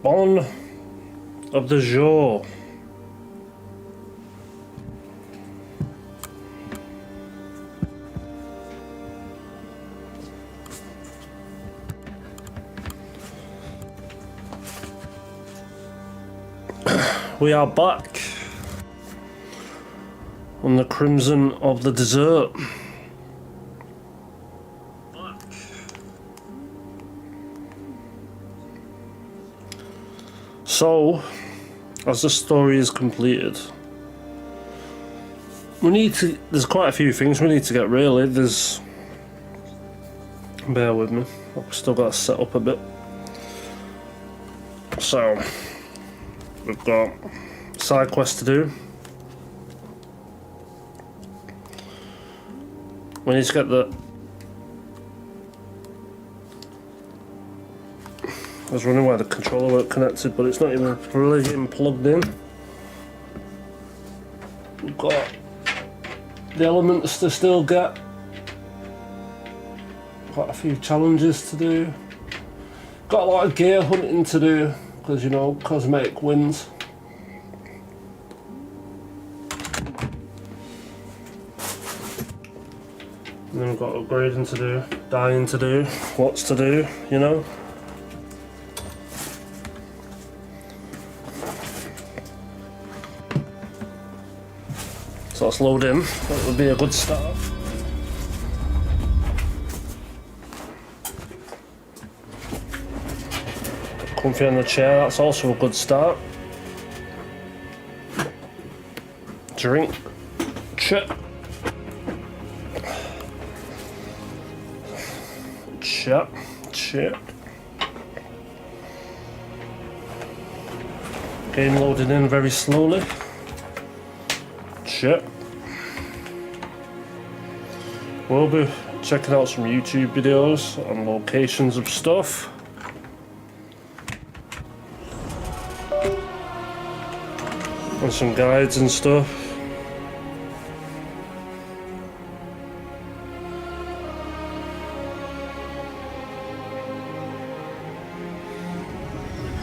Spawn of the jour. We are back on the crimson of the desert. So, as the story is completed, there's quite a few things we need to get really. Bear with me, I've still got to set up a bit. So, we've got side quest to do. We need to get I was wondering why the controller weren't connected, but it's not even really plugged in. We've got the elements to still get. Quite a few challenges to do. Got a lot of gear hunting to do, because you know, cosmetic wins. And then we've got upgrading to do, dying to do, what's to do, you know. So let's load in, that would be a good start. Comfy on the chair, that's also a good start. Drink, check. Check. Game loading in very slowly. Check. We'll be checking out some YouTube videos on locations of stuff. And some guides and stuff.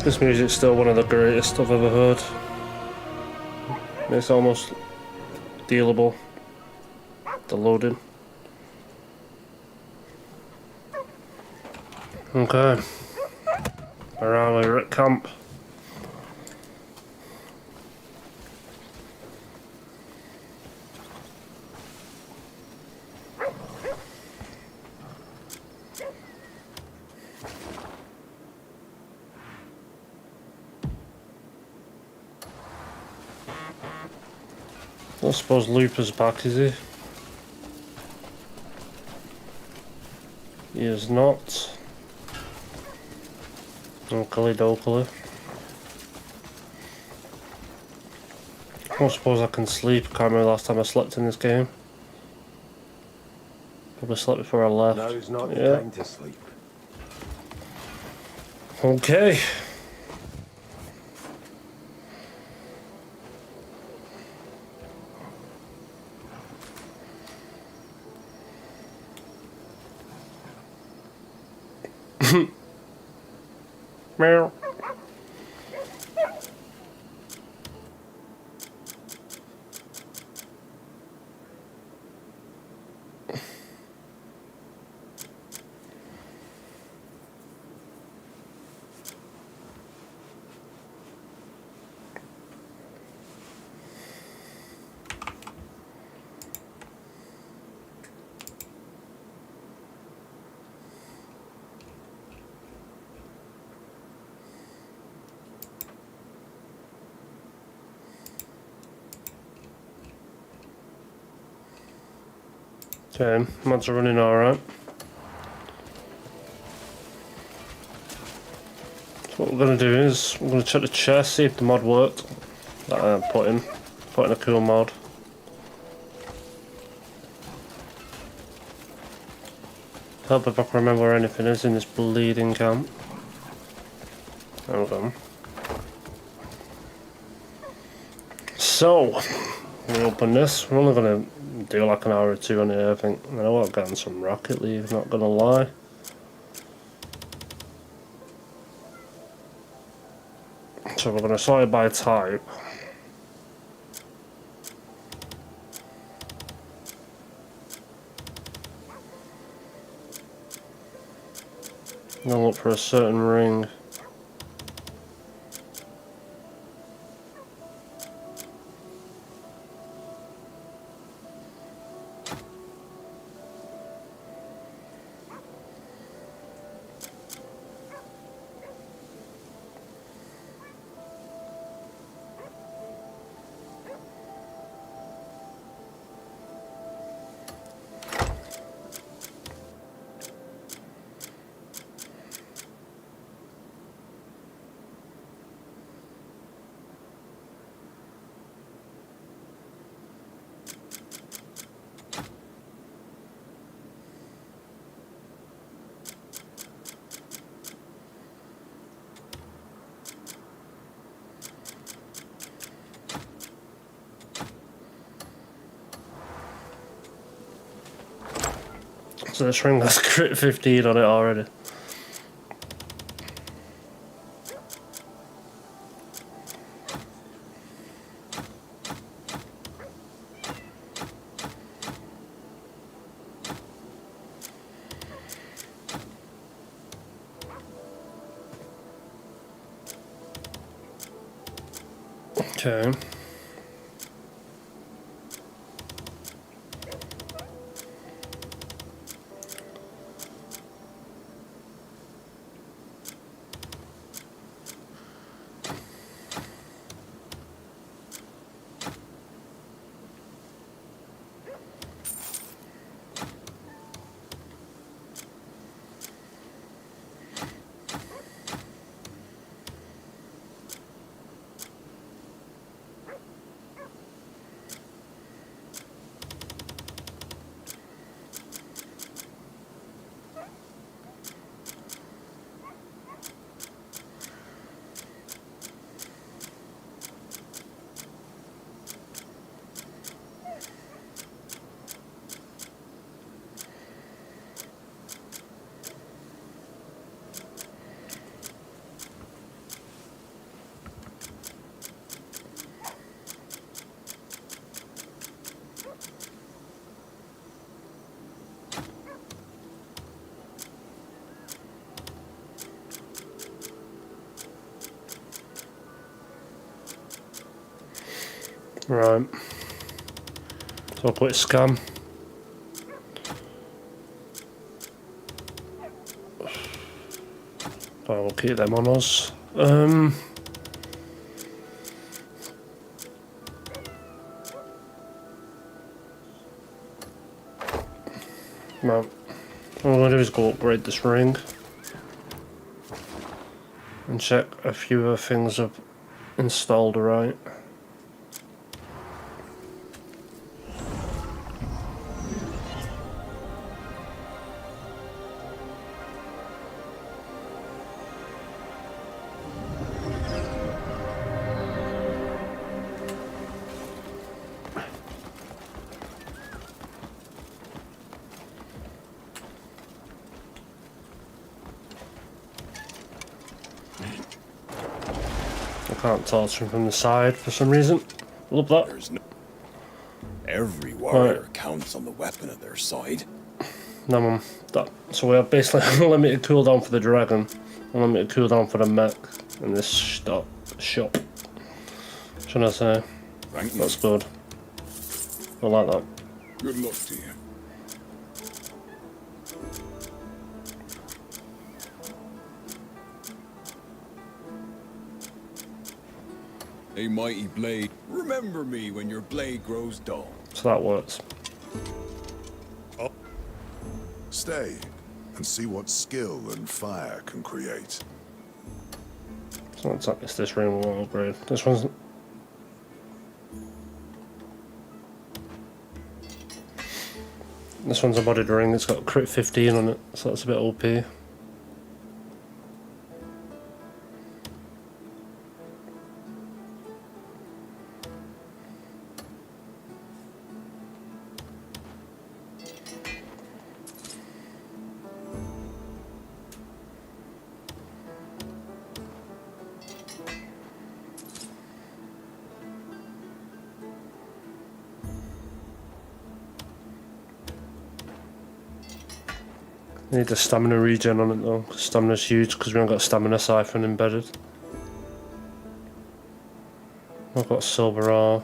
This music's still one of the greatest I've ever heard. It's almost dealable. The loading. Okay. Where are we? We're at camp. I suppose Looper's back, is he? He is not. Oakley dokily. I suppose I can sleep. Can't remember the last time I slept in this game. Probably slept before I left. No, it's not the time to sleep. Okay. Meow. Okay, mods are running alright. So what we're going to do is, we're going to check the chest, see if the mod worked that I put in a cool mod. Help if I can remember where anything is in this bleeding camp. Hold on. So, we open this. We're only going to do like an hour or two on here, I think. I know I've gotten some Rocket League, not gonna lie. So we're going to sort it by type. And I'll look for a certain ring. So this ring has crit 15 on it already. Okay. Right. So I'll put scam. But we'll keep them on us. Right. What I'm going to do is go upgrade this ring. And check a few of the things I've installed right. I can't toss him from the side for some reason. Love that. There's no... Every warrior counts on the weapon at their side. No, man. So we have basically unlimited cooldown for the dragon, unlimited cooldown for the mech, in this shop. Should I say? Thank you. That's good. I like that. Good luck to you. A mighty blade. Remember me when your blade grows dull. So that works. Stay and see what skill and fire can create. So let's like this ring will upgrade. This one's... This one's a bodied ring, it's got crit 15 on it, so that's a bit OP. Need a stamina regen on it though. Stamina's huge because we haven't got stamina siphon embedded. I've got silver ore.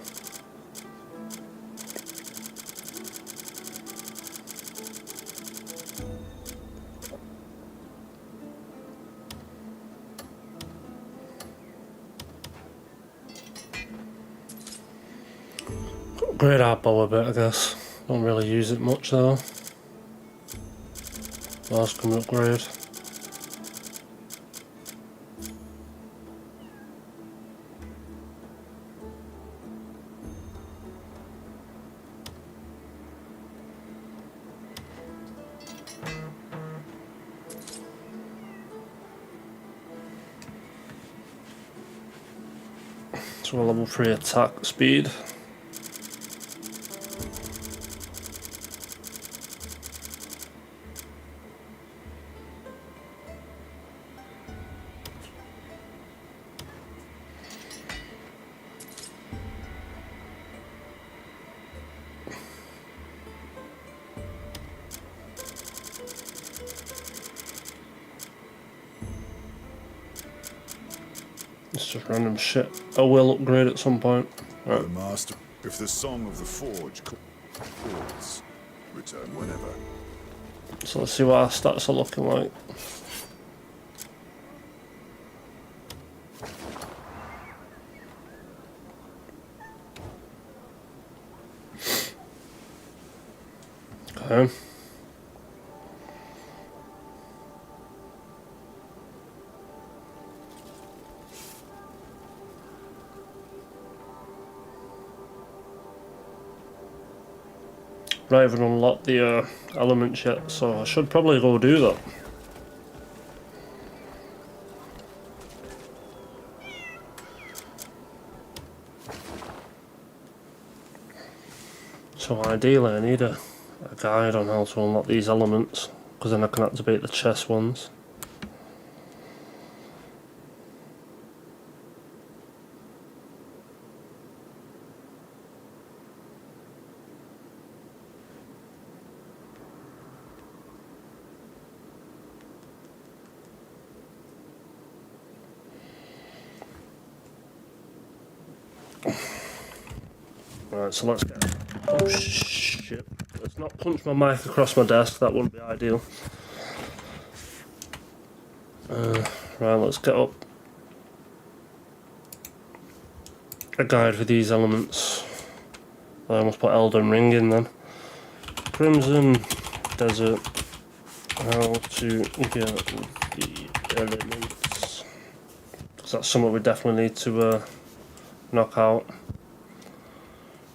Upgrade our bow a bit, I guess. Don't really use it much though. What else can we upgrade? So a level 3 attack speed. It's just random shit. I will upgrade at some point. Right. The master. If the song of the forge calls, return whenever. So let's see what our stats are looking like. Okay. I haven't unlocked the elements yet, so I should probably go do that. So ideally I need a guide on how to unlock these elements, because then I can activate the chest ones. Right, so let's get... Oh shit. Let's not punch my mic across my desk, that wouldn't be ideal. Right, let's get up a guide for these elements. I almost put Elden Ring in then. Crimson Desert. How to get the elements. Because that's something we definitely need to knock out.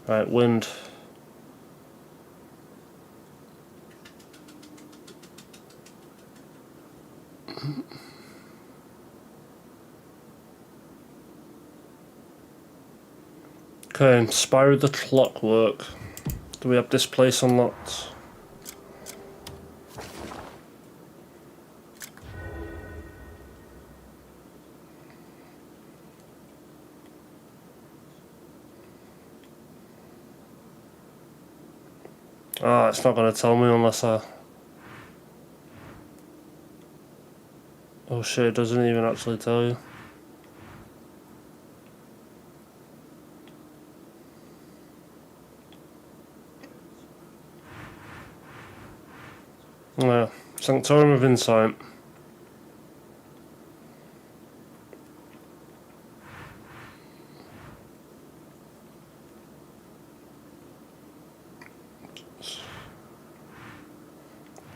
Right, wind. Okay, Spire of the Clockwork. Do we have this place unlocked? Ah, it's not going to tell me unless I... Oh shit, it doesn't even actually tell you. Yeah, Sanctorum of Insight.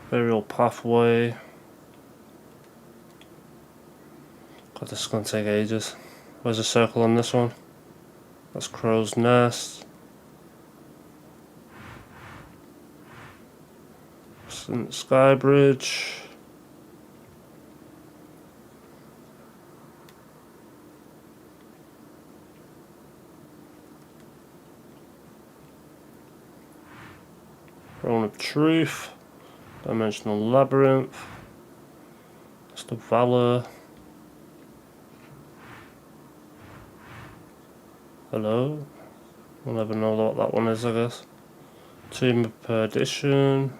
Burial Pathway. God, this is going to take ages. Where's the circle on this one? That's Crow's Nest. Sky Bridge. Throne of Truth. Dimensional Labyrinth. That's the Valor. Hello? We'll never know what that one is, I guess. Tomb of Perdition.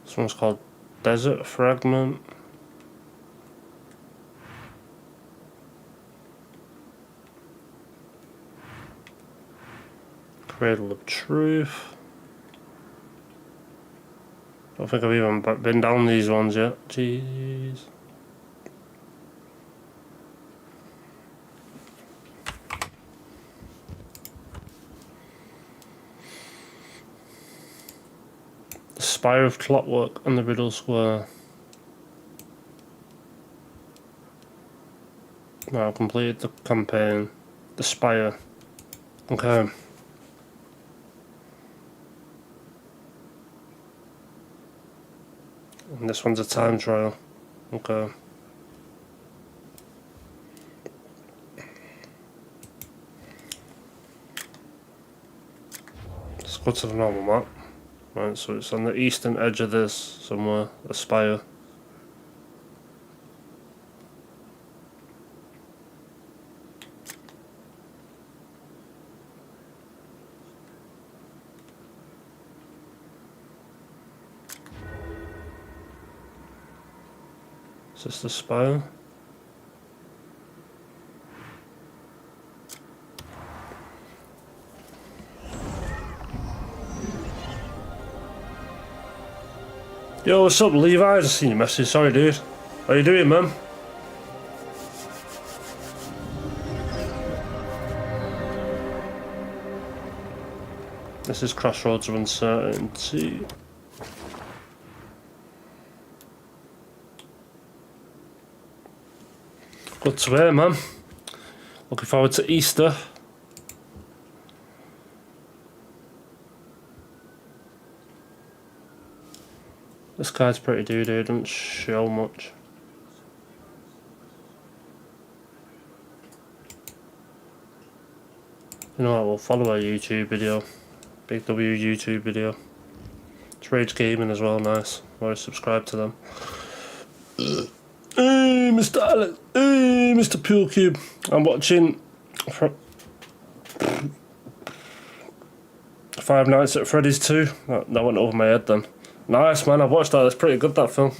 This one's called Desert Fragment. Cradle of Truth. Don't think I've even been down these ones yet. Jeez. The Spire of Clockwork and the Riddle Square. Now I've completed the campaign. The Spire. Okay. And this one's a time trial. Okay. Let's go to the normal map. Right, so it's on the eastern edge of this somewhere, the spire. Is this the spire? Yo, what's up, Levi? I just seen your message. Sorry, dude. How you doing, man? This is Crossroads of Uncertainty. Good to hear, man. Looking forward to Easter. This guy's pretty dude, he doesn't show much. You know what, we'll follow our YouTube video. Big W YouTube video. It's Rage Gaming as well, nice. Already subscribe to them. Hey, Mr. Alex. Hey, Mr. Pool Cube. I'm watching Five Nights at Freddy's 2. That went over my head then. Nice, man. I've watched that. It's pretty good, that film.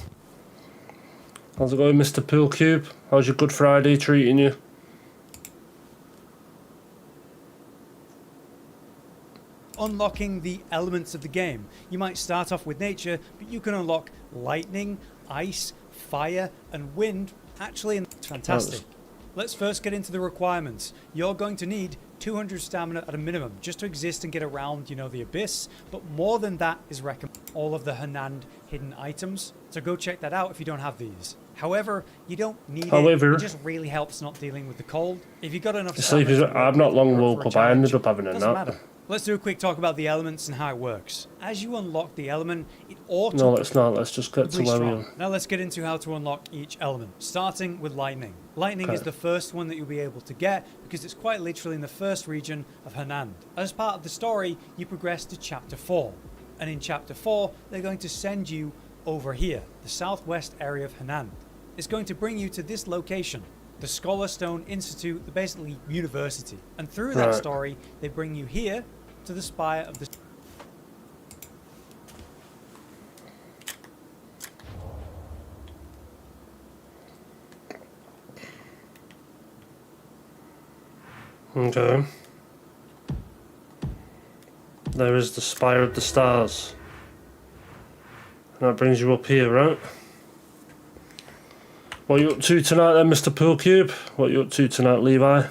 How's it going, Mr. Pool Cube? How's your Good Friday treating you? Unlocking the elements of the game. You might start off with nature, but you can unlock lightning, ice, fire, and wind. Actually, it's fantastic. Let's first get into the requirements. You're going to need 200 stamina at a minimum just to exist and get around, you know, the abyss, but more than that is recommended. All of the Hanand hidden items, so go check that out if you don't have these. However, you don't need it. It just really helps not dealing with the cold. If you got enough stamina, I've not long woke up. I ended up having a nap. Let's do a quick talk about the elements and how it works. As you unlock the element, it auto... No, let's not. Let's just get to where we are. Now let's get into how to unlock each element, starting with lightning. Lightning is the first one that you'll be able to get because it's quite literally in the first region of Hanand. As part of the story, you progress to Chapter 4. And in Chapter 4, they're going to send you over here, the southwest area of Hanand. It's going to bring you to this location, the Scholar Stone Institute, the basically university. And through that story, they bring you here to the spire of the... Okay. There is the Spire of the Stars. And that brings you up here, right? What are you up to tonight then, Mr. Pool Cube? What are you up to tonight, Levi?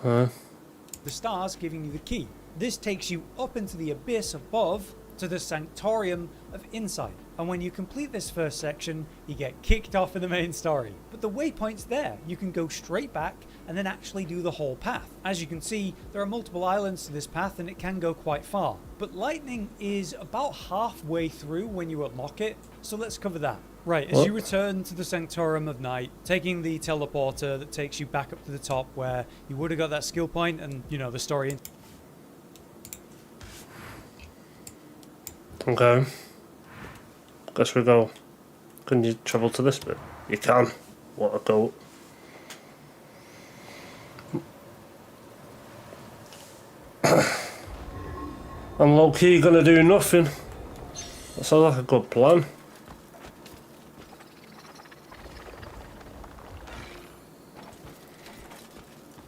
The stars giving you the key. This takes you up into the abyss above to the Sanctorium of Insight. And when you complete this first section, you get kicked off in the main story. But the waypoint's there. You can go straight back and then actually do the whole path. As you can see, there are multiple islands to this path and it can go quite far. But lightning is about halfway through when you unlock it. So let's cover that. Right, as you return to the Sanctorum of Night, taking the teleporter that takes you back up to the top where you would have got that skill point and, you know, the story. Okay. Guess we go. Can you travel to this bit? You can. What a goat. I'm low-key gonna do nothing. That sounds like a good plan.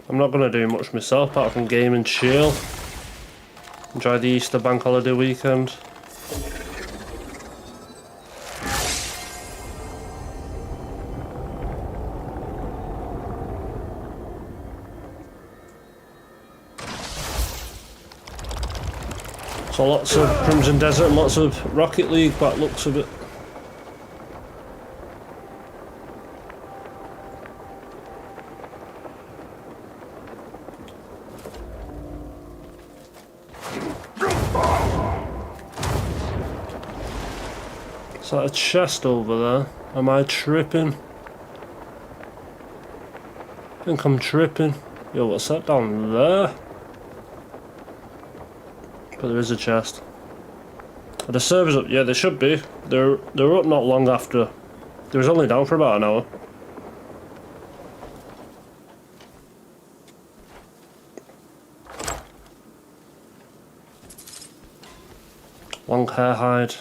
I'm not gonna do much myself apart from game and chill. Enjoy the Easter bank holiday weekend. So lots of Crimson Desert and lots of Rocket League by the looks of it. Is that a chest over there? Am I tripping? I think I'm tripping. Yo, what's that down there? But there is a chest. Are the servers up? Yeah, they should be. They're up not long after. They was only down for about an hour. Long hair hide.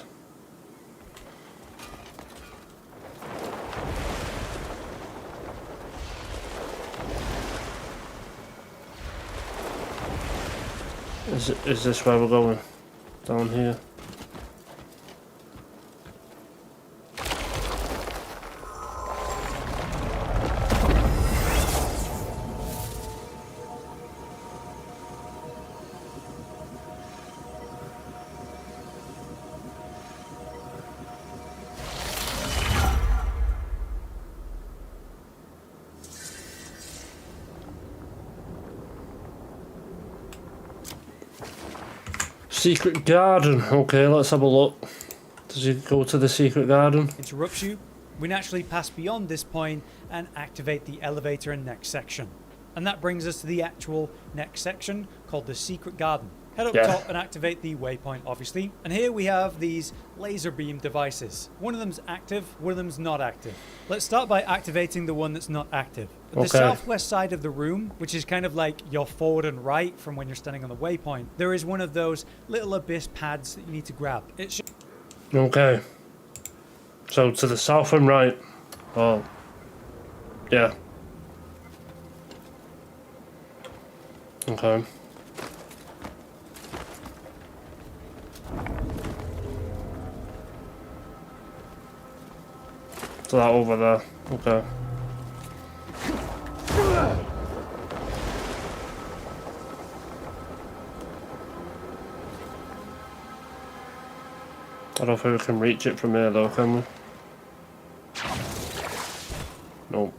Is this where we're going? Down here. Secret garden. Okay, let's have a look. Does he go to the secret garden? Interrupts you. We naturally pass beyond this point and activate the elevator in next section. And that brings us to the actual next section called the secret garden. Head up top and activate the waypoint, obviously. And here we have these laser beam devices. One of them's active, one of them's not active. Let's start by activating the one that's not active. At the southwest side of the room, which is kind of like your forward and right from when you're standing on the waypoint, there is one of those little abyss pads that you need to grab. Okay. So to the south and right. Oh. Yeah. Okay. So that over there. Okay. I don't think we can reach it from here though, can we? Nope.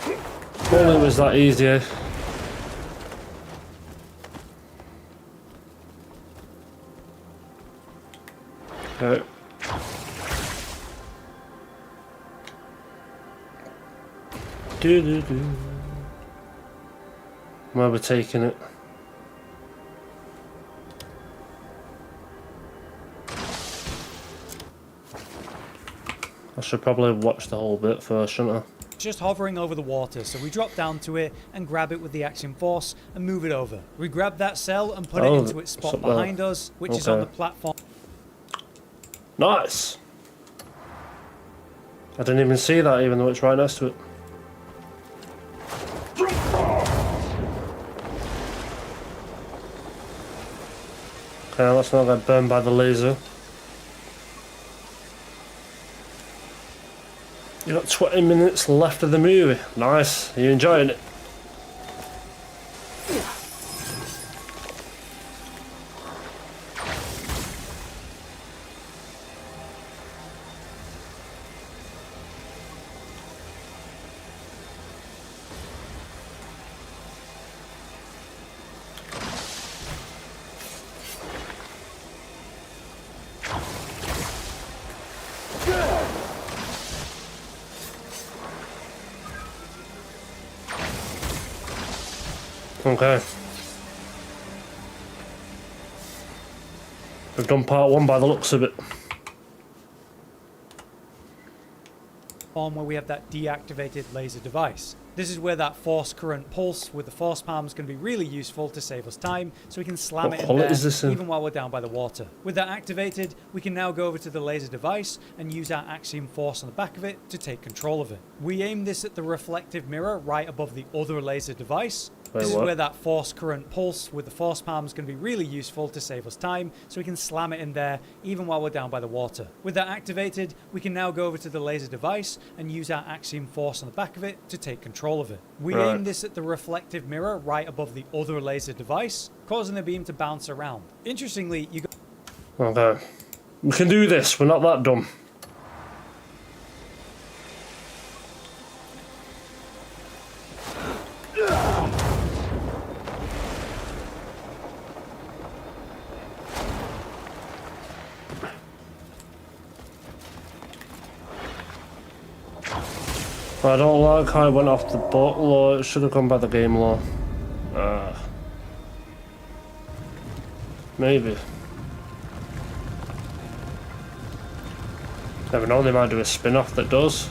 If only it was that easy. Okay. Where we're taking it. I should probably watch the whole bit first, shouldn't I? Just hovering over the water, so we drop down to it and grab it with the action force and move it over. We grab that cell and put it into its spot behind us, which is on the platform. Nice! I didn't even see that even though it's right next to it. Okay, let's not get burned by the laser. You got 20 minutes left of the movie. Nice. Are you enjoying it? Okay. We've done part one by the looks of it. on where we have that deactivated laser device. This is where that force current pulse with the force palm is going to be really useful to save us time, so we can slam What it in hull there is this in? even while we're down by the water. With that activated, we can now go over to the laser device and use our axiom force on the back of it to take control of it. We aim this at the reflective mirror right above the other laser device. Wait, This is what? where that force current pulse with the force palm is going to be really useful to save us time, so we can slam it in there even while we're down by the water. With that activated, we can now go over to the laser device and use our axiom force on the back of it to take control of it. We Right. aim this at the reflective mirror right above the other laser device, causing the beam to bounce around. Interestingly, you Okay. We can do this. We're not that dumb. I don't like how it went off the book law. It should have gone by the game law. Maybe. Never know, they might do a spin-off that does.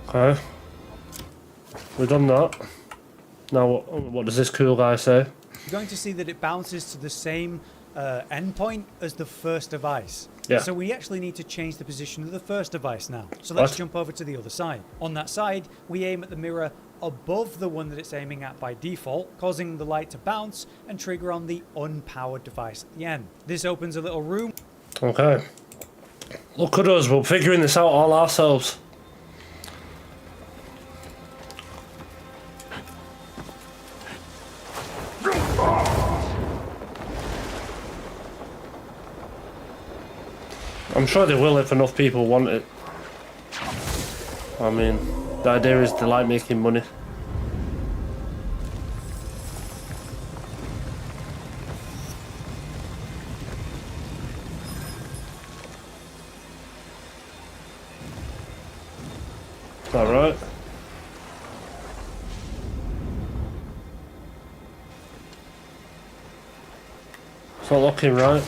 Okay. We've done that. Now, what does this cool guy say? You're going to see that it bounces to the same endpoint as the first device. Yeah. So we actually need to change the position of the first device now. So let's What? jump over to the other side. On that side, we aim at the mirror above the one that it's aiming at by default, causing the light to bounce and trigger on the unpowered device at the end. This opens a little room. Okay. Look at us, we're figuring this out all ourselves. I'm sure they will if enough people want it. I mean, the idea is they like making money. Is that right? It's not looking right.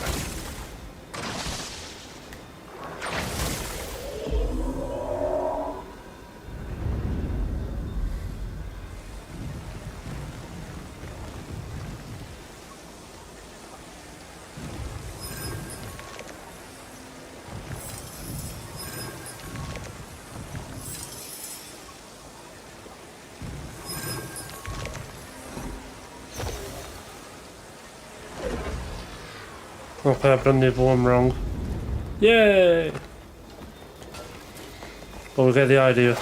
Okay, I've done the other one wrong. Yay! But we get the idea.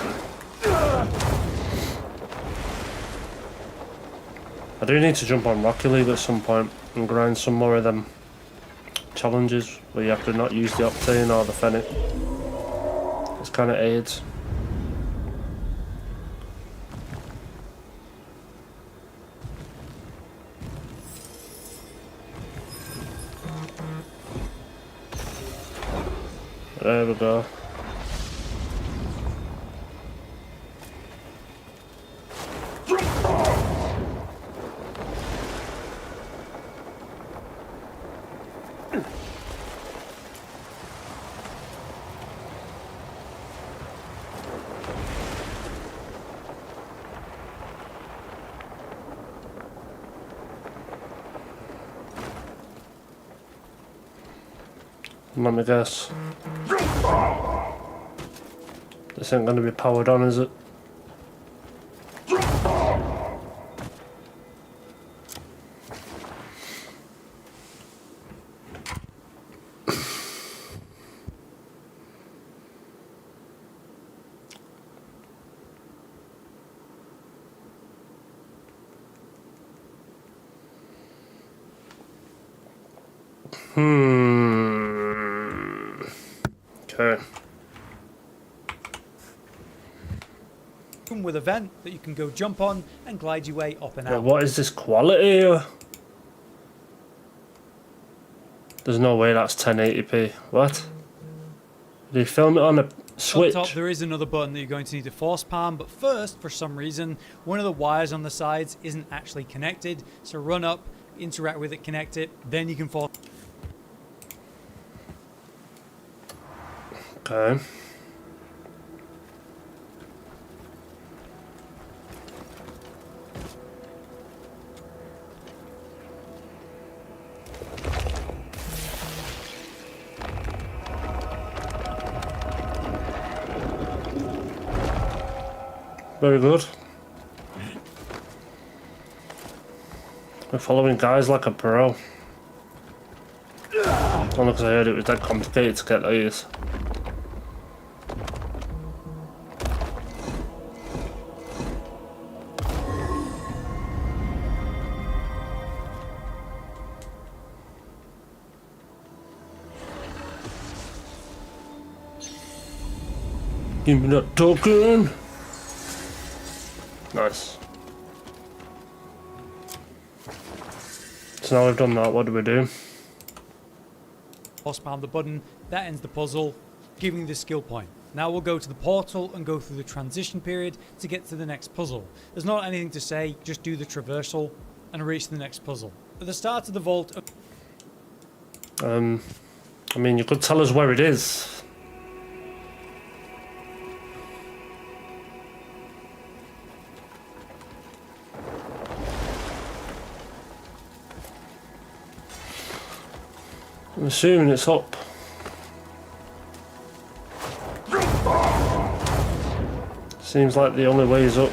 I do need to jump on Rocket League at some point and grind some more of them challenges where you have to not use the Octane or the Fennec. It's kind of aids. There we go. Let me guess. This ain't gonna be powered on, is it? Okay. With a vent that you can go jump on and glide your way up and Yeah, out. what is this quality? There's no way that's 1080p. What? Did he film it on a switch? Up top, there is another button that you're going to need to force palm, but first, for some reason, one of the wires on the sides isn't actually connected. So run up, interact with it, connect it, then you can force. Okay. Very good. We're following guys like a pro. Only because I heard it was that complicated to get these. Give me that token. Nice. So now we've done that, what do we do? Force palm the button, that ends the puzzle, giving you the skill point. Now we'll go to the portal and go through the transition period to get to the next puzzle. There's not anything to say, just do the traversal and reach the next puzzle. At the start of the vault... I mean, you could tell us where it is. I'm assuming it's up. Seems like the only way is up.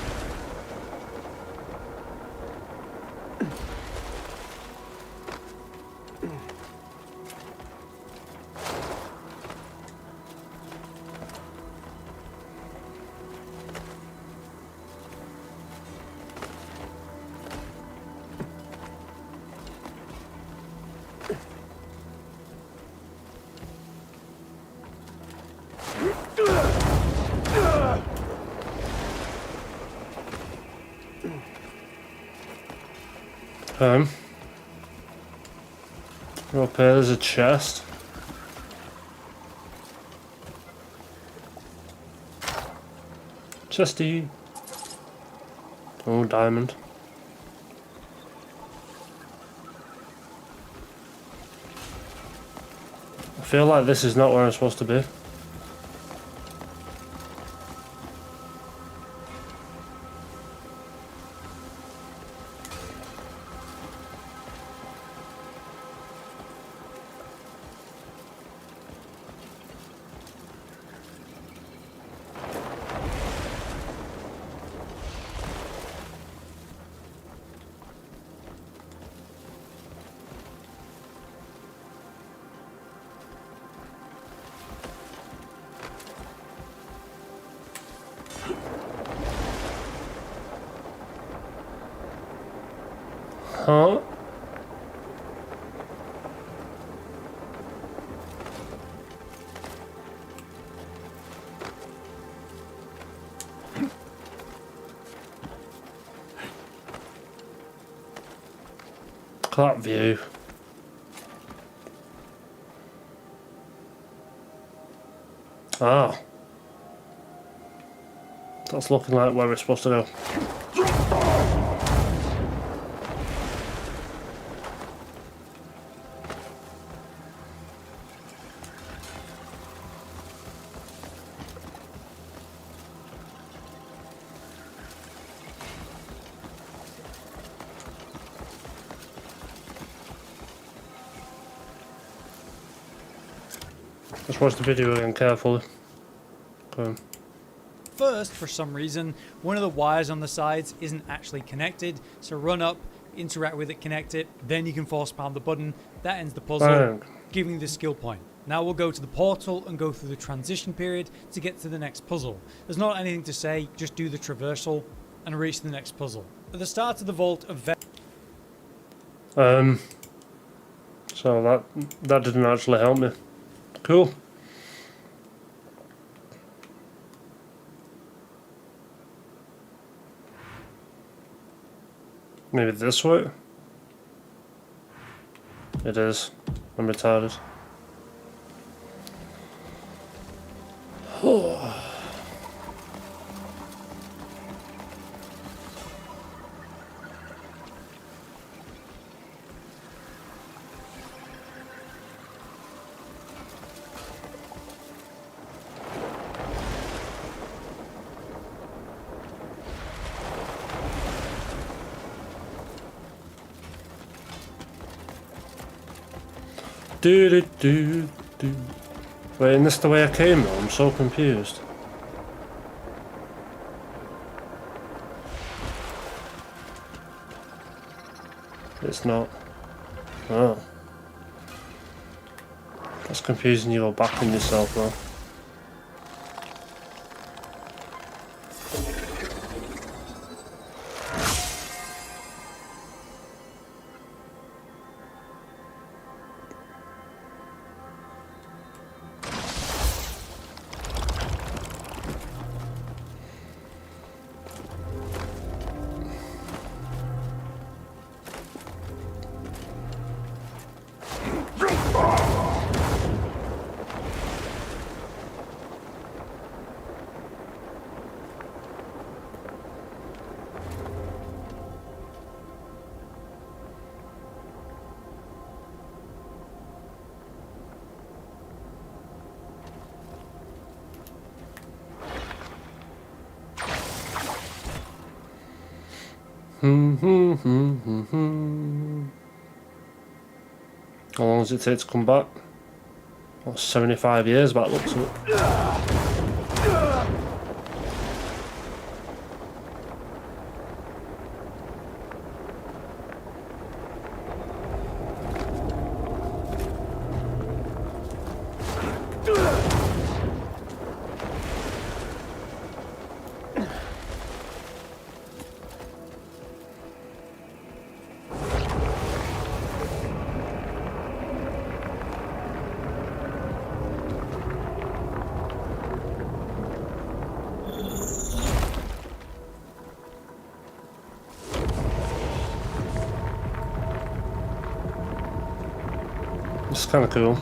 Up here, there's a chest. Chesty. Oh, diamond. I feel like this is not where I'm supposed to be. Huh? Look at that view. Ah. That's looking like where we're supposed to go. Let's watch the video again carefully. Okay. First, for some reason, one of the wires on the sides isn't actually connected, so run up, interact with it, connect it, then you can force palm the button. That ends the puzzle, Bang. giving you the skill point. Now we'll go to the portal and go through the transition period to get to the next puzzle. There's not anything to say, just do the traversal and reach the next puzzle. At the start of the vault of So that didn't actually help me. Cool. Maybe this way? It is. I'm retarded. Do do do do. Wait, isn't this the way I came though? I'm so confused. It's not. Oh. That's confusing, you go back on yourself though. How long does it take to come back? Oh, 75 years back, looks of it. It's kind of cool.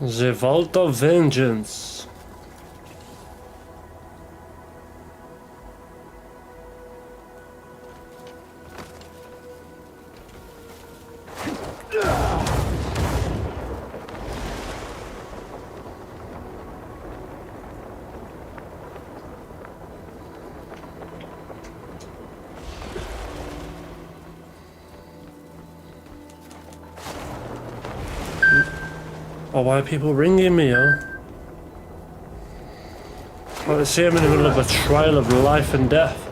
The Vault of Vengeance. Oh, why are people ringing me, yo? Well, they say I'm in the middle of a trial of life and death.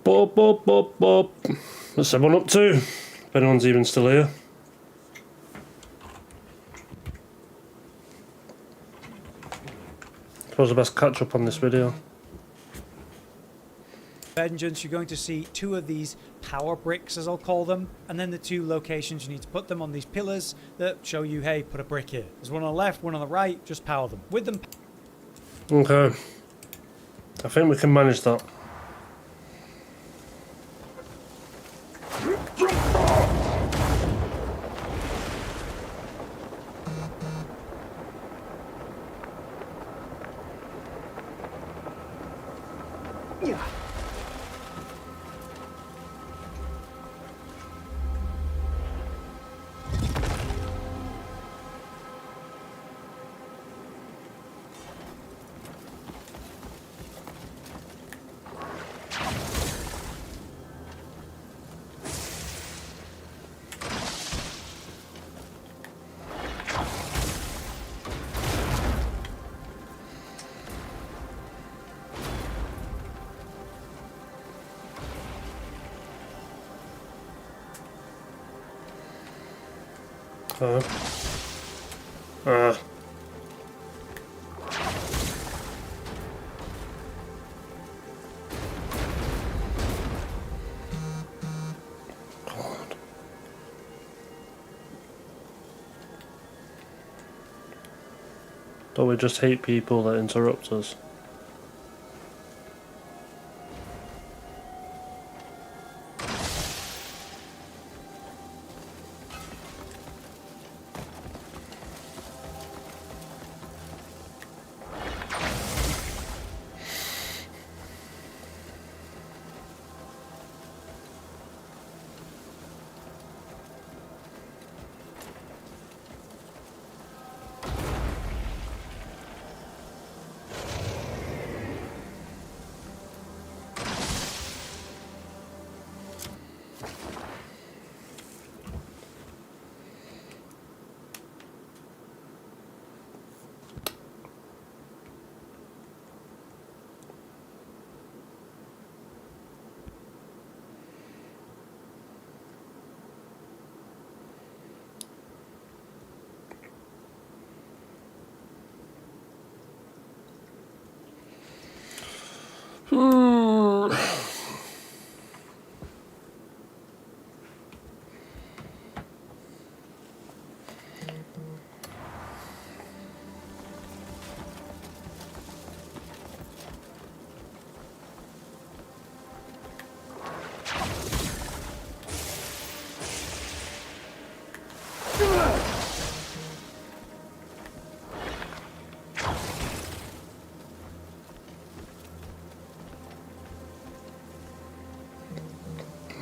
Bop, bop, bop, bop. What's everyone up to? If anyone's even still here. Suppose the best catch up on this video. Vengeance, you're going to see two of these power bricks, as I'll call them, and then the two locations you need to put them on these pillars that show you, hey, put a brick here. There's one on the left, one on the right, just power them. With them Okay. I think we can manage that. Uh, God. Don't we just hate people that interrupt us?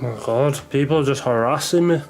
Oh my God, people are just harassing me.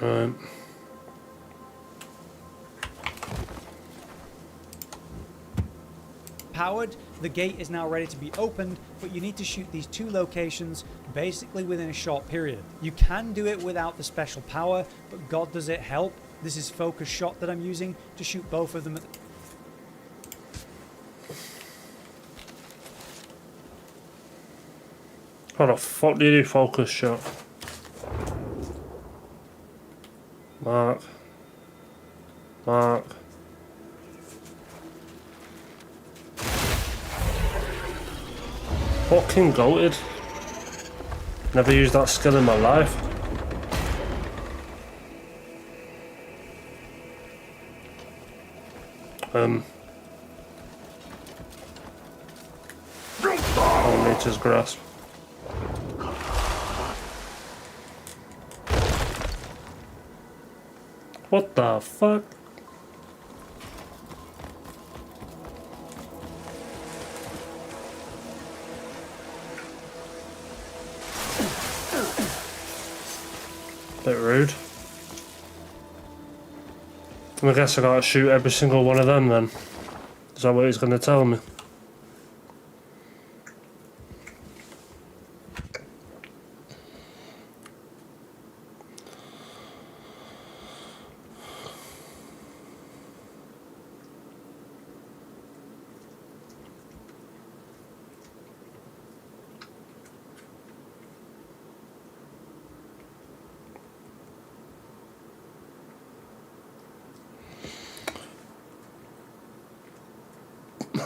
Right. Powered, the gate is now ready to be opened, but you need to shoot these two locations basically within a short period. You can do it without the special power, but God does it help. This is focus shot that I'm using to shoot both of them at the How the fuck do you do focus shot? Mark. Mark. Fucking goated. Never used that skill in my life. Oh, nature's grasp. What the fuck? Bit rude. And I guess I gotta shoot every single one of them then. Is that what he's gonna tell me?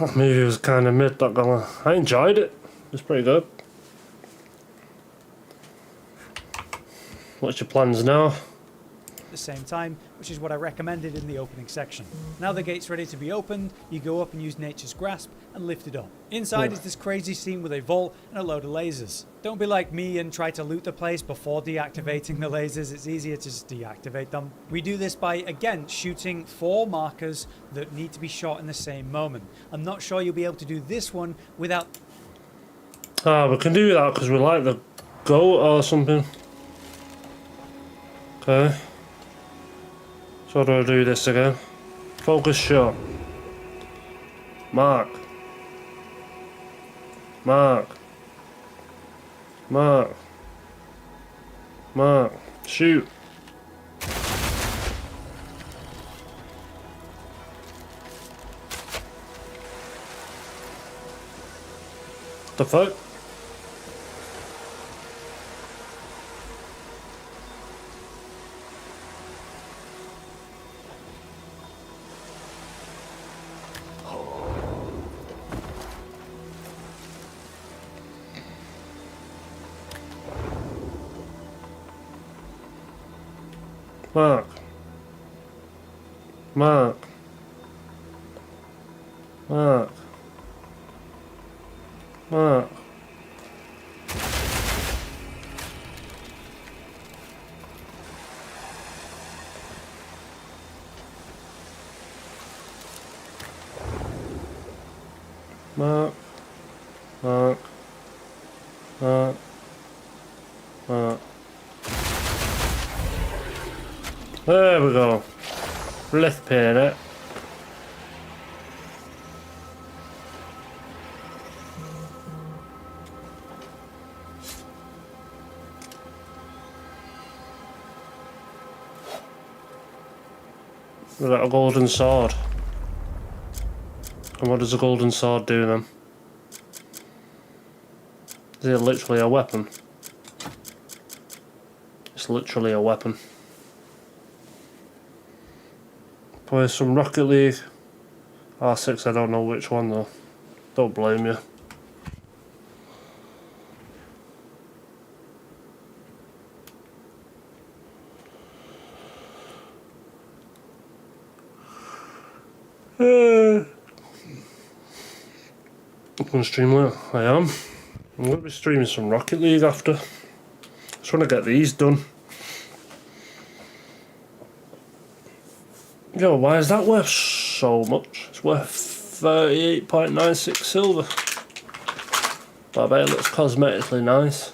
That movie was kind of mid, not gonna lie. I enjoyed it. It was pretty good. What's your plans now? At the same time, which is what I recommended in the opening section. Now the gate's ready to be opened, you go up and use Nature's Grasp and lift it up. Inside is this crazy scene with a vault and a load of lasers. Don't be like me and try to loot the place before deactivating the lasers, it's easier to just deactivate them. We do this by, again, shooting 4 markers that need to be shot in the same moment. I'm not sure you'll be able to do this one without... Ah, we can do that because we like the goat or something. Okay. So how do I do this again? Focus shot. Mark. Mark. Mark. Mark. Shoot. The fuck? Mark. Mark. Mark. Mark. Mark. Mark. Mark. Mark. There we go. Left pin in it. We got a golden sword. And what does a golden sword do then? Is it literally a weapon? It's literally a weapon. Play some Rocket League. R6, I don't know which one though. Don't blame you. I'm going to stream later. I am. I'm going to be streaming some Rocket League after. Just want to get these done. Yo, why is that worth so much? It's worth 38.96 silver. But I bet it looks cosmetically nice.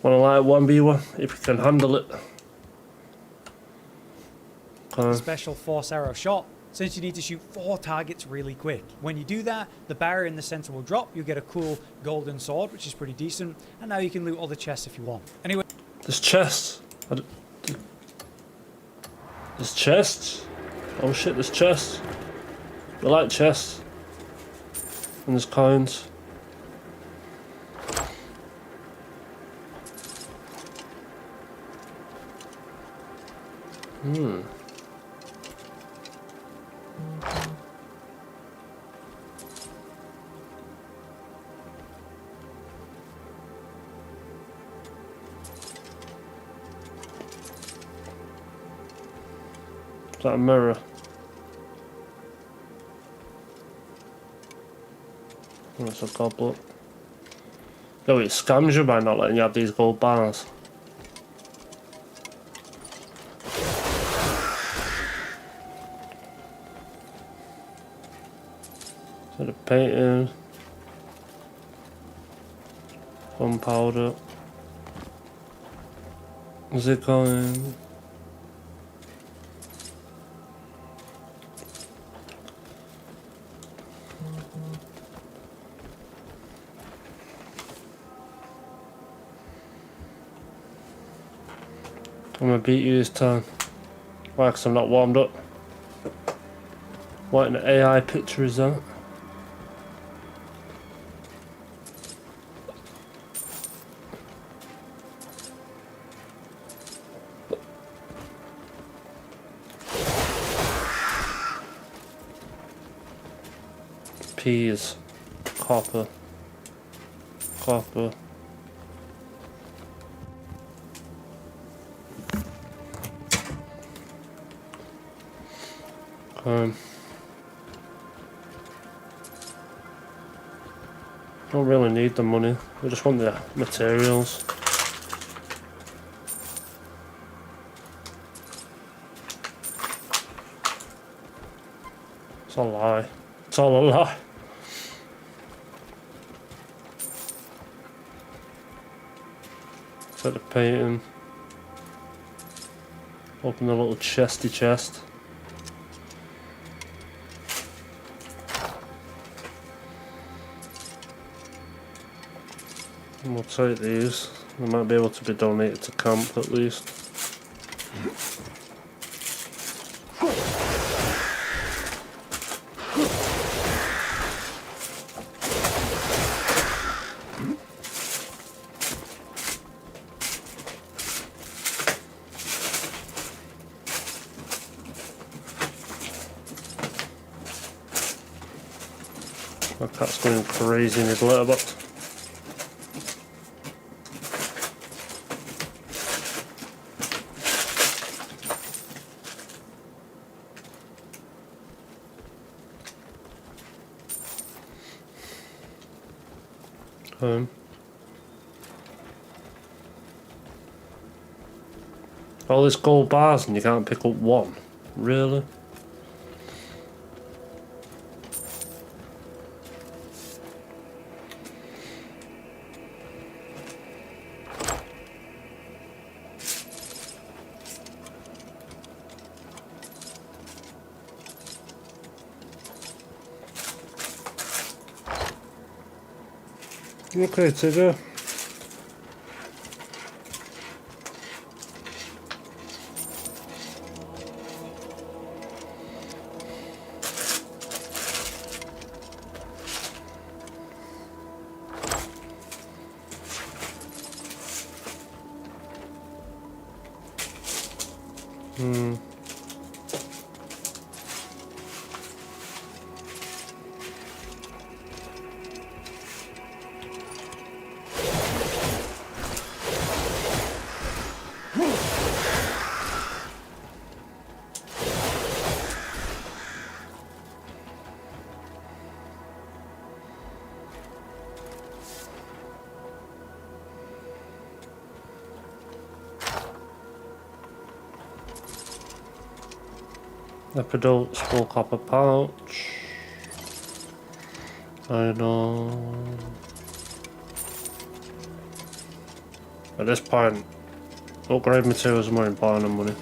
Wanna like 1v1 if you can handle it. Special force arrow shot, since you need to shoot 4 targets really quick. When you do that, the barrier in the center will drop, you'll get a cool golden sword, which is pretty decent, and now you can loot all the chests if you want. Anyway. There's chests. There's chests? Oh shit, there's chests. I like chests. And there's coins. Is that a mirror? Oh, it's a goblet. Yo, it scams you by not letting you have these gold bars. So the painting. Gunpowder. Is it going? I'm gonna beat you this time. Why? Because I'm not warmed up. What an AI picture is that? Peas. Copper. Copper. Don't really need the money, we just want the materials. It's a lie. It's all a lie. Set the painting. Open the little chesty chest. And we'll take these. They might be able to be donated to camp at least. My cat's going crazy in his letterbox. All this gold bars and you can't pick up one? Really? Okay, Tigger. Epidote, small copper pouch. I know. At this point, upgrade materials are more important than money.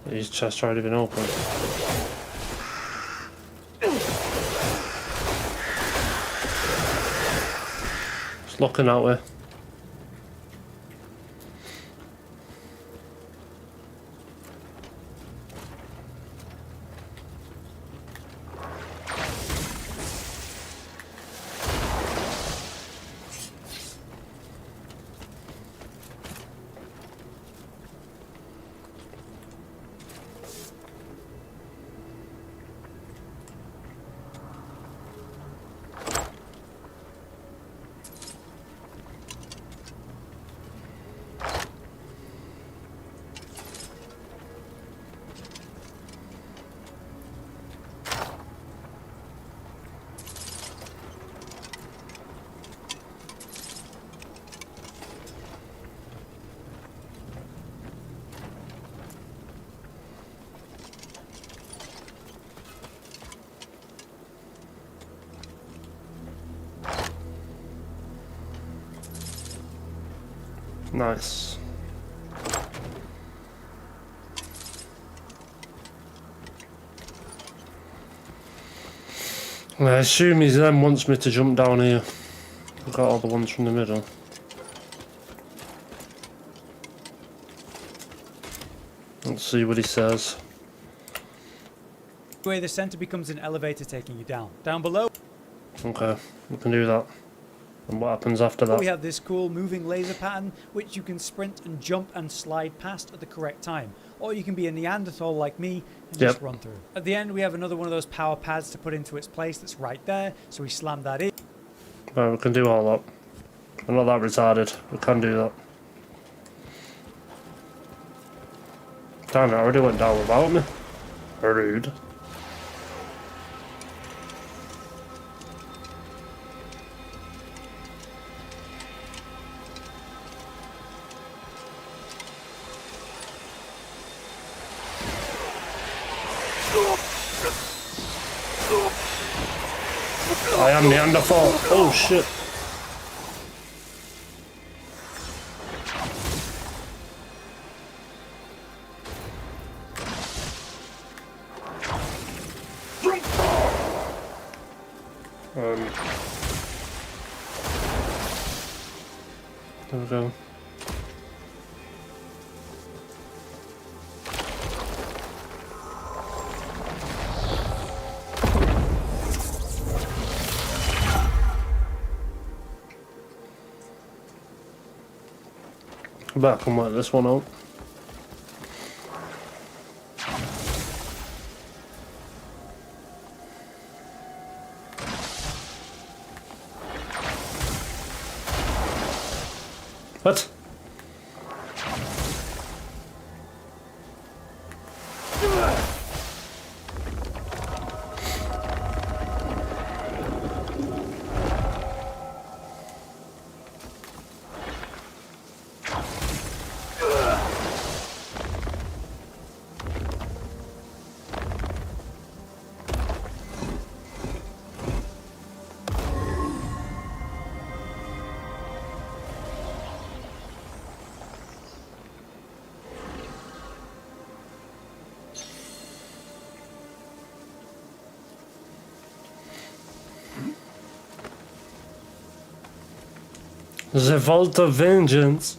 These chests already been opened. It's looking that way. Nice. I assume he then wants me to jump down here. I've got all the ones from the middle. Let's see what he says. Anyway, the center becomes an elevator taking you down. Down below, Okay, we can do that. And what happens after that? we have this cool moving laser pattern, which you can sprint and jump and slide past at the correct time. Or you can be a Neanderthal like me and just run through. At the end, we have another one of those power pads to put into its place that's right there. So we slam that in. Right, we can do all that. I'm not that retarded. We can do that. Damn it, I already went down without me. Rude. I am Neanderthal. Oh shit. There we go. Back and work this one out. What? The Vault of Vengeance.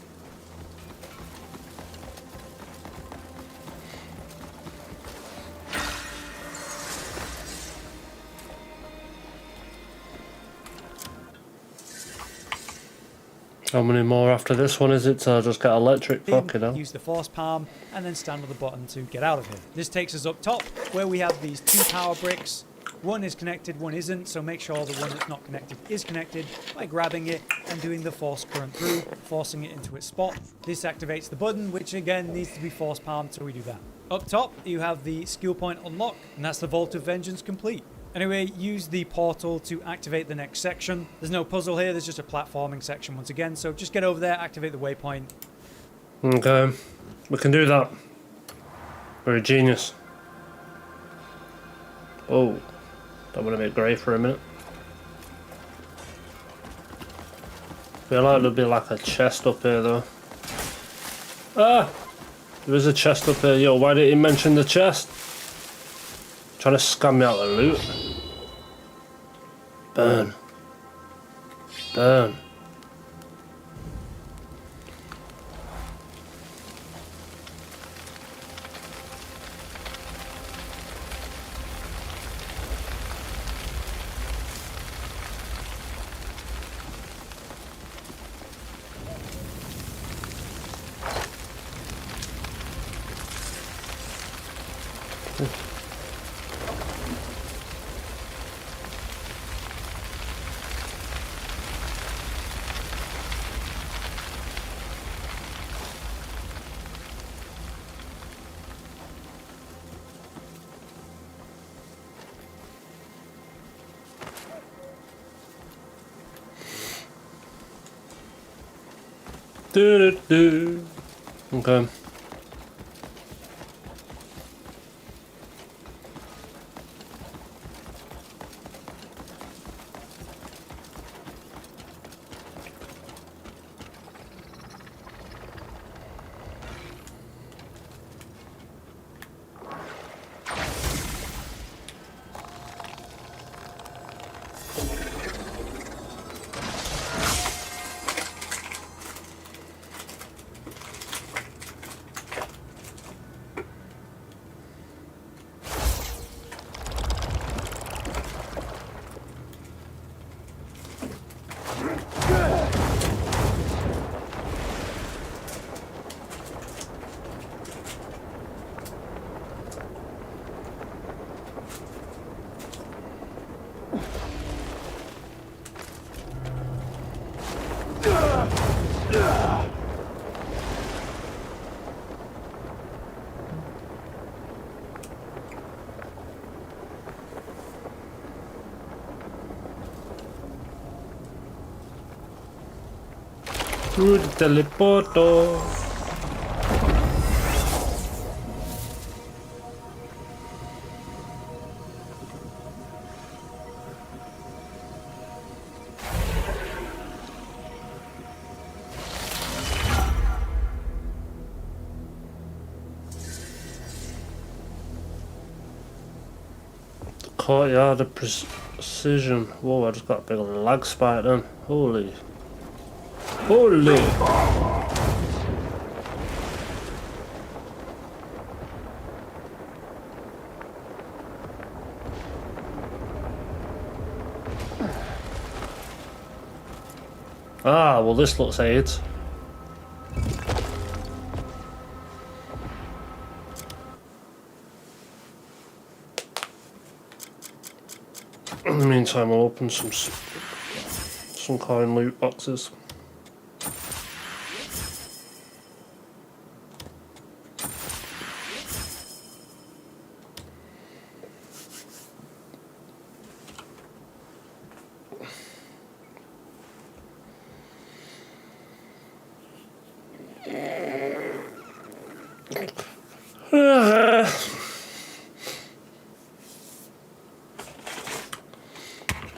How many more after this one is it? So I just get electric. Fucking hell. Use the force palm and then stand on the button to get out of here. This takes us up top where we have these two power bricks. One is connected, one isn't, so make sure the one that's not connected is connected by grabbing it and doing the force current through, forcing it into its spot. This activates the button, which again needs to be force palmed, so we do that. Up top, you have the skill point unlock, and that's the Vault of Vengeance complete. Anyway, use the portal to activate the next section. There's no puzzle here, there's just a platforming section once again, so just get over there, activate the waypoint. Okay, we can do that. We're a genius. Oh. That would have been grey for a minute. Feel like there'd be like a chest up here though. Ah! There is a chest up here. Yo, why didn't he mention the chest? Trying to scam me out of the loot. Burn. Burn. Okay. Through the teleporter. Courtyard of precision. Whoa, I just got a big lag spike then. Holy. Holy! Ah, well this looks AIDS. In the meantime, I'll open some coin loot boxes.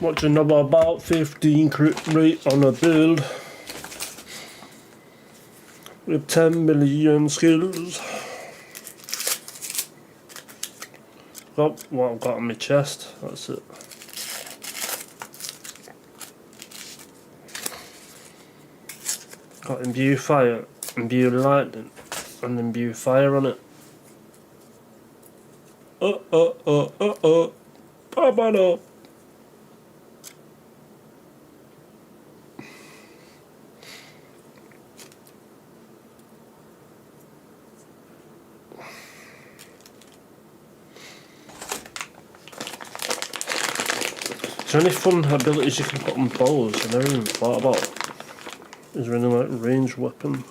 Watching about 15 crit rate on a build with 10 million skills. Got what I've got on my chest, that's it. Got imbue fire, imbue lightning, and imbue fire on it. Pop on up. Is there any fun abilities you can put on bows? I never even thought about. Is there any like ranged weapon?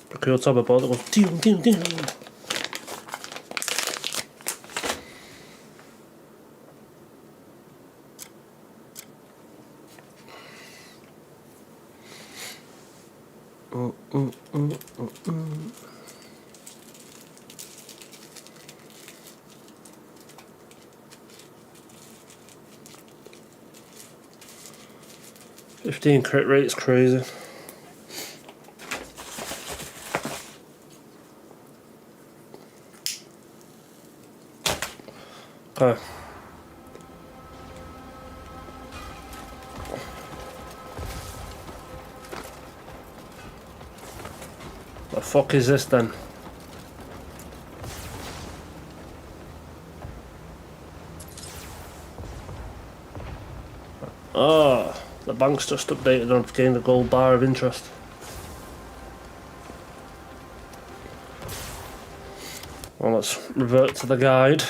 Procure tab a bow that goes ding ding ding. Mm. 15 crit rate's crazy. Okay. The fuck is this then? Oh, the bank's just updated and I've gained a gold bar of interest. Well, let's revert to the guide.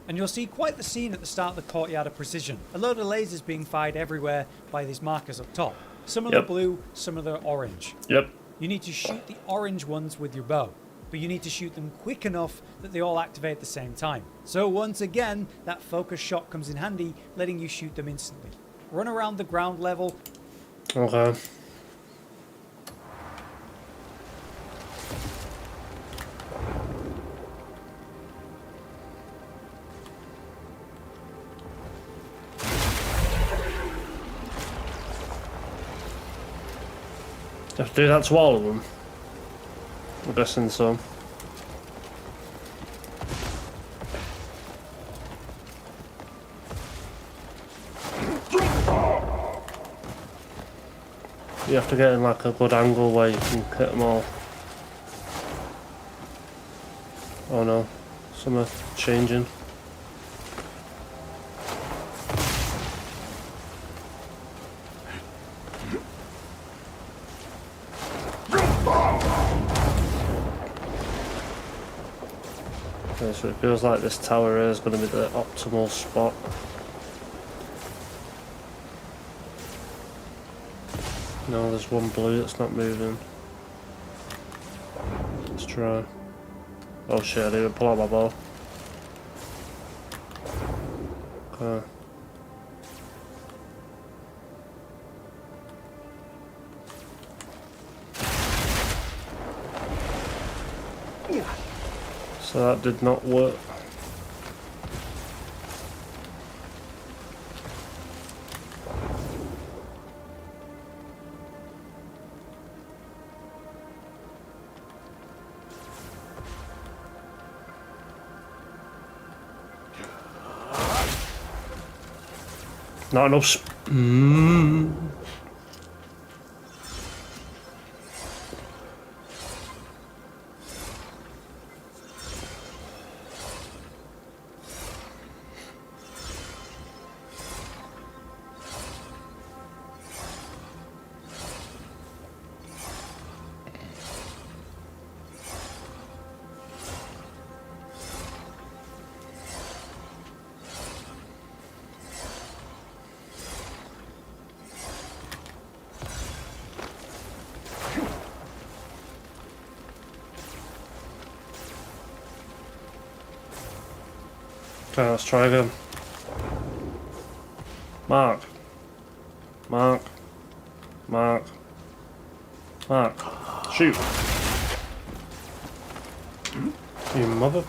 And you'll see quite the scene at the start of the Courtyard of Precision. A load of lasers being fired everywhere by these markers up top. Some of them are blue, some of them are orange. Yep. You need to shoot the orange ones with your bow, but you need to shoot them quick enough that they all activate at the same time. So once again, that focus shot comes in handy, letting you shoot them instantly. Run around the ground level. Okay. Do you have to do that to all of them? I'm guessing so. You have to get in like a good angle where you can hit them all. Oh no, some are changing. Okay, so it feels like this tower here is going to be the optimal spot. No, there's one blue that's not moving. Let's try. Oh shit, I didn't even pull out my bow. Okay. So that did not work. Not enough. Okay, let's try again. Mark. Mark. Mark. Mark. Shoot. You mother.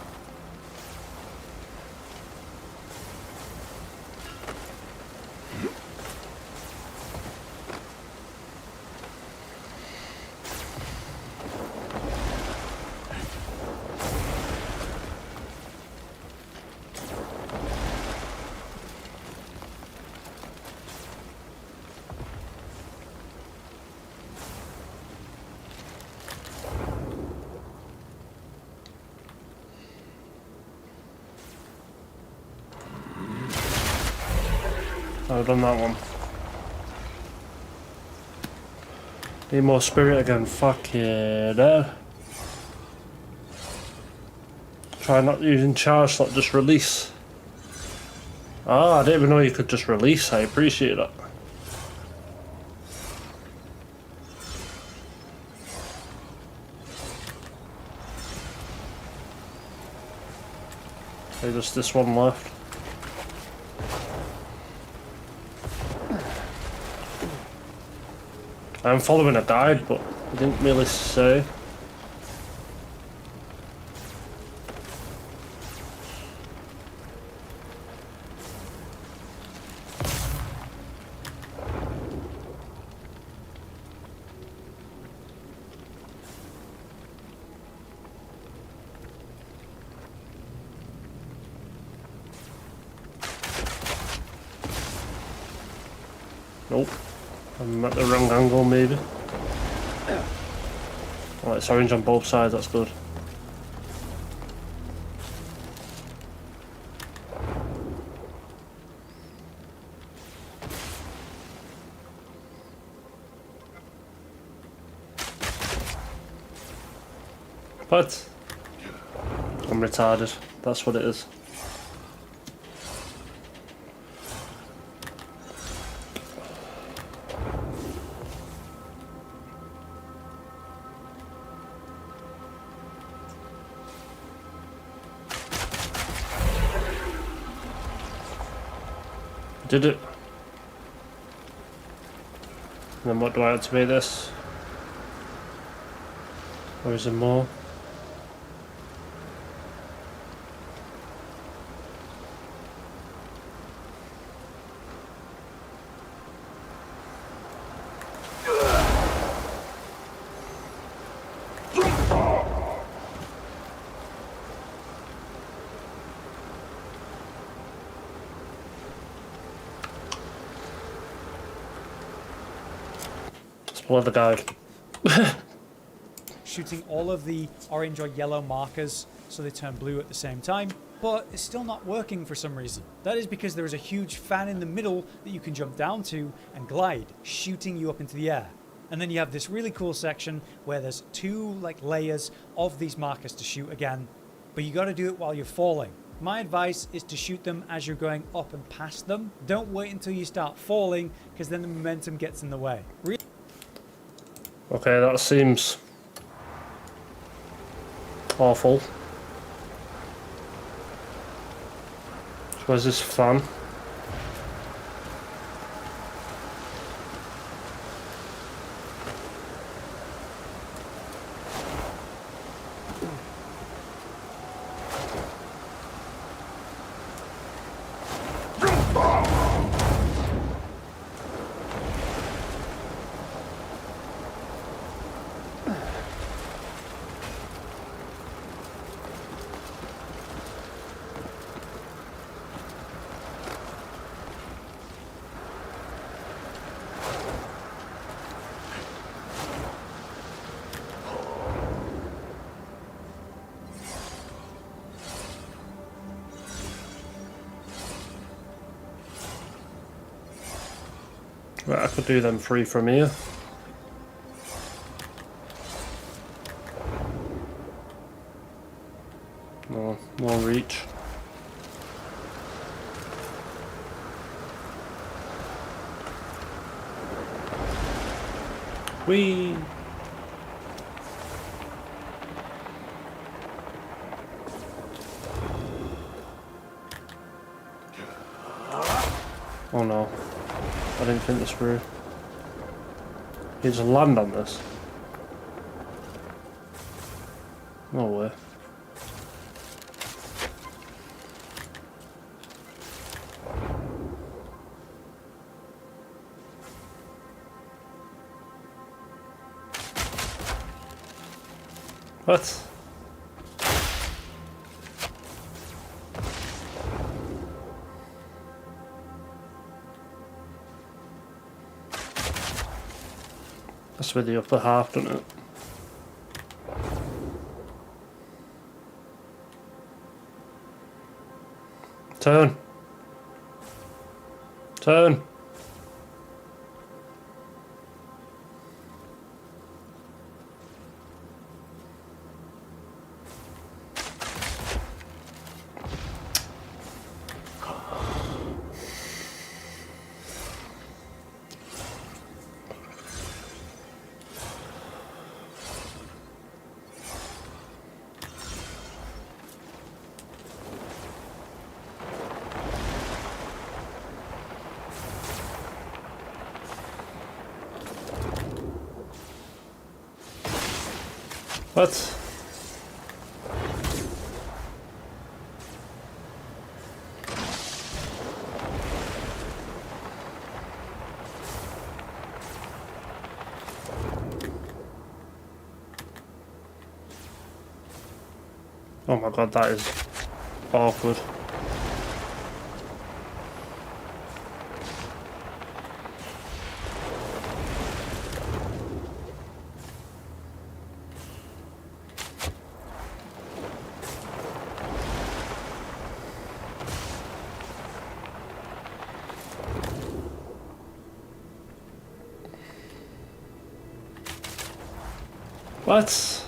I've done that one. Need more spirit again. Fuck yeah. Try not using charge slot, just release. Ah, I didn't even know you could just release. I appreciate that. Okay, just this one left. I'm following a guide, but I didn't really say. Nope. I'm at the wrong angle, maybe. Oh, it's orange on both sides, that's good. What? I'm retarded. That's what it is. Did it? And then what do I activate this? Or is there more? Follow the guide. Shooting all of the orange or yellow markers so they turn blue at the same time, but it's still not working for some reason. That is because there is a huge fan in the middle that you can jump down to and glide, shooting you up into the air. And then you have this really cool section where there's two layers of these markers to shoot again, but you got to do it while you're falling. My advice is to shoot them as you're going up and past them. Don't wait until you start falling, because then the momentum gets in the way. Okay, that seems awful. Where's this fan? Right, I could do them 3 from here. No, no reach. Whee! Oh no, I didn't think this through. You just land on this? No way. What? That's with the upper half, doesn't it? Turn. Turn. What? Oh my god, that is awkward. What?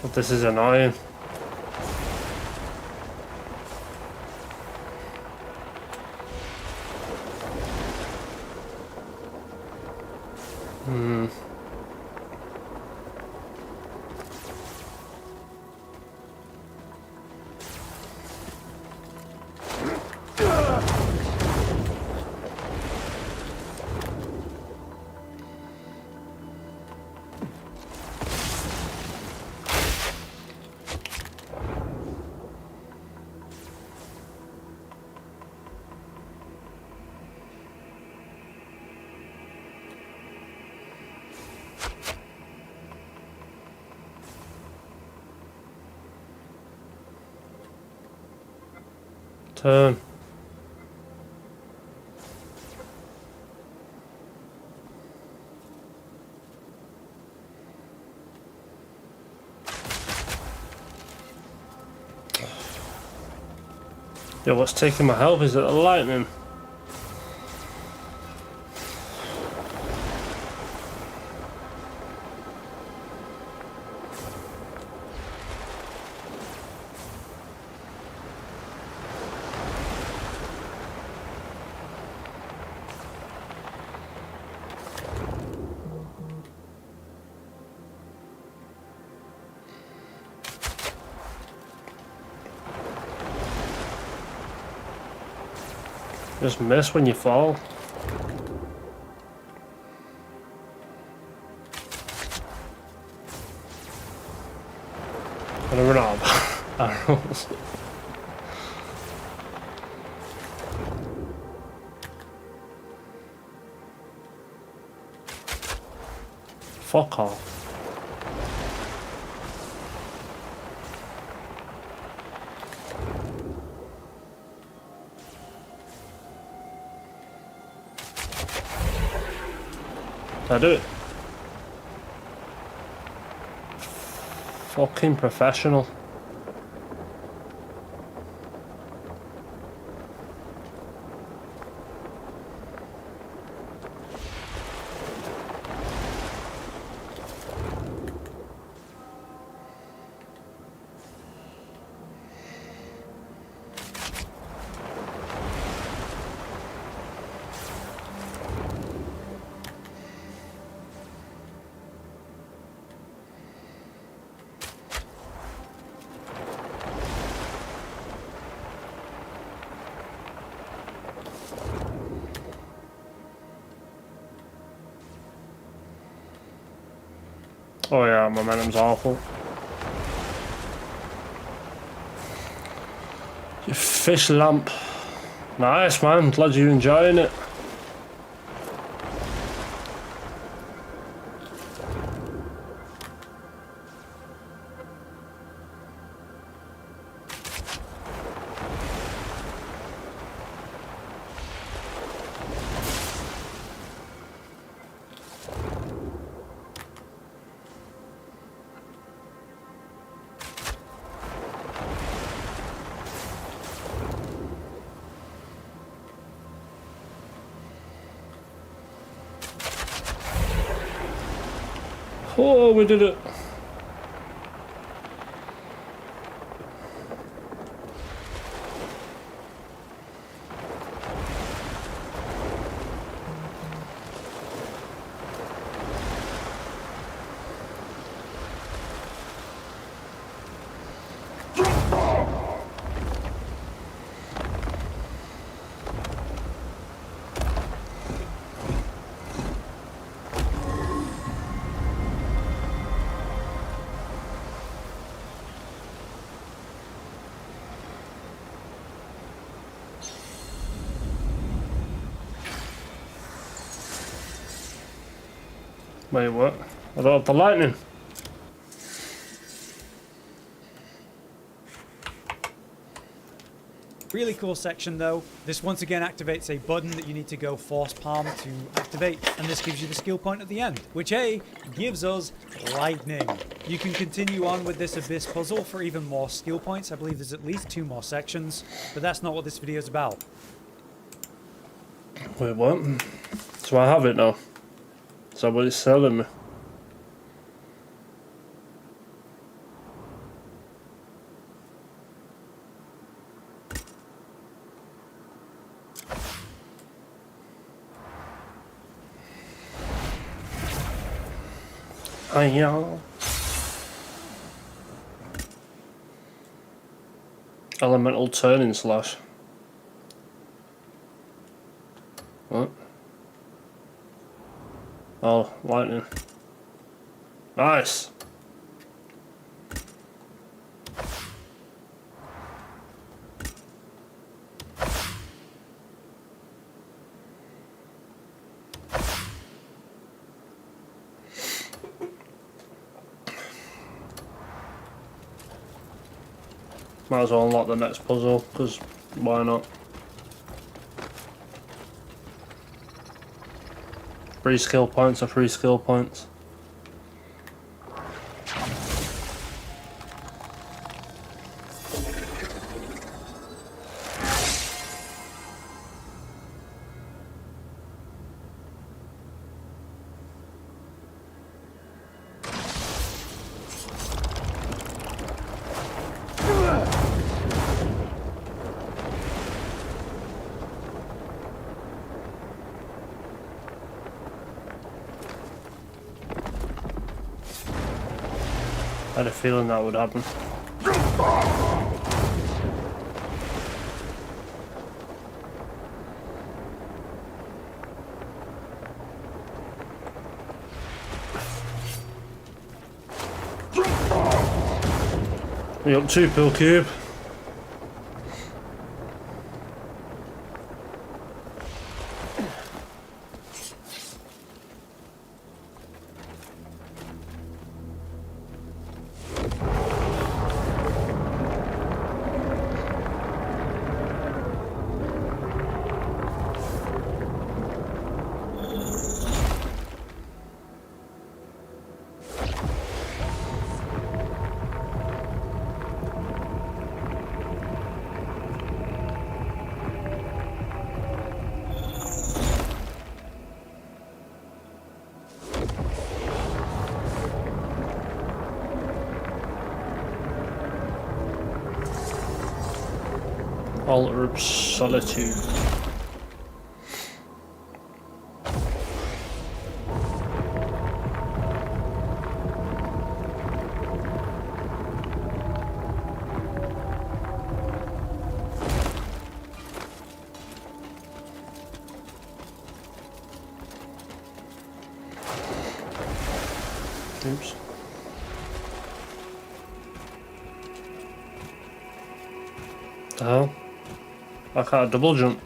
God, this is annoying. Turn. Yo, what's taking my health? Is it the lightning? Just miss when you fall. And I run out of arrows. Fuck off. Did I do it? Fucking professional. Oh yeah, momentum's awful. Your fish lamp. Nice, man. Glad you're enjoying it. Oh, we did it. Wait, what? I don't have the lightning. Really cool section though. This once again activates a button that you need to go force palm to activate, and this gives you the skill point at the end, which gives us lightning. You can continue on with this abyss puzzle for even more skill points. I believe there's at least 2 more sections, but that's not what this video is about. Wait, what? So I have it now. Is that what it's selling me? Yeah. Elemental turning slash. What? Oh, lightning. Nice. Might as well unlock the next puzzle, because Why not? Free skill points are free skill points. I had a feeling that would happen. You up to, Pill Cube? Altar of Solitude. Oops. The hell? I can't double jump.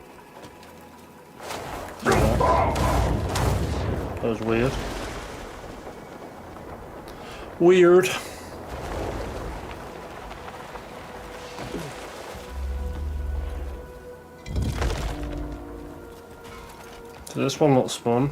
That was weird. Weird. So this one not spawn.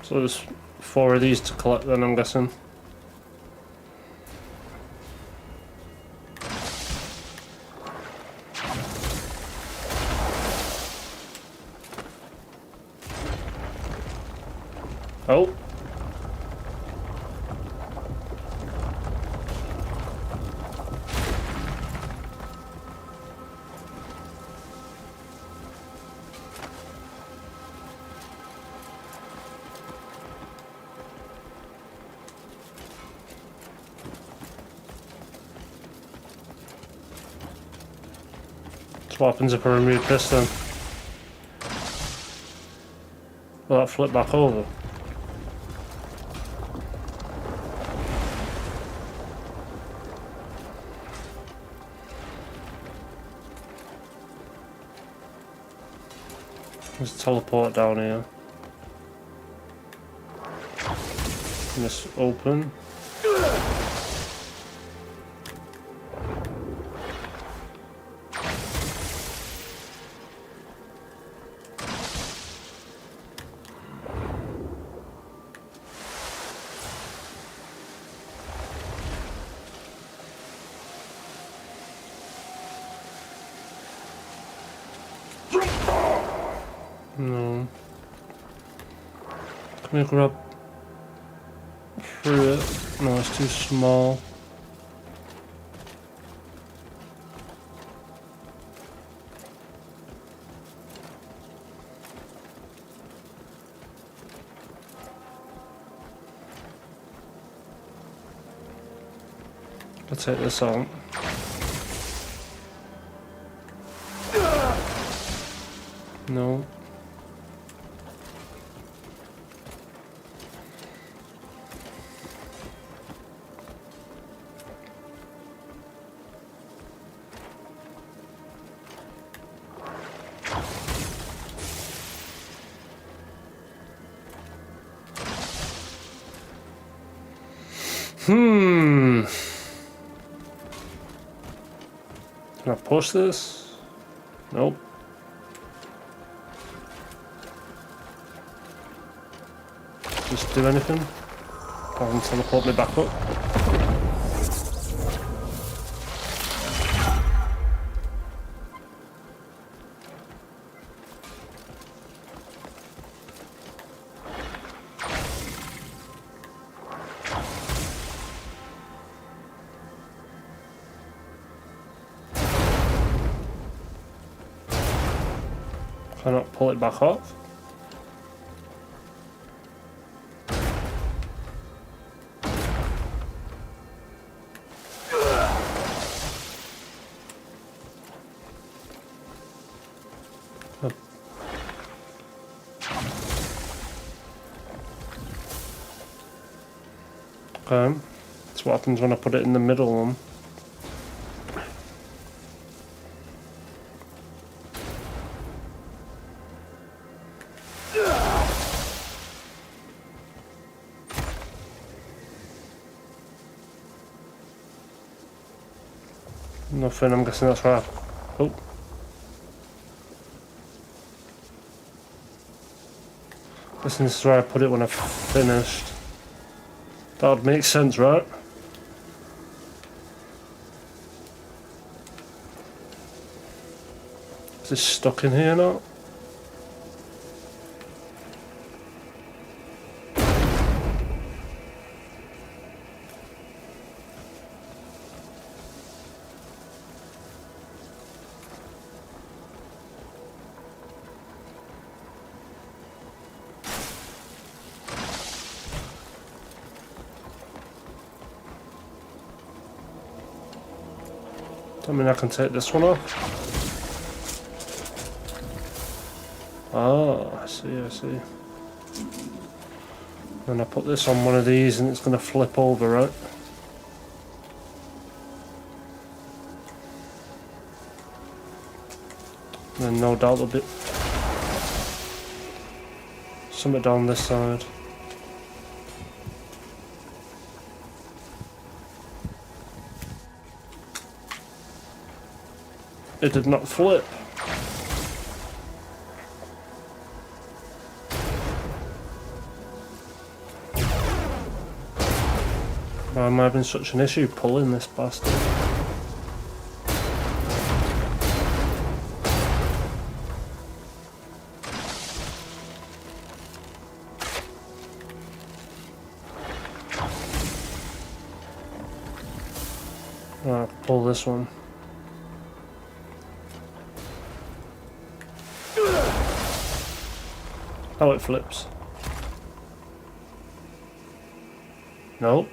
So there's 4 of these to collect then, I'm guessing. Oh. What happens if I remove this then? Will that flip back over? Let's teleport down here. And this open. No. Can we grab through it? No, it's too small. I'll take this out. No. Can I push this? Nope. Just do anything. Can't teleport me back up. Cannot pull it back off. Okay, that's what happens when I put it in the middle one. Nothing, I'm guessing that's right. Oh. Guessing this is where I put it when I finished. That would make sense, right? Is this stuck in here now? I mean, I can take this one off. Ah, I see, I see. And I put this on one of these and it's going to flip over, right? And then no doubt there'll be something down this side. It did not flip. Why am I having such an issue pulling this bastard? Right, pull this one. Oh, it flips. No.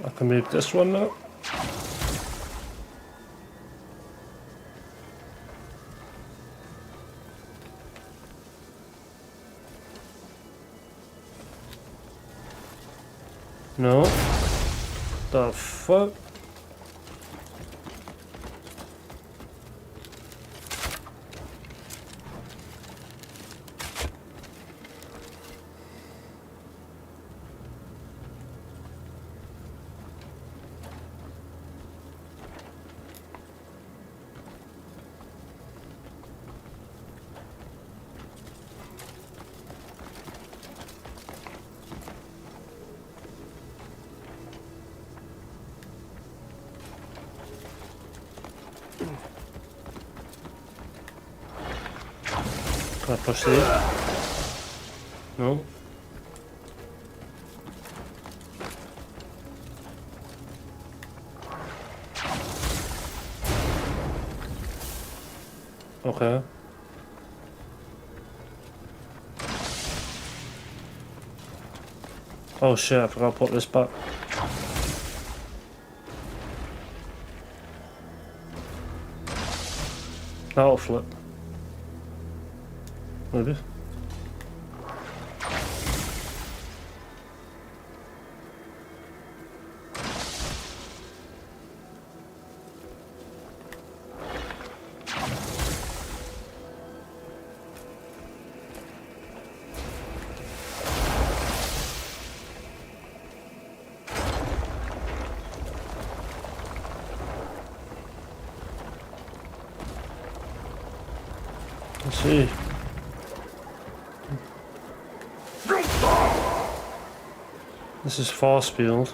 I can move this one now. No. The fuck? Can I push these? No. Okay. Oh shit, I forgot to put this back. That'll flip. Maybe. Let's see. This is force field.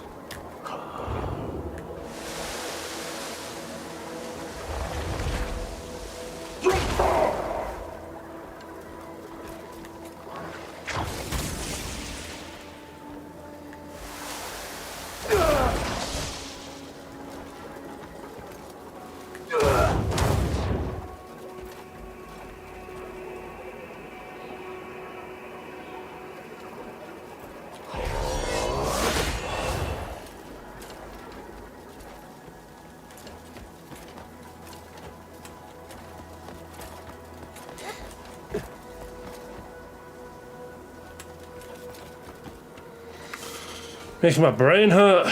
Makes my brain hurt.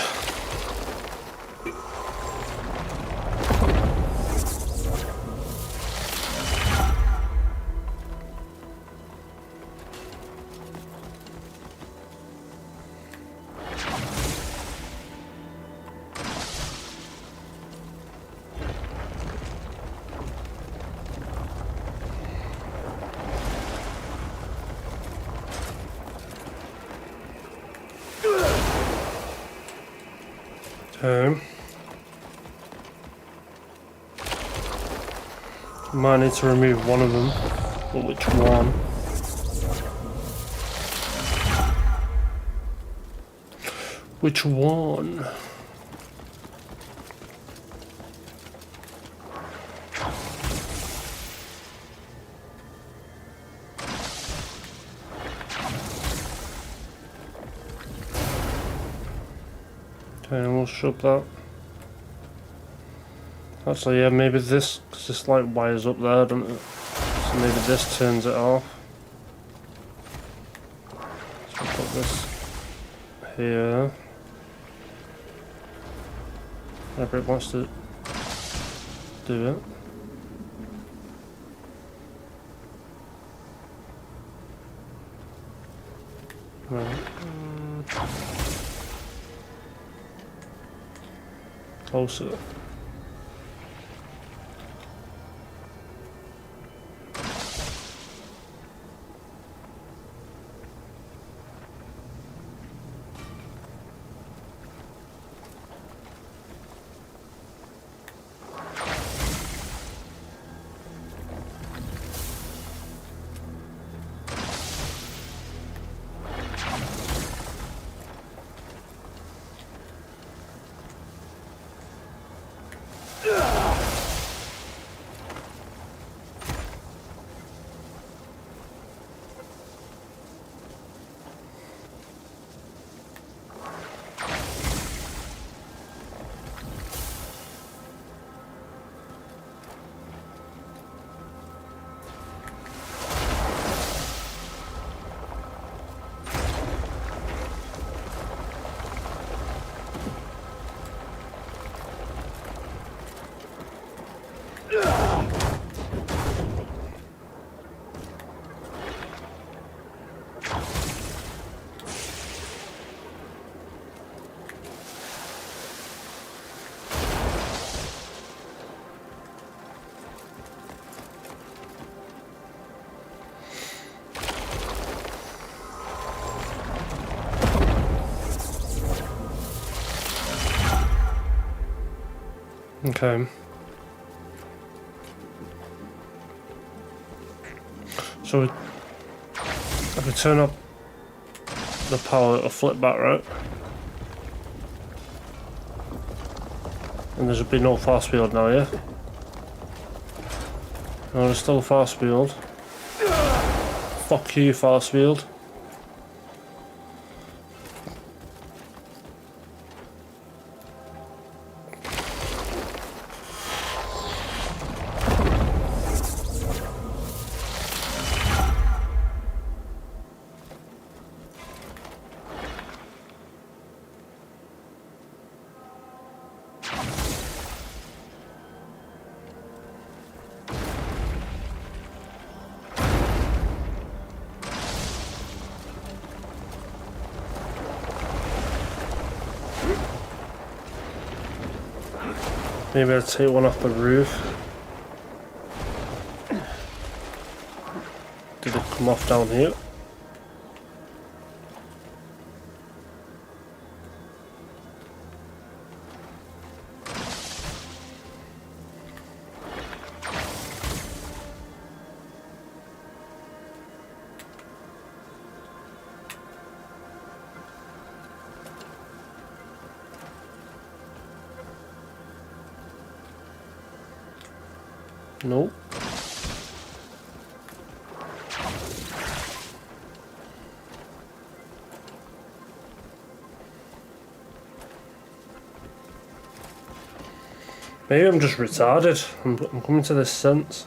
Might need to remove one of them, but which one? Which one? Okay, we'll shove that. Actually, yeah, maybe this, because this light wires up there, doesn't it? So maybe this turns it off. So we'll put this here. Whatever it wants to do it. Right. Closer. Okay. So if we turn up the power, it'll flip back, right? And there should be no fast field now, yeah? No, there's still a fast field. Fuck you, fast field. Maybe I'll take one off the roof. Did it come off down here? Nope. Maybe I'm just retarded. I'm coming to this sense.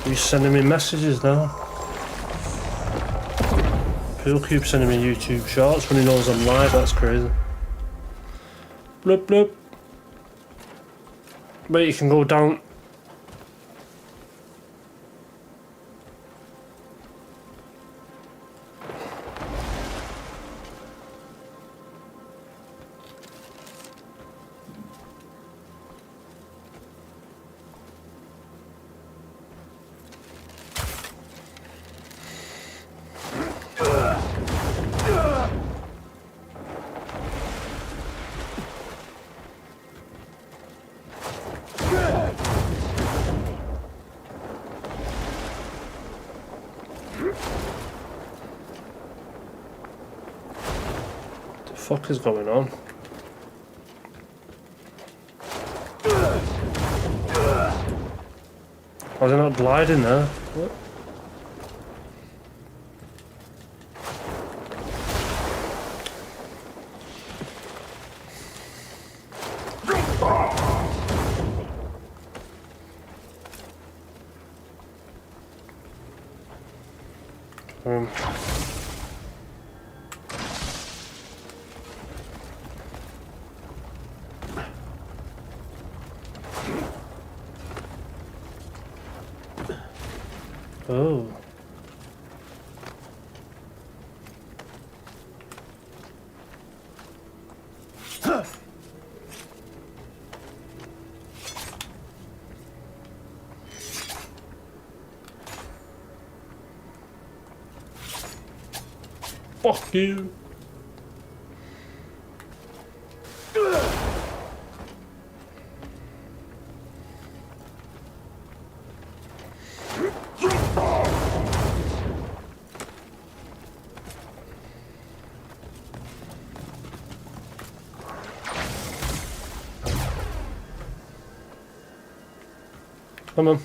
He's sending me messages now. People keep sending me YouTube shorts when he knows I'm live. That's crazy. Bloop bloop. Wait, you can go down. What the fuck is going on? Why are they not gliding there? What? Oh. Fuck you. Come on.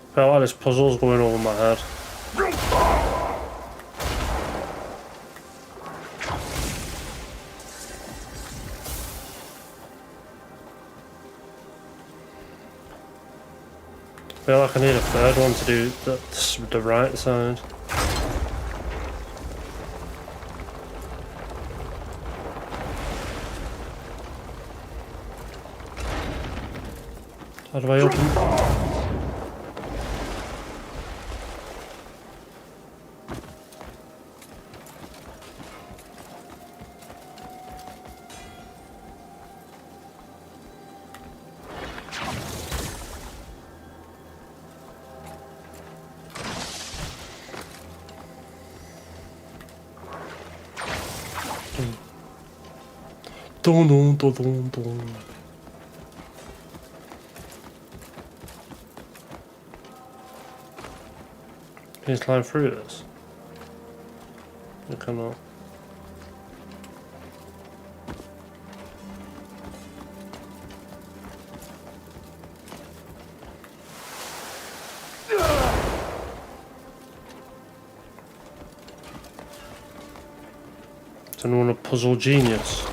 I feel like this puzzle's going over my head. I feel like I need a third one to do the right side. How do I open? Dun, dun, dun, dun, dun. Can you climb through this? You cannot. Is anyone a puzzle genius?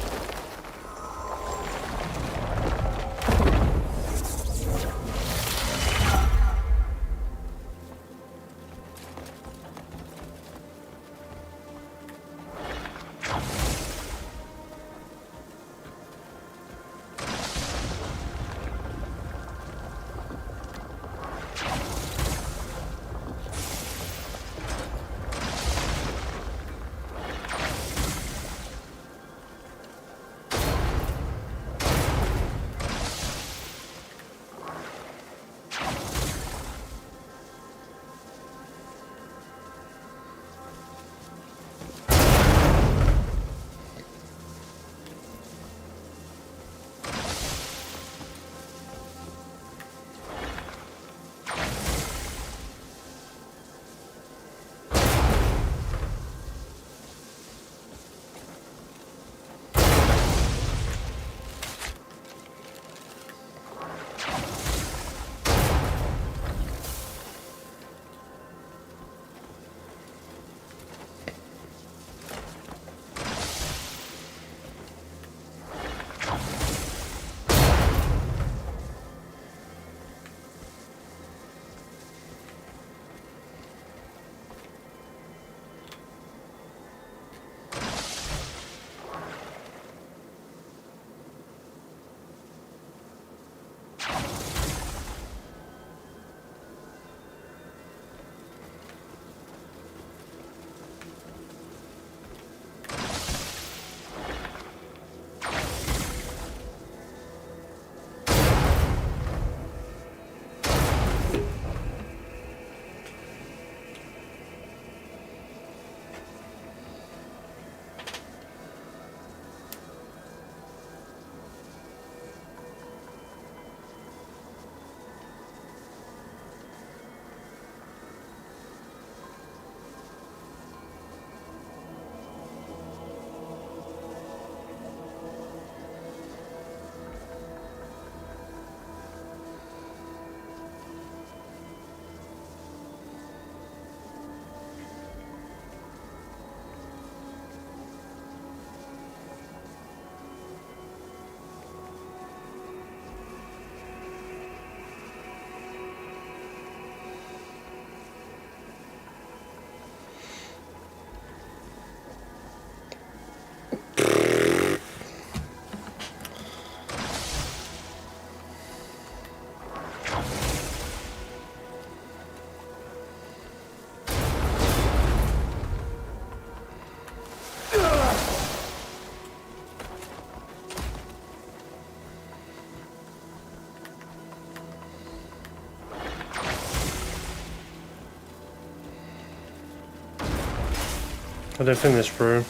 I don't think this through.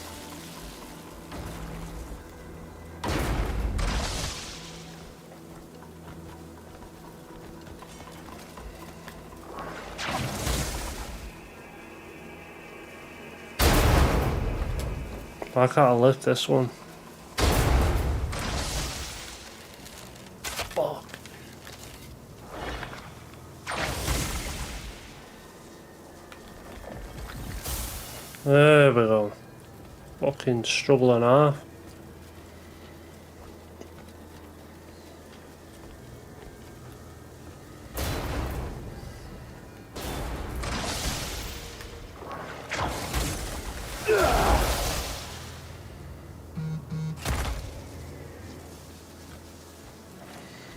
Why can't I lift this one? Fuck. There we go. Fucking struggle and a half.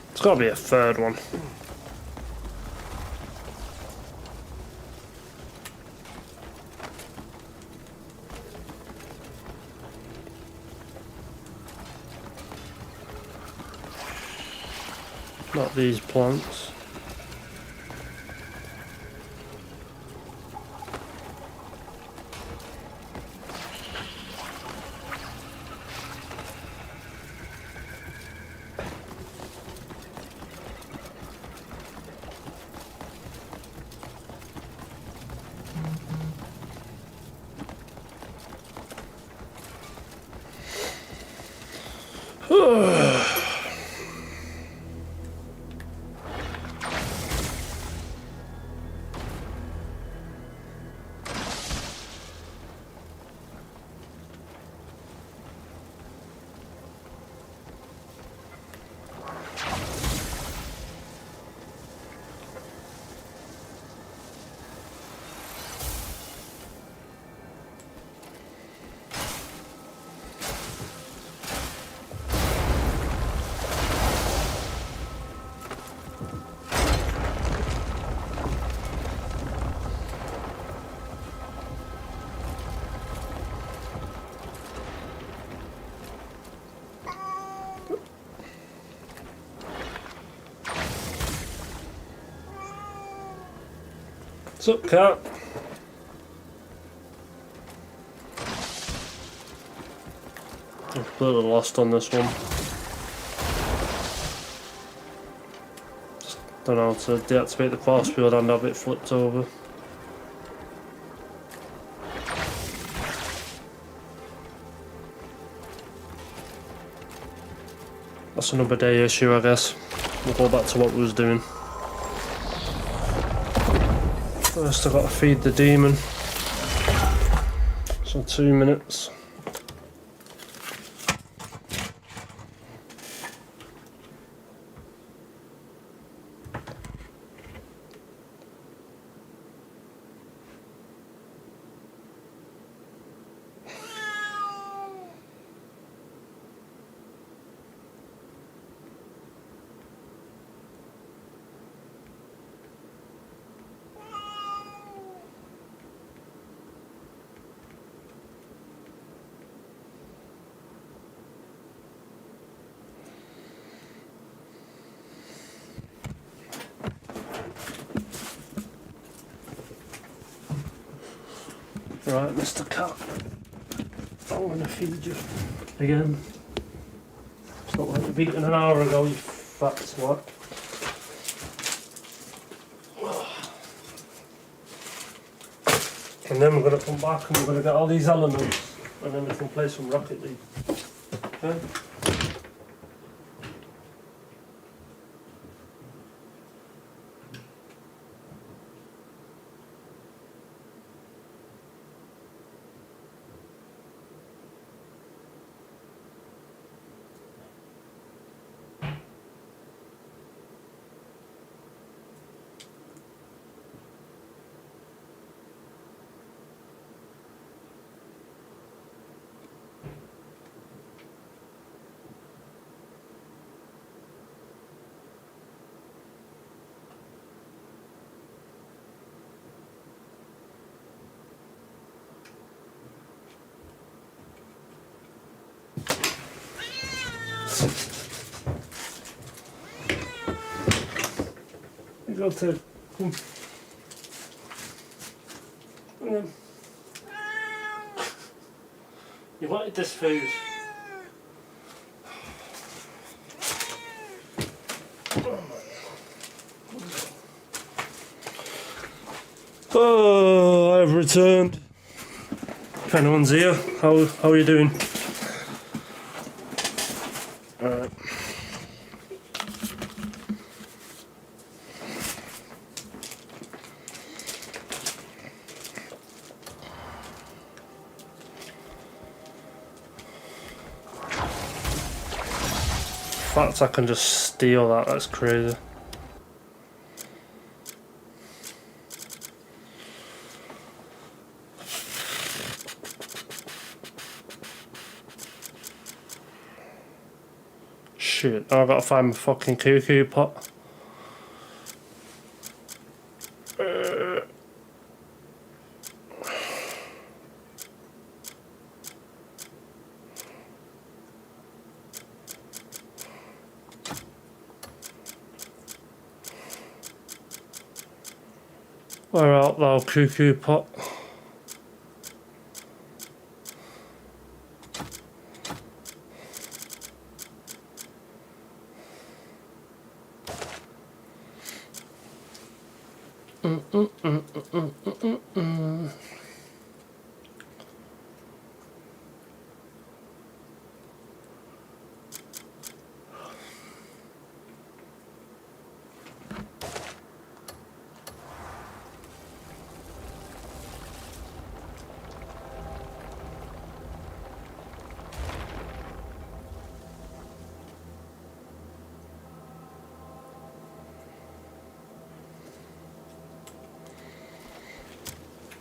There's got to be a third one. Not these plants. What's up, cat? I'm completely lost on this one. Just don't know how to deactivate the force field and have it flipped over. That's another day issue, I guess. We'll go back to what we was doing. First I've got to feed the demon. So 2 minutes. Right, Mr. Cat, I'm gonna feed you again. It's not like you've eaten an hour ago, you fat slut. And then we're gonna come back and we're gonna get all these elements and then we can play some Rocket League. Okay? You go to come. Come on. You wanted this food. Oh, I've returned. If anyone's here, how are you doing? Alright. In fact, I can just steal that, that's crazy. Shit, now I've got to find my fucking cuckoo pot. Where art thou, cuckoo pot?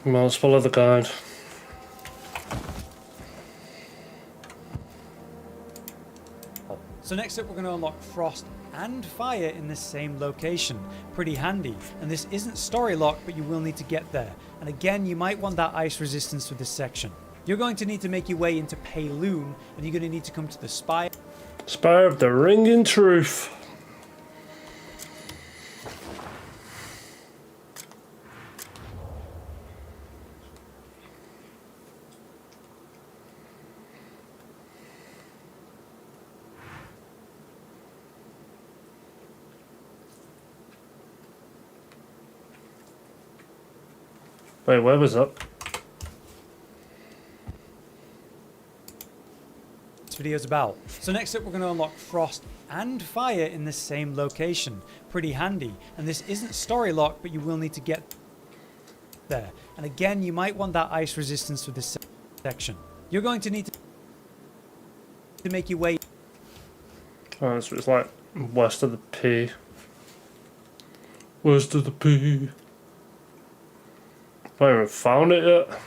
Well, let's follow the guide. So next up we're going to unlock Frost and Fire in the same location. Pretty handy. And this isn't story locked, but you will need to get there. And again, you might want that ice resistance for this section. You're going to need to make your way into Payloon, and you're going to need to come to the Spire. Spire of the Ringing Truth. Wait, where was that? This video's about. So next up we're going to unlock Frost and Fire in the same location. Pretty handy. And this isn't story locked, but you will need to get there. And again, you might want that ice resistance for this section. You're going to need to make your way. Oh, so it's like west of the P. West of the P. I haven't even found it yet.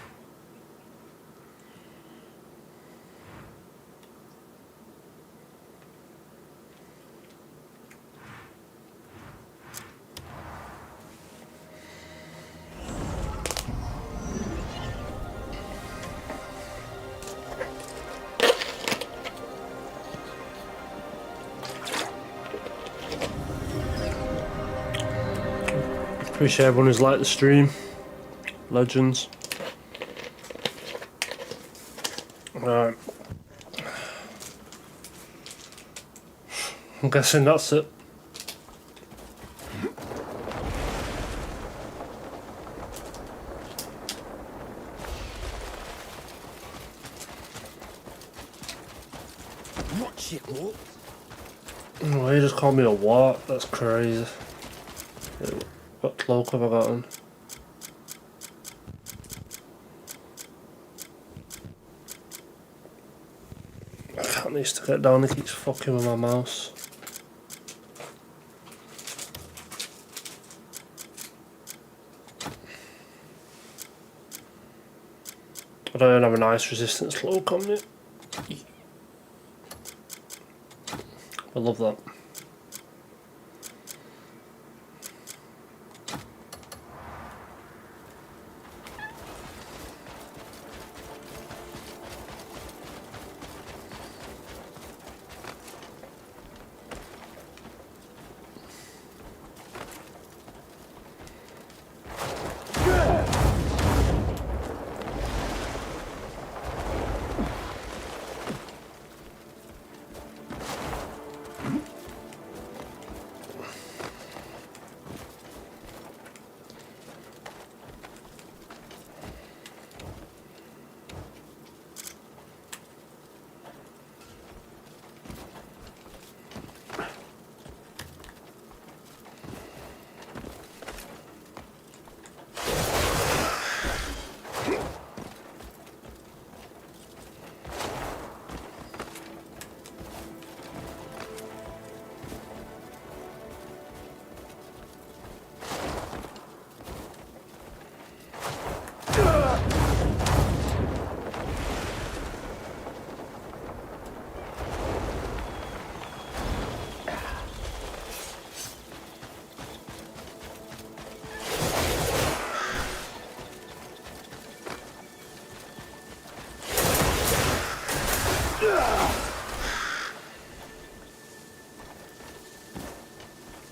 Appreciate everyone who's liked the stream. Legends. Right. I'm guessing that's it. What shit, what? Oh, he just called me a what? That's crazy. What cloak have I gotten? I can't need to get down, he keeps fucking with my mouse. I don't have a nice resistance cloak on me. I love that.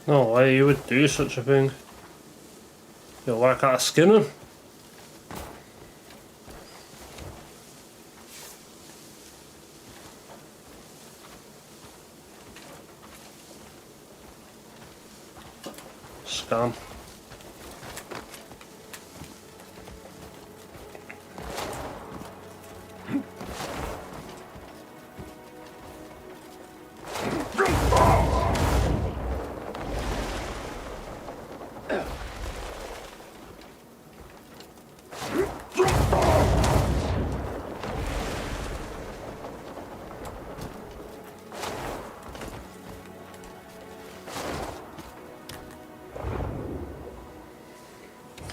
No way you would do such a thing. You'll like out of skin him. Scam.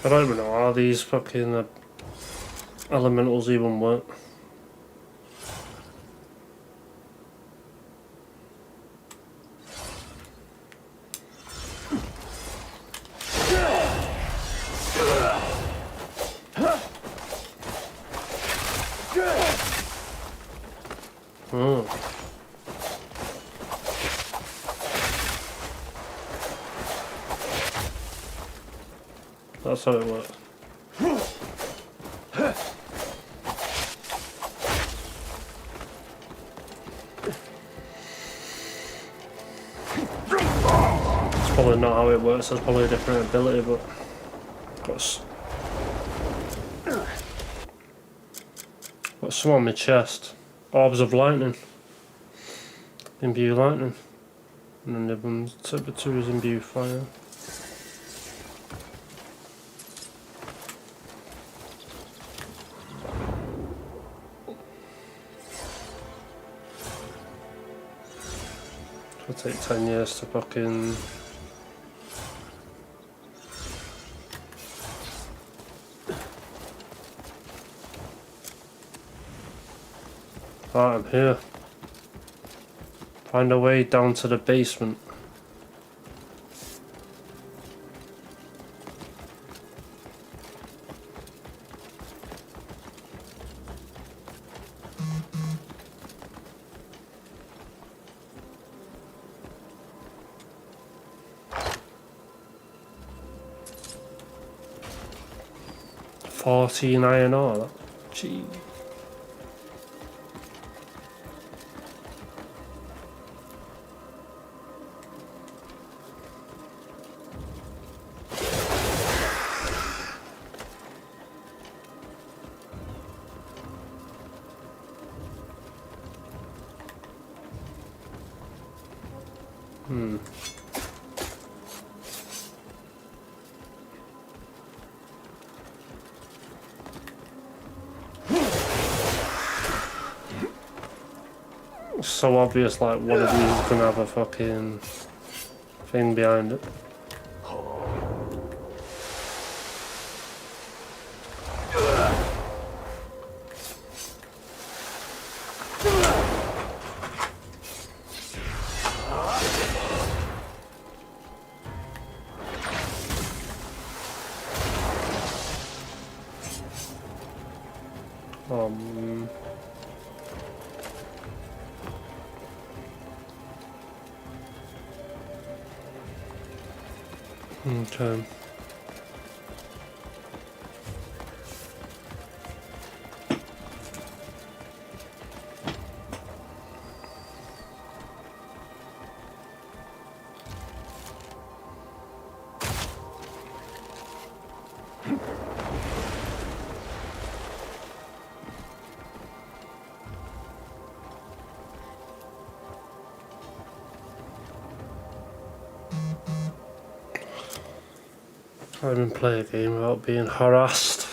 I don't even know how these fucking elementals even work. Oh. That's how it works. It's probably not how it works, that's probably a different ability, but got some on my chest. Orbs of lightning. Imbue lightning. And then the one type 2 is imbue fire. It'll take 10 years to fucking... Right, I'm here. Find a way down to the basement. $14 iron ore. Gee. So obvious, like one of these is gonna have a fucking thing behind it. Okay. I can't even play a game without being harassed.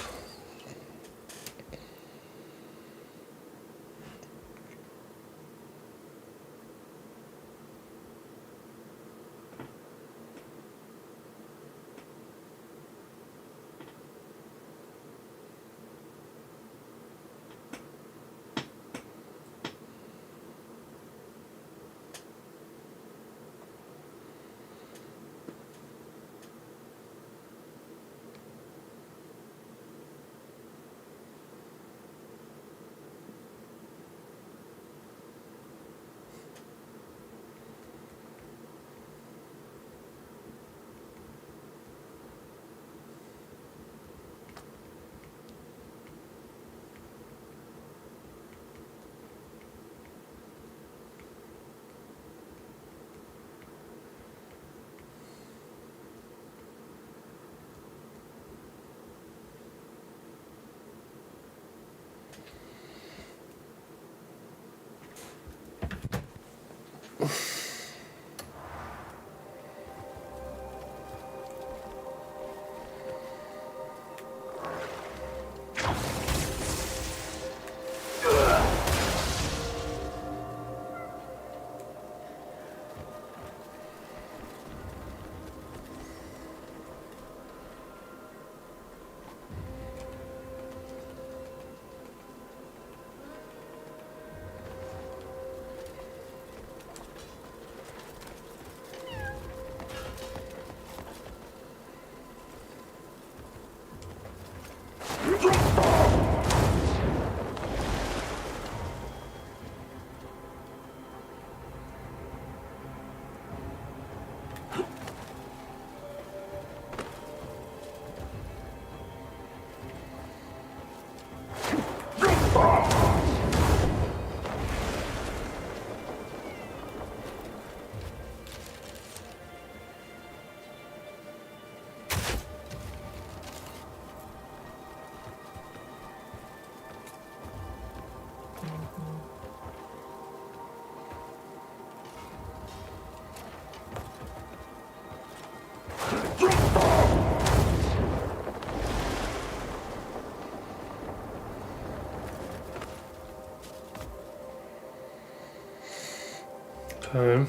Okay.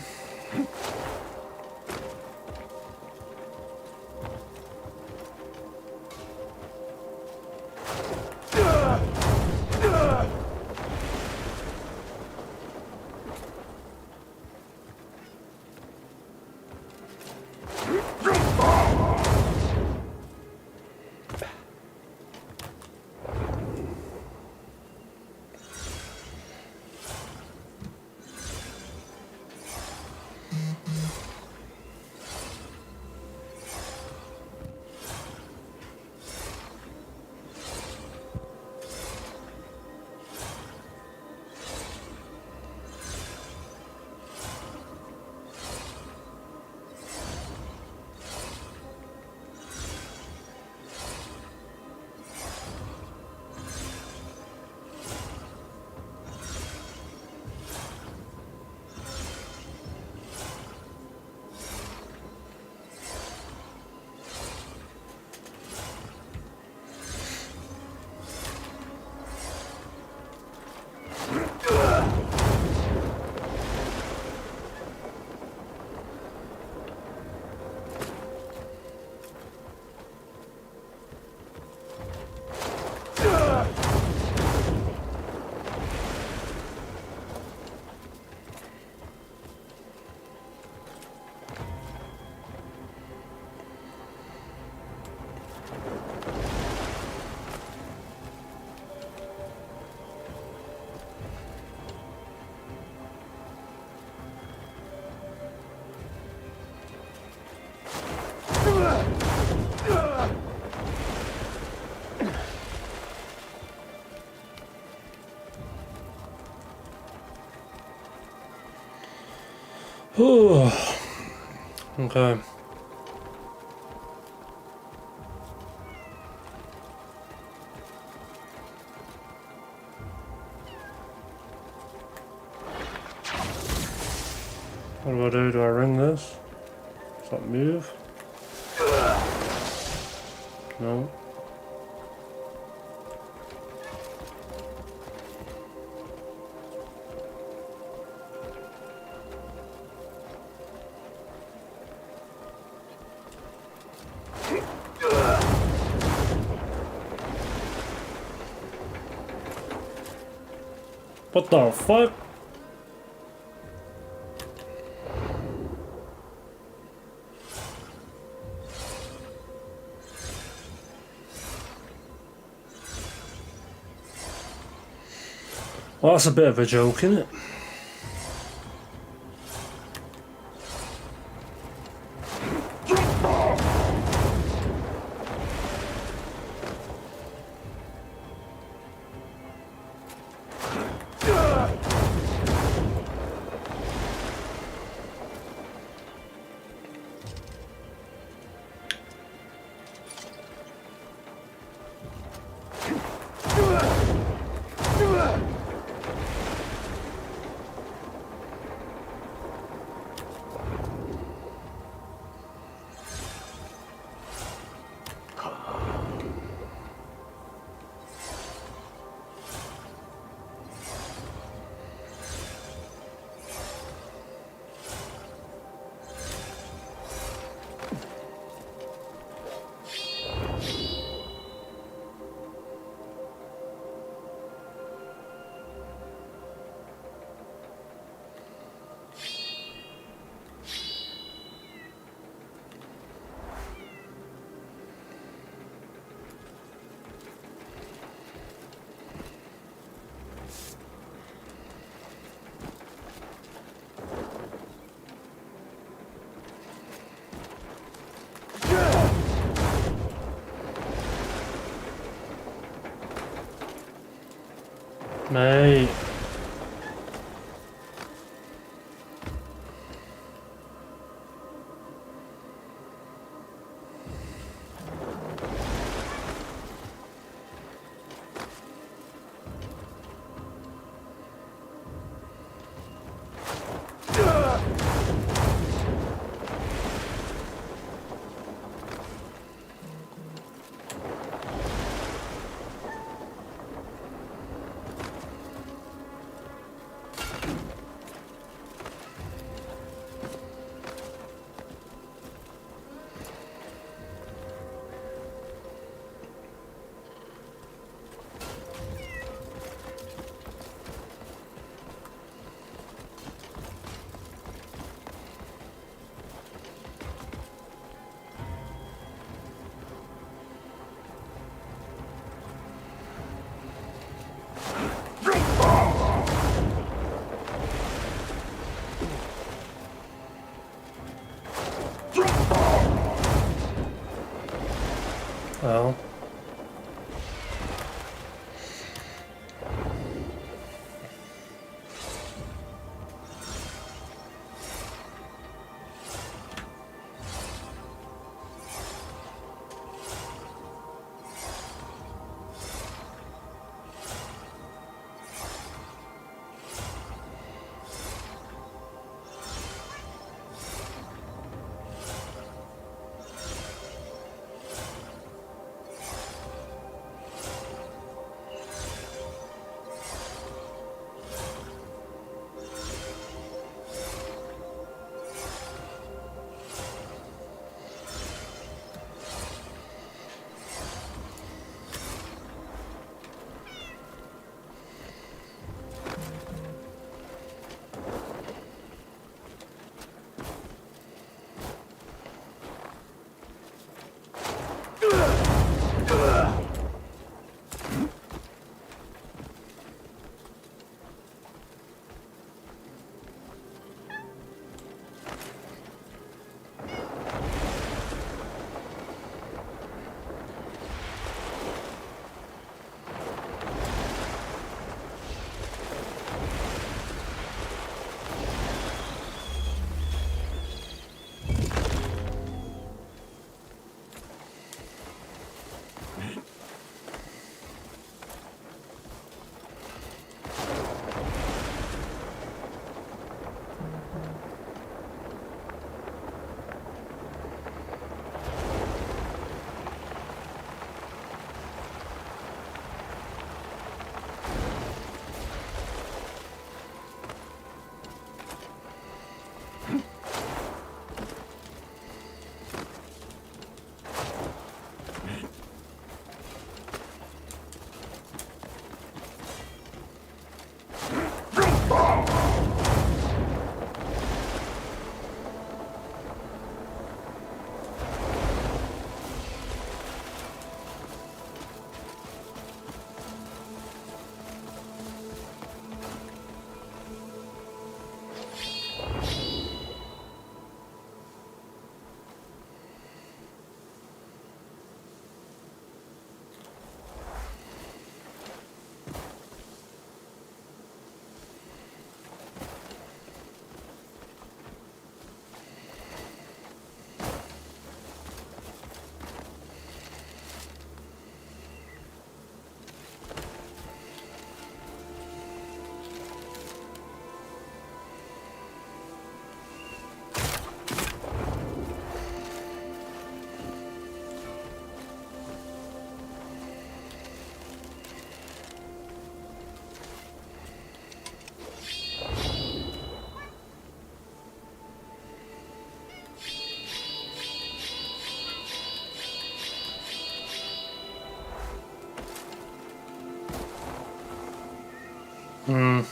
Whew. Okay. What do I do? Do I ring this? Does that move? No. What the fuck? Well, that's a bit of a joke, isn't it? Mate. Well. Hmm.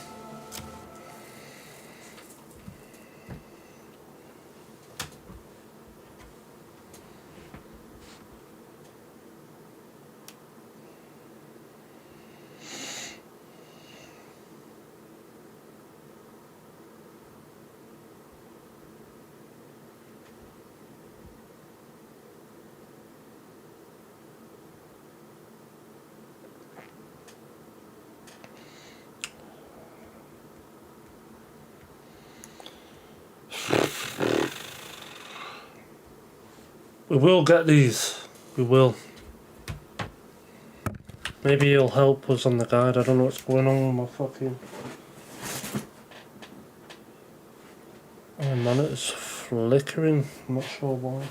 We will get these. We will. Maybe he'll help us on the guide. I don't know what's going on with my fucking... My monitor's flickering. I'm not sure why.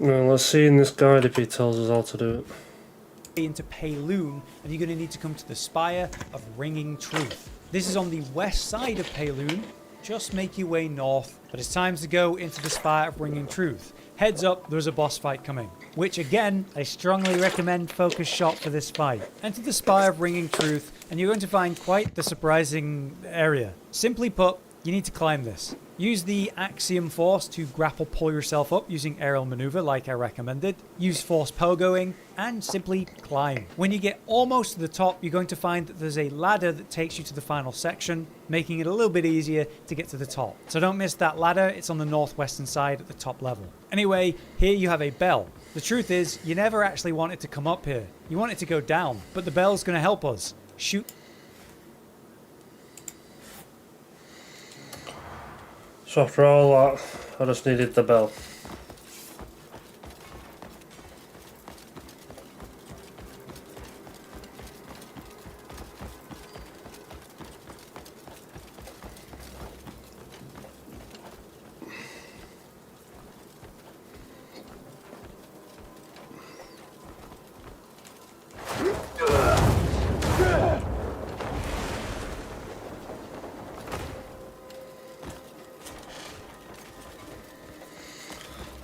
Well, let's see in this guide if he tells us how to do it. Into Payloon, and you're going to need to come to the Spire of Ringing Truth. This is on the west side of Payloon. Just make your way north, but it's time to go into the Spire of Ringing Truth. Heads up, there's a boss fight coming, which again, I strongly recommend focus shot for this fight. Enter the Spire of Ringing Truth, and you're going to find quite the surprising area. Simply put, you need to climb this. Use the Axiom Force to grapple pull yourself up using aerial maneuver like I recommended. Use force pogoing and simply climb. When you get almost to the top, you're going to find that there's a ladder that takes you to the final section, making it a little bit easier to get to the top. So don't miss that ladder, it's on the northwestern side at the top level. Anyway, here you have a bell. The truth is, you never actually want it to come up here. You want it to go down, but the bell's going to help us. Shoot. So after all that, I just needed the bell.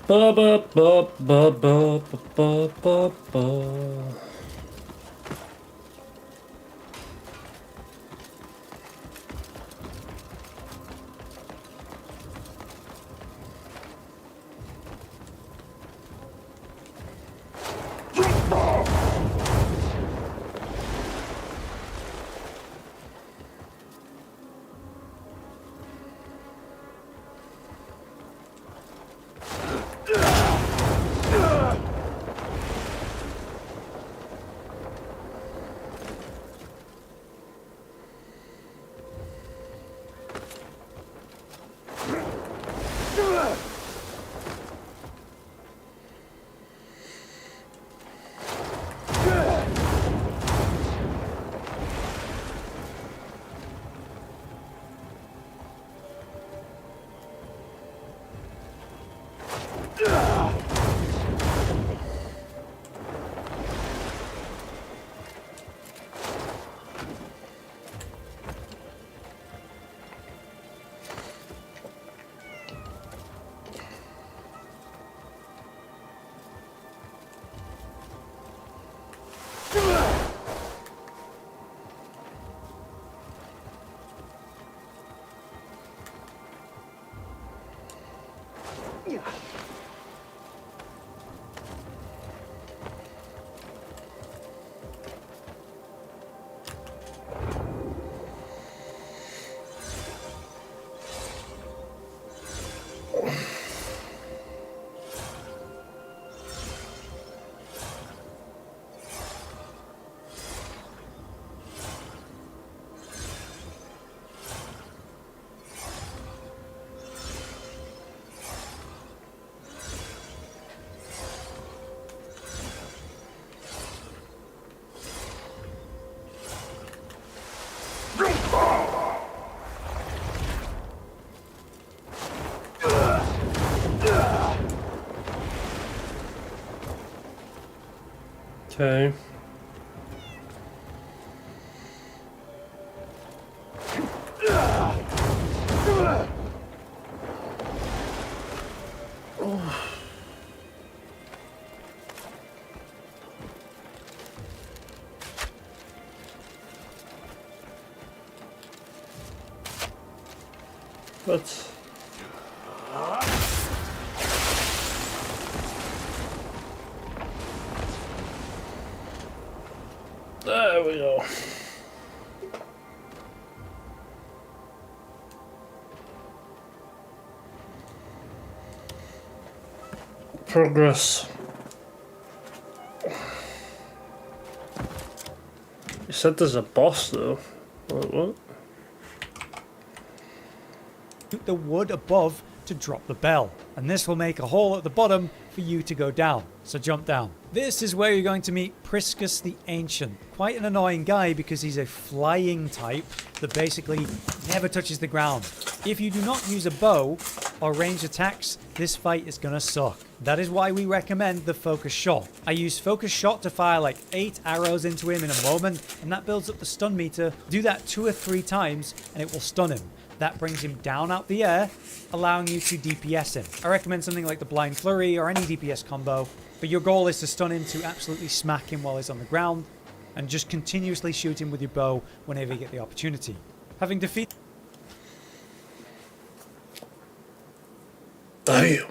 Ba ba ba ba ba ba ba ba. Okay. But there we go. Progress. You said there's a boss though. What? The wood above to drop the bell, and this will make a hole at the bottom for for you to go down. So jump down. This is where you're going to meet Priscus the Ancient. Quite an annoying guy because he's a flying type that basically never touches the ground. If you do not use a bow or ranged attacks, this fight is gonna suck. That is why we recommend the focus shot. I use focus shot to fire like 8 arrows into him in a moment, and that builds up the stun meter. Do that 2 or 3 times and it will stun him. That brings him down out the air, allowing you to DPS him. I recommend something like the Blind Flurry or any DPS combo, but your goal is to stun him, to absolutely smack him while he's on the ground, and just continuously shoot him with your bow whenever you get the opportunity. Having defeated... Damn.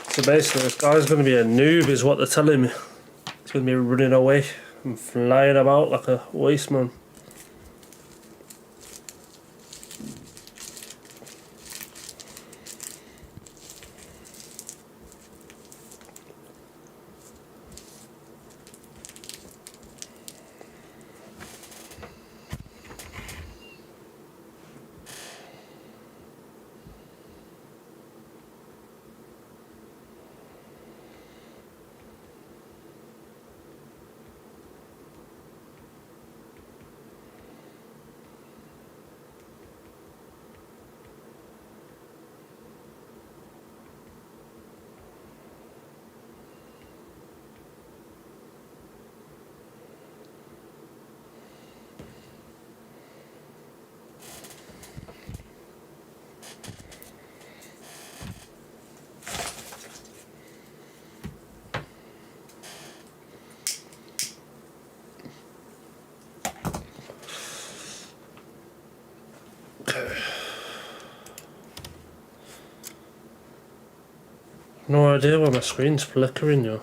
So basically this guy's going to be a noob is what they're telling me. He's going to be running away and flying about like a waste man. No idea why my screen's flickering, yo.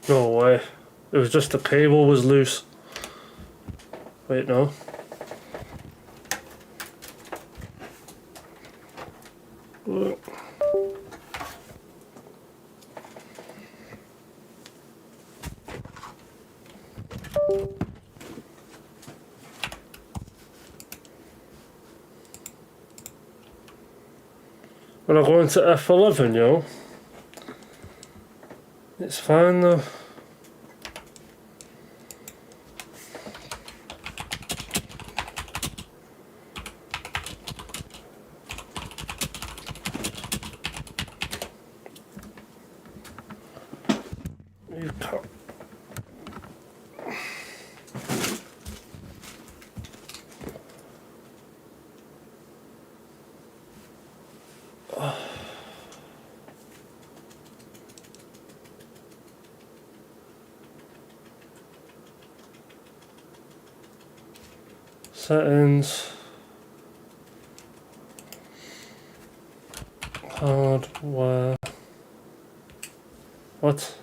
No way. It was just the cable was loose. Wait, no. When I go into F11, yo, it's fine though. You can't. Settings, hardware, what?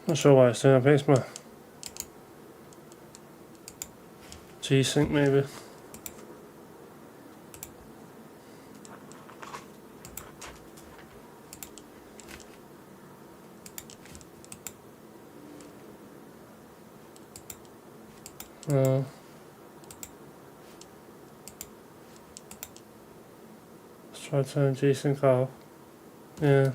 Not sure why it's doing that, but it's my G-Sync maybe. No. Let's try to turn G-Sync off. Yeah.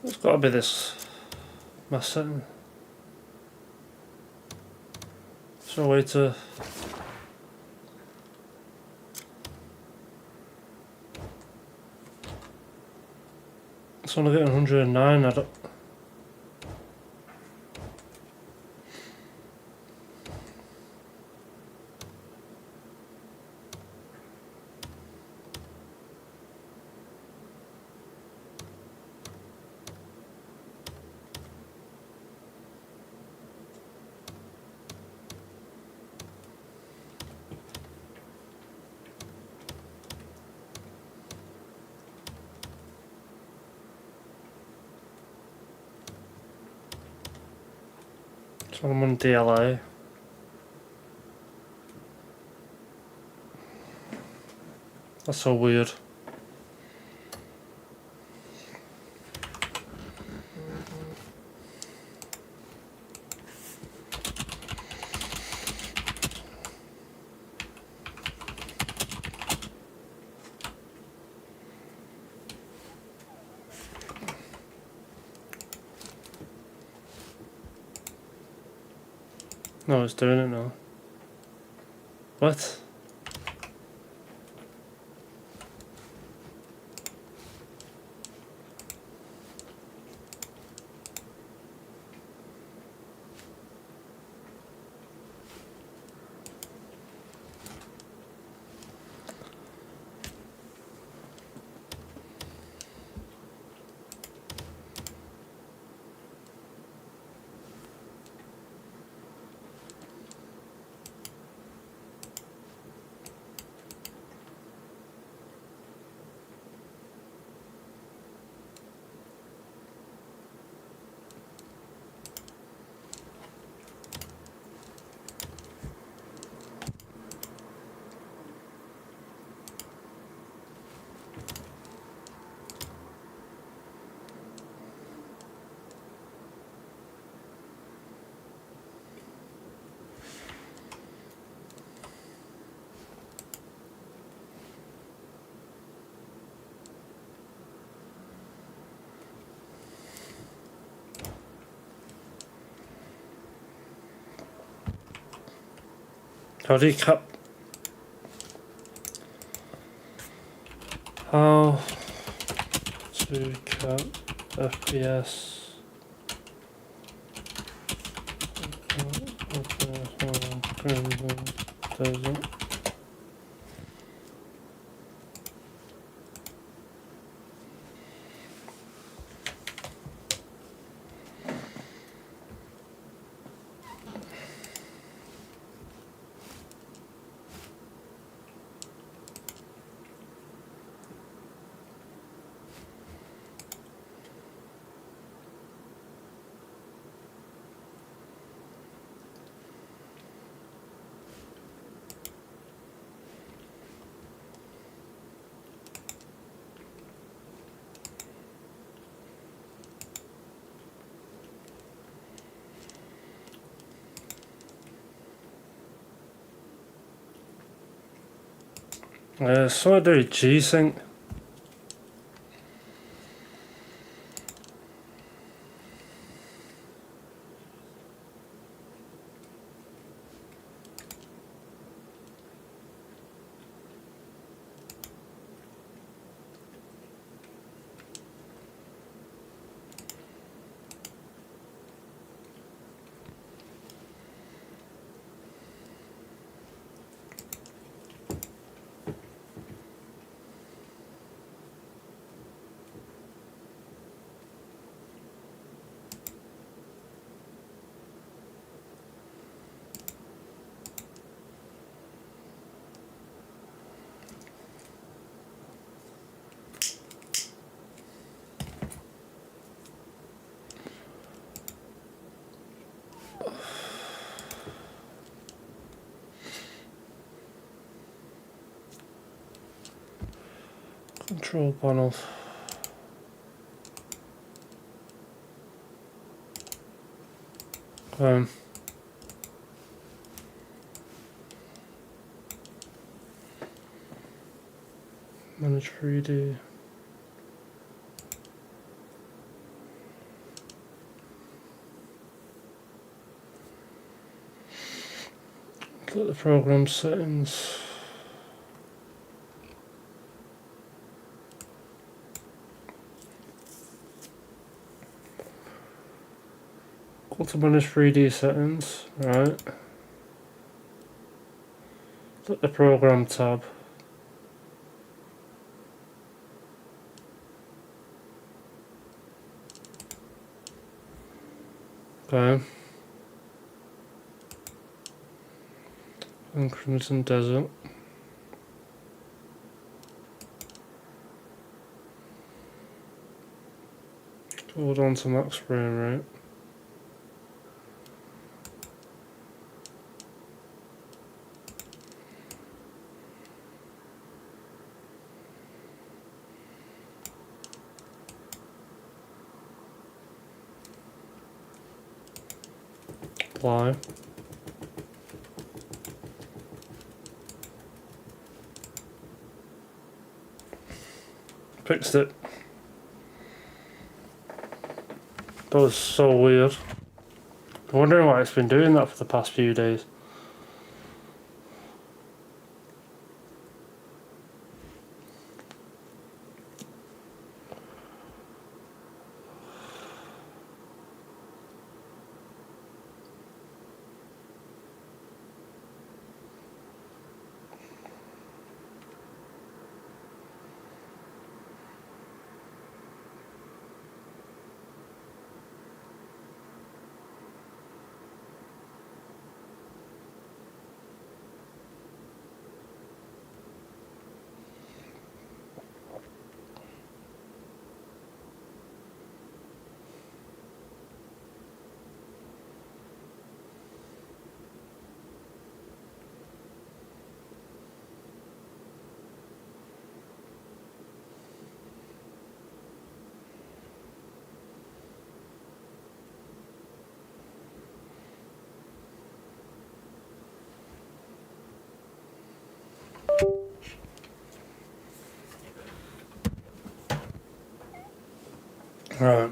It's got to be this mass setting. Is there a way to... It's only getting 109, I don't... So I'm on DLA. That's so weird. No, it's doing it now. What? How do you cap? How to cap FPS? Doesn't. So I do G-Sync. Control panels. Manage 3D. Look at the program settings. Go to manage 3D settings, right. Look at the program tab. Okay. And Crimson Desert. Hold on to max frame rate. Apply. Fixed it. That was so weird. I'm wondering why it's been doing that for the past few days. Right.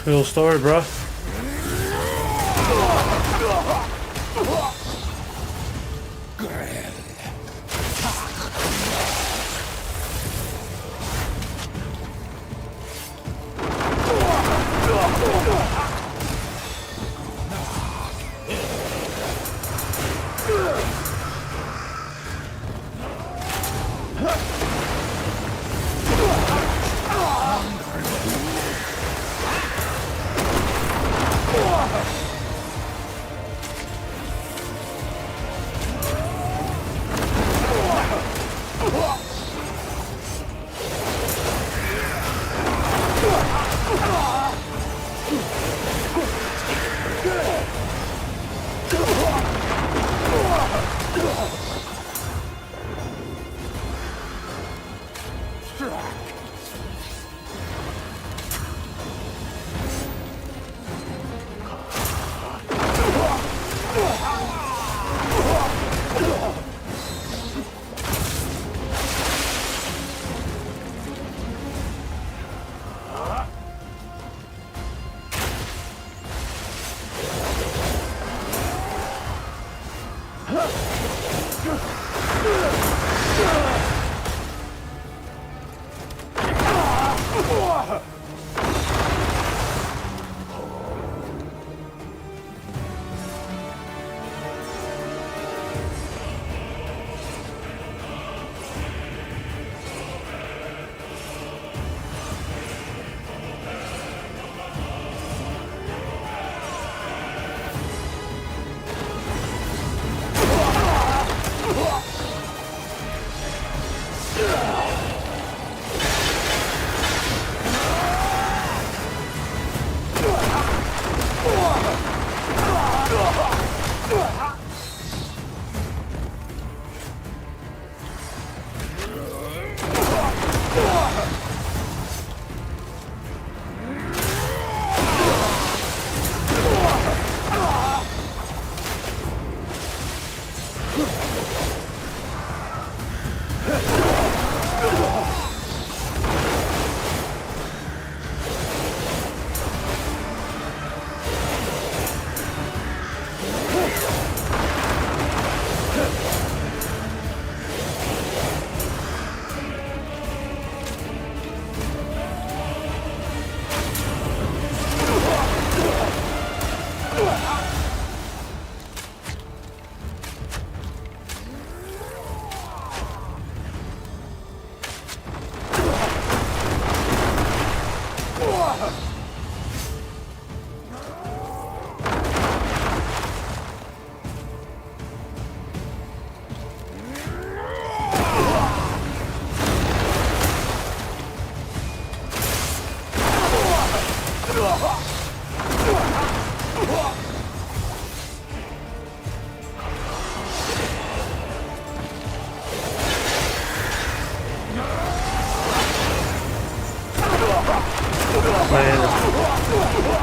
Cool story, bro.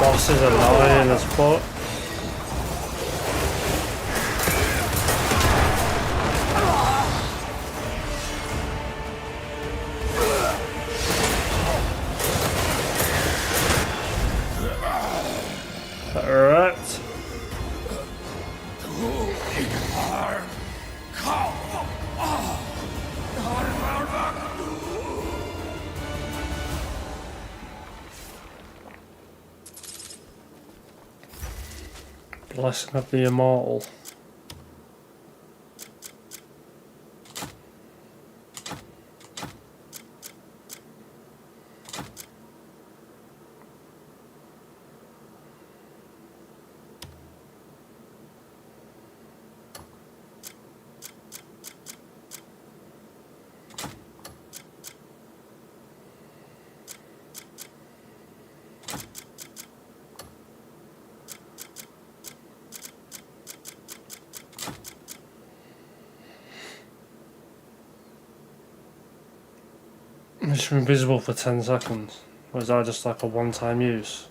Boss is annoying as fuck. Alright. Blessing of the Immortal. It's invisible for 10 seconds. Or is that just like a one-time use?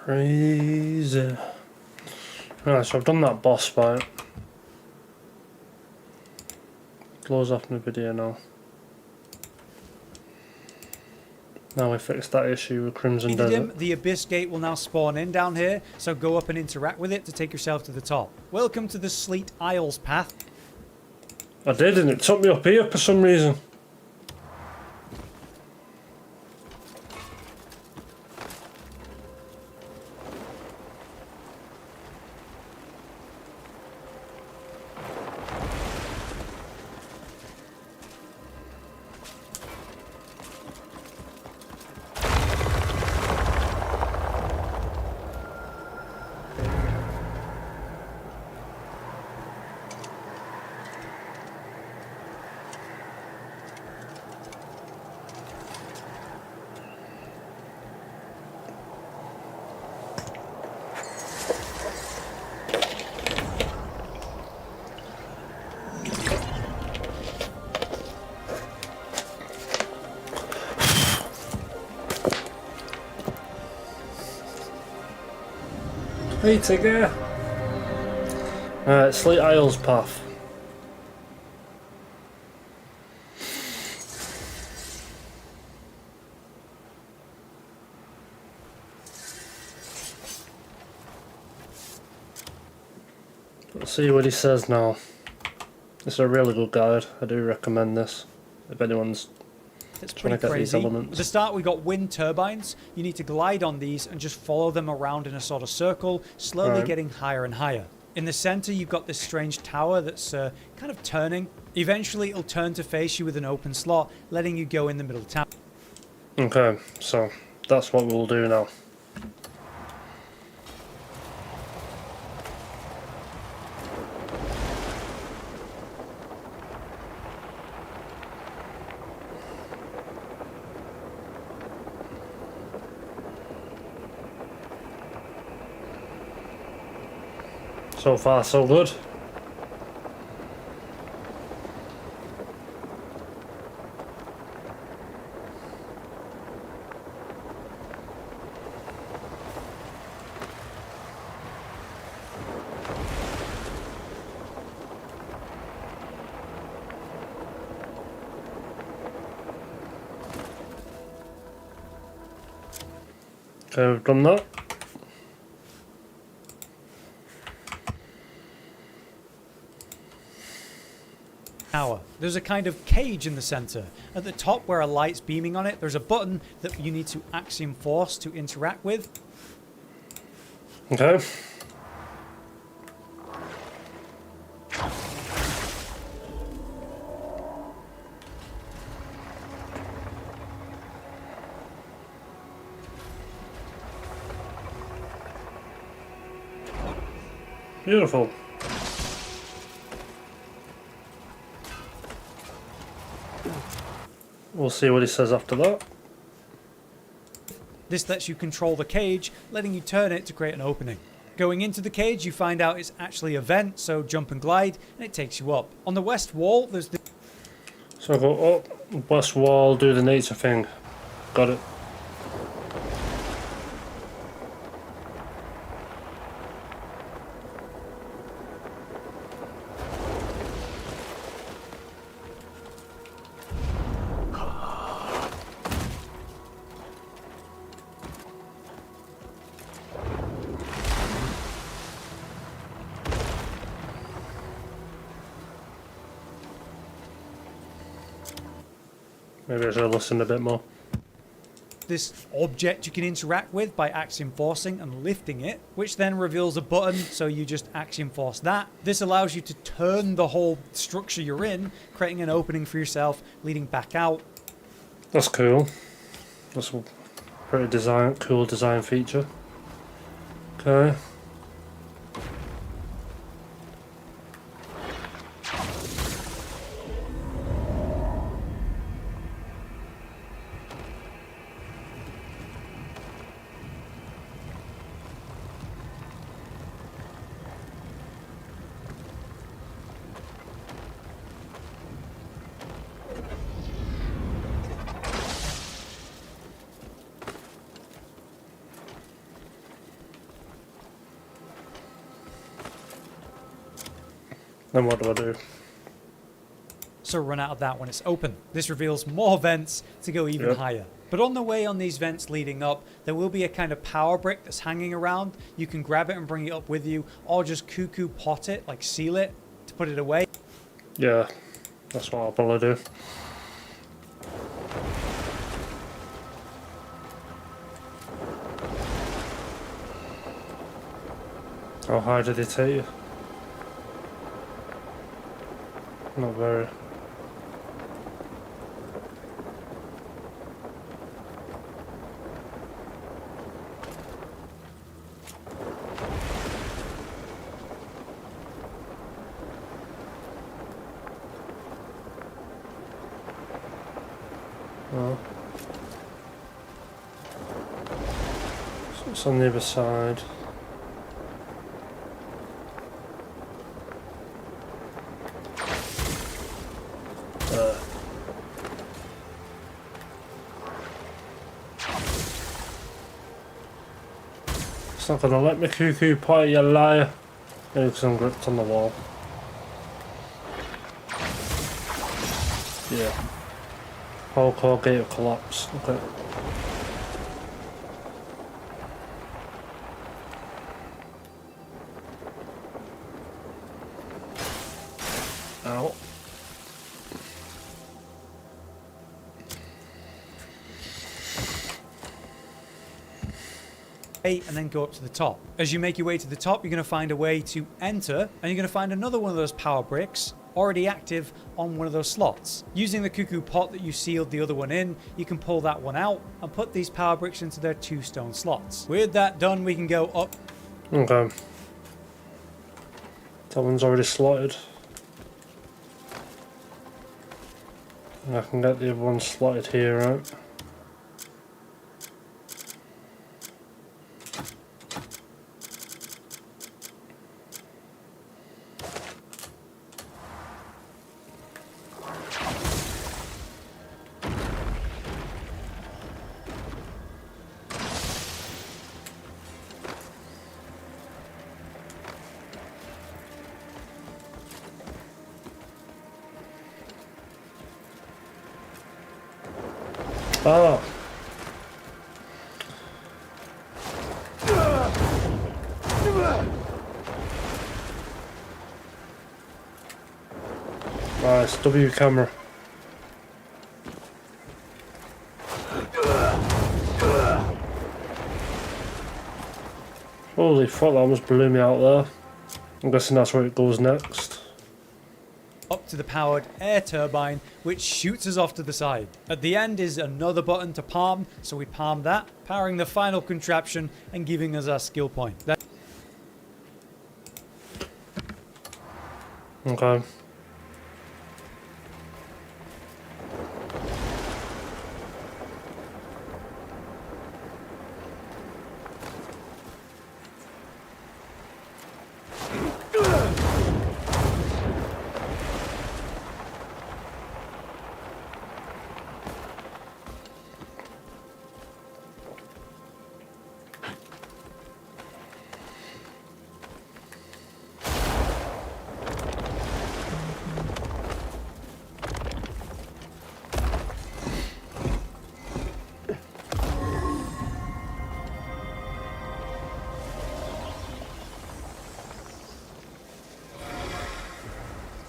Crazy. Right, so I've done that boss fight. Close off my video now. Now we fixed that issue with Crimson Desert. The Abyss Gate will now spawn in down here, so go up and interact with it to take yourself to the top. Welcome to the Sleet Isles path. I did, and it took me up here for some reason. Hey, Tigger! Alright, Sleet Isles path. Let's see what he says now. It's a really good guide. I do recommend this if anyone's It's trying pretty to get crazy. these elements. At the start we got wind turbines. You need to glide on these and just follow them around in a sort of circle, slowly Right. getting higher and higher. In the center you've got this strange tower that's kind of turning. Eventually it'll turn to face you with an open slot, letting you go in the middle of town. Okay, so that's what we'll do now. So far, so good. Okay, we've done that. Tower. There's a kind of cage in the center. At the top where a light's beaming on it, there's a button that you need to axiom force to interact with. Okay. Beautiful. We'll see what he says after that. This lets you control the cage, letting you turn it to create an opening. Going into the cage, you find out it's actually a vent, so jump and glide, and it takes you up. On the west wall, there's the... So go up, west wall, do the nature thing. Got it. Maybe I should listen a bit more. this object you can interact with by axiom forcing and lifting it, which then reveals a button, so you just axiom force that. This allows you to turn the whole structure you're in, creating an opening for yourself, leading back out. That's cool. That's a pretty cool design feature. Okay. Then what do I do? So run out of that when it's open. This reveals more vents to go even Yep. higher. But on the way on these vents leading up, there will be a kind of power brick that's hanging around. You can grab it and bring it up with you, or just cuckoo pot it, like seal it, to put it away. Yeah, that's what I'll probably do. How high did it take you? Not very. Oh. So it's on the other side. It's not gonna let me cuckoo pot, you liar. Maybe because I'm gripped on the wall. Yeah. Whole core gate will collapse. Okay. Ow. And then go up to the top. As you make your way to the top, you're going to find a way to enter, and you're going to find another one of those power bricks already active on one of those slots. Using the cuckoo pot that you sealed the other one in, you can pull that one out and put these power bricks into their 2 stone slots. With that done, we can go up. Okay. That one's already slotted. And I can get the other one slotted here, right? Oh. Nice, W camera. Holy fuck, that almost blew me out there. I'm guessing that's where it goes next. Up to the powered air turbine, which shoots us off to the side. At the end is another button to palm, so we palm that, powering the final contraption and giving us our skill point. Okay.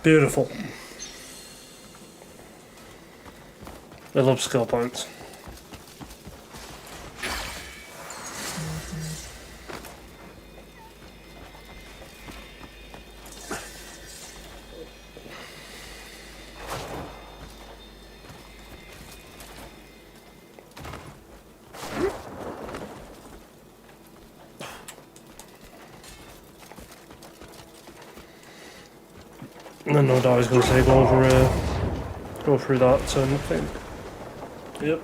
Beautiful. I love skill points. And then no doubt he's going to say go through that turn, I think. Yep.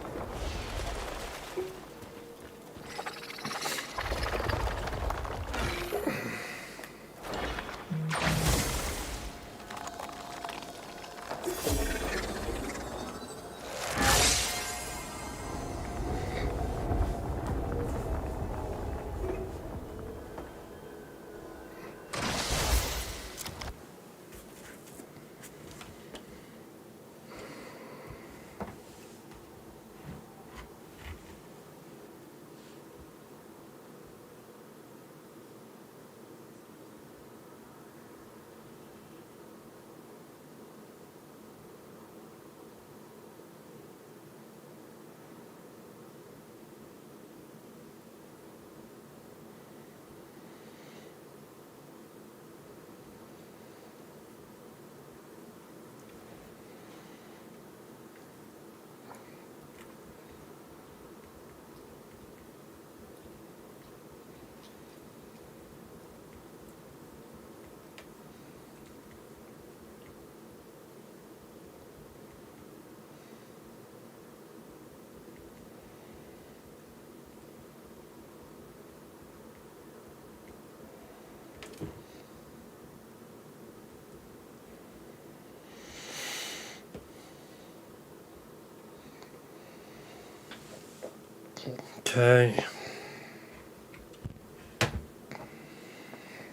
Okay.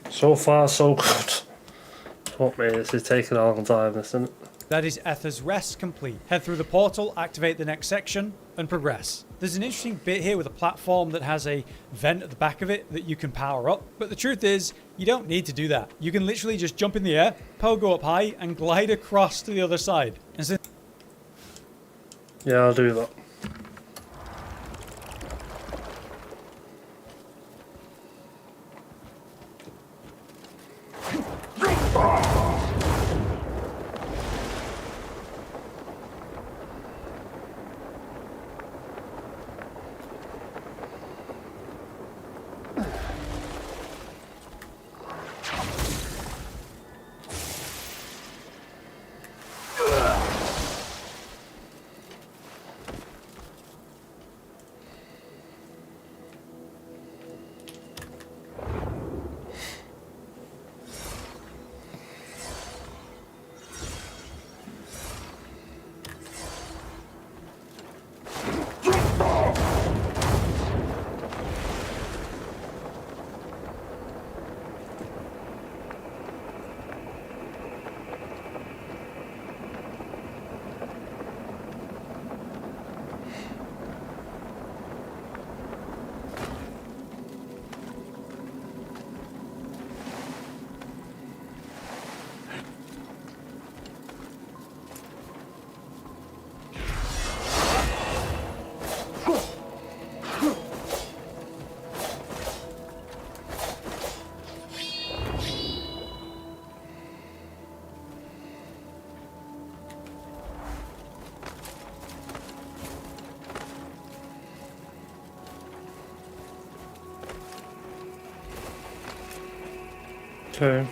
So far, so good. Fuck me, this is taking a long time, isn't it? That is Ether's rest complete. Head through the portal, activate the next section, and progress. There's an interesting bit here with a platform that has a vent at the back of it that you can power up, but the truth is, you don't need to do that. You can literally just jump in the air, pogo up high, and glide across to the other side. And since Yeah, I'll do that. Okay.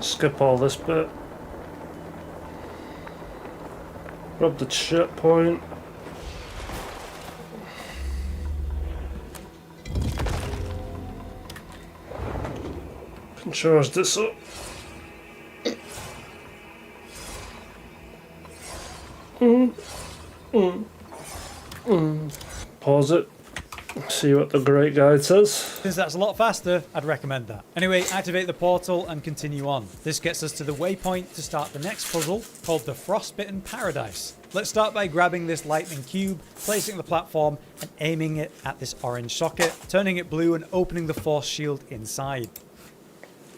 Skip all this bit. Grab the checkpoint. Can charge this up. Pause it. See what the great guide says. Since that's a lot faster, I'd recommend that. Anyway, activate the portal and continue on. This gets us to the waypoint to start the next puzzle, called the Frostbitten Paradise. Let's start by grabbing this lightning cube, placing the platform, and aiming it at this orange socket, turning it blue and opening the force shield inside.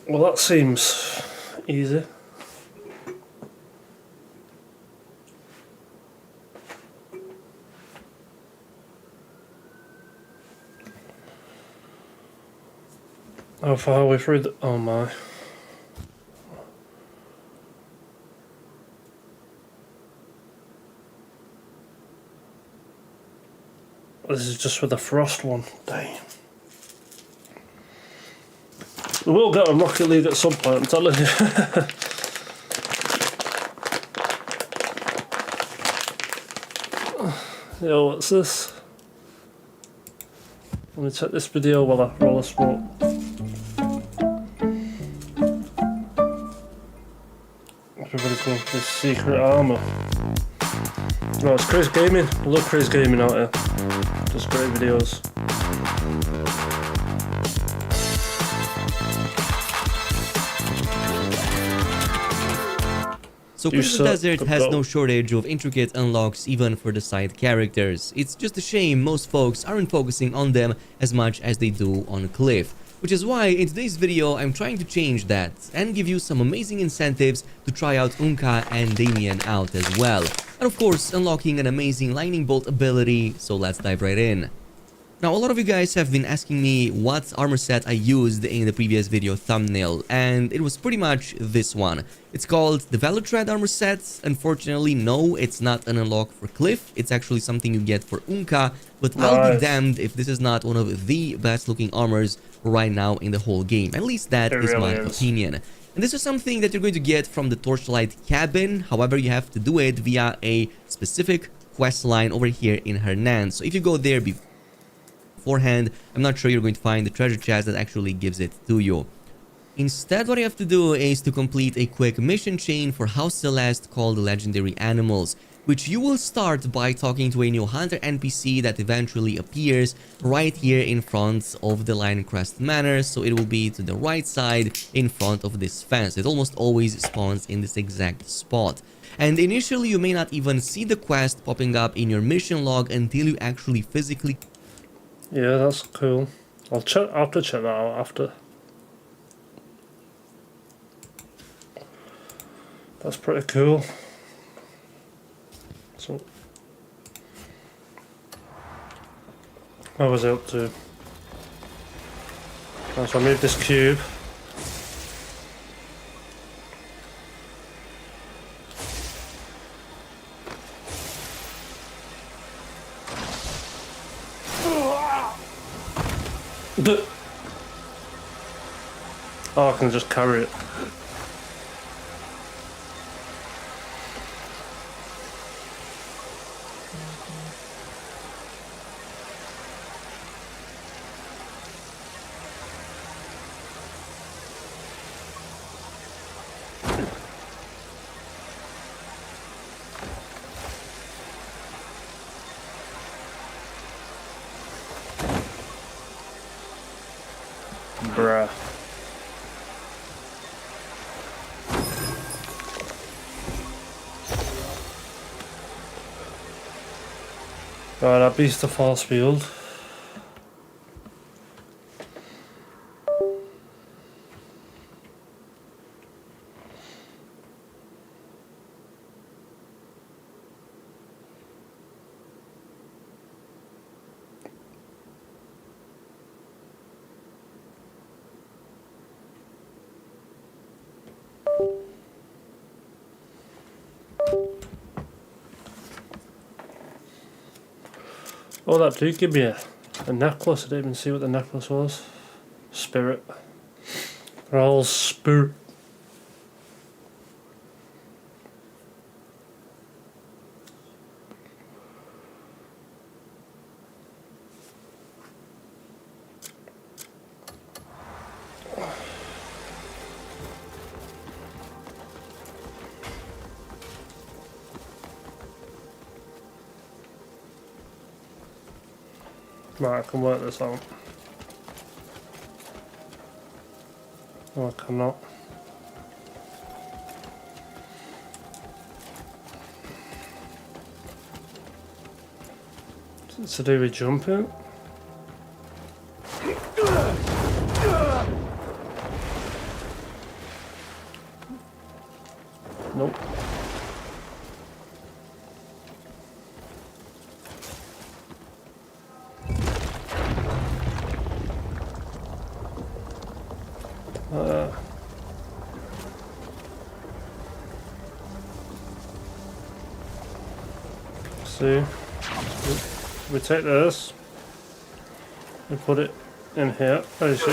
Well, that seems easy. How far are we through the... Oh my. This is just for the frost one. Damn. We will get on Rocket League at some point, I'm telling you. Yo, what's this? Let me check this video while I roll a smoke. Everybody's going for this secret armor. No, it's Chris Gaming. I love Chris Gaming out here. Does great videos. So Crimson Desert has no shortage of intricate unlocks even for the side characters. It's just a shame most folks aren't focusing on them as much as they do on Cliff. Which is why in today's video I'm trying to change that and give you some amazing incentives to try out Unka and Damien out as well. And of course unlocking an amazing lightning bolt ability, so let's dive right in. Now, a lot of you guys have been asking me what armor set I used in the previous video thumbnail, and it was pretty much this one. It's called the Velotread armor set. Unfortunately, no, it's not an unlock for Cliff. It's actually something you get for Unka, but I'll be damned if this is not one of the best looking armors right now in the whole game. At least that is my opinion. And this is something that you're going to get from the Torchlight cabin. However, you have to do it via a specific quest line over here in Hernan. So if you go there beforehand, I'm not sure you're going to find the treasure chest that actually gives it to you. Instead, what you have to do is to complete a quick mission chain for House Celeste called Legendary Animals, which you will start by talking to a new hunter NPC that eventually appears right here in front of the Lioncrest Manor. So it will be to the right side in front of this fence. It almost always spawns in this exact spot. And initially, you may not even see the quest popping up in your mission log until you actually physically... Yeah, that's cool. I'll have to check that out after. That's pretty cool. So, what was I up to? Right, so I moved this cube. Oh, I can just carry it. Bruh. Right, that beast of force field. Oh, that did give me a necklace. I didn't even see what the necklace was. Spirit. They're all spirit. Right, I can work this out. Oh, I cannot. It's to do with jumping. Nope. See, we take this and put it in here. Oh shit.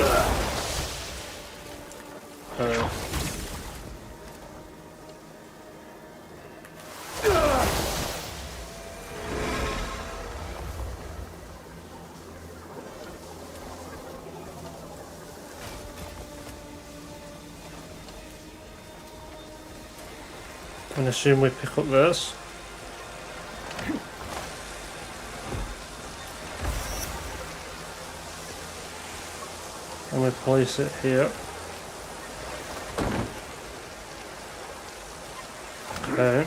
And assume we pick up this. And we place it here. Okay.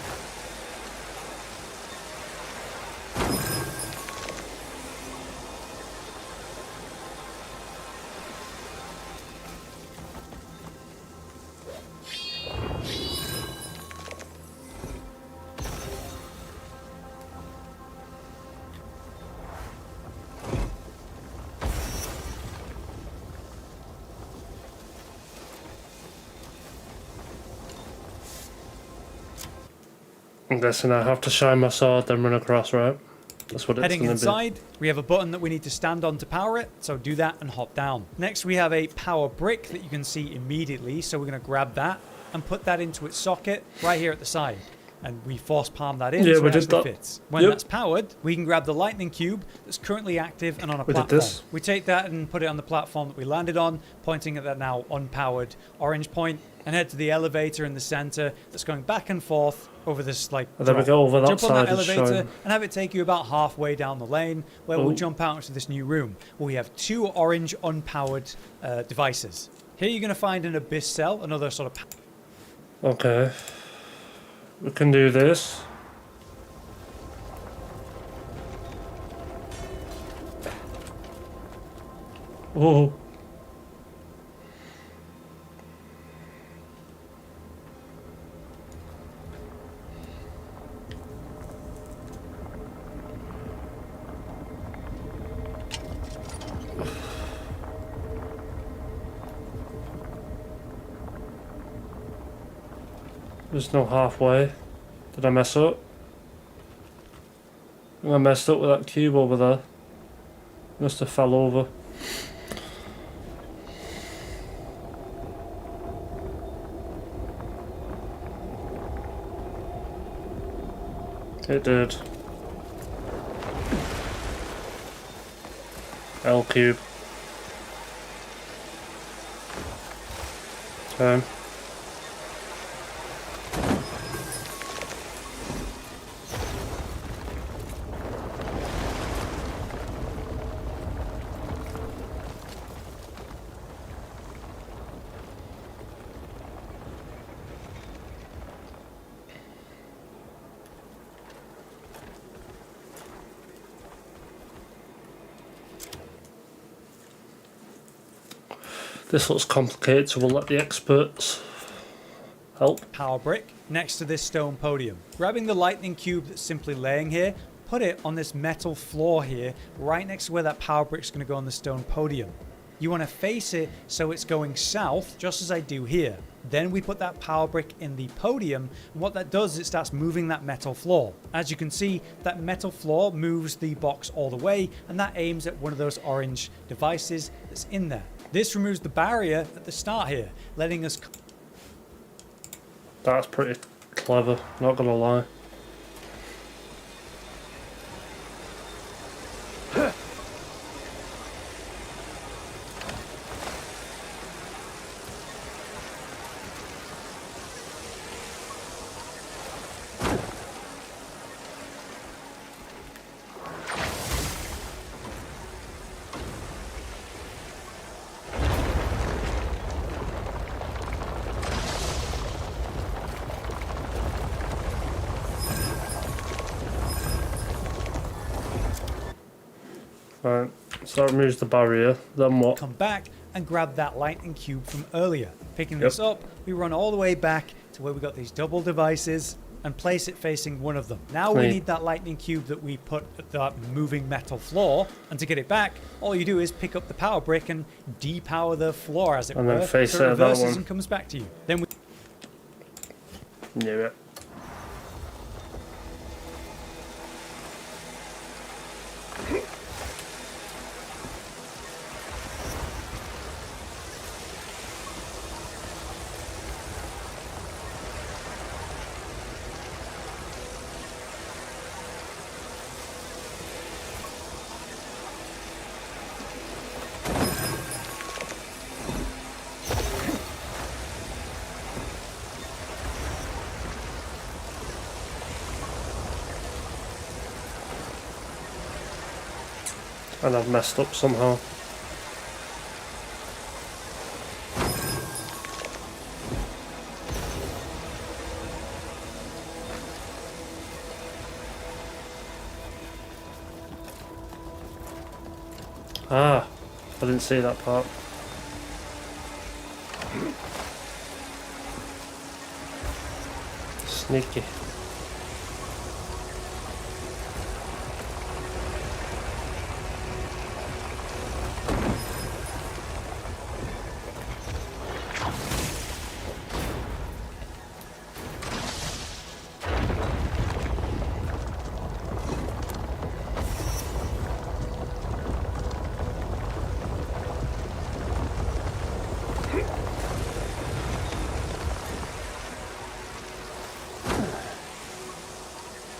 I'm guessing I have to shine my sword, then run across, right? That's what it's Heading going to inside, we have a button that we need to stand on to power it, so do that and hop down. Next, we have a power brick that you can see immediately, so we're going to grab that and put that into its socket right here at the side. And we force palm that in, Yeah, so we it did actually that. fits. When Yep. that's powered, we can grab the lightning cube that's currently active and on a We did platform. this. We take that and put it on the platform that we landed on, pointing at that now unpowered orange point, and head to the elevator in the center that's going back and forth over this like And then we drop. go over that Jump on that side and elevator shine. and have it take you about halfway down the lane, where we'll Oh. jump out into this new room where we have 2 orange unpowered devices. Here you're going to find an abyss cell, another sort of Okay. We can do this. Oh. There's no halfway. Did I mess up? I think I messed up with that cube over there. Must have fell over. It did. L cube. Okay. This looks complicated, so we'll let the experts help. power brick next to this stone podium. Grabbing the lightning cube that's simply laying here, put it on this metal floor here, right next to where that power brick's going to go on the stone podium. You want to face it so it's going south, just as I do here. Then we put that power brick in the podium, and what that does is it starts moving that metal floor. As you can see, that metal floor moves the box all the way, and that aims at one of those orange devices that's in there. This removes the barrier at the start here, letting us... That's pretty clever, not gonna lie. Right, so that removes the barrier, then what? come back and grab that lightning cube from earlier. Picking this up, we run all the way back to where we got these double devices and place it facing one of them. Now we Right. need that lightning cube that we put at that moving metal floor, and to get it back, all you do is pick up the power brick and depower the floor, as it And were, then face so it it at that reverses one. and comes back to you. Then we Knew it. And I've messed up somehow. Ah, I didn't see that part. Sneaky.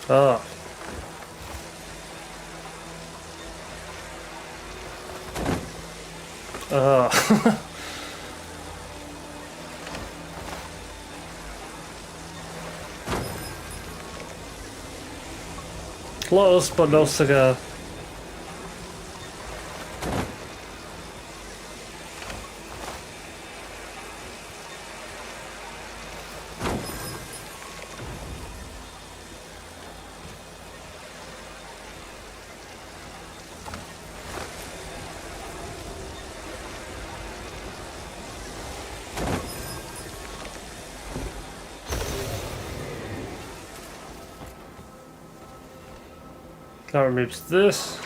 Ah. Ah. Close, but no cigar. That removes this.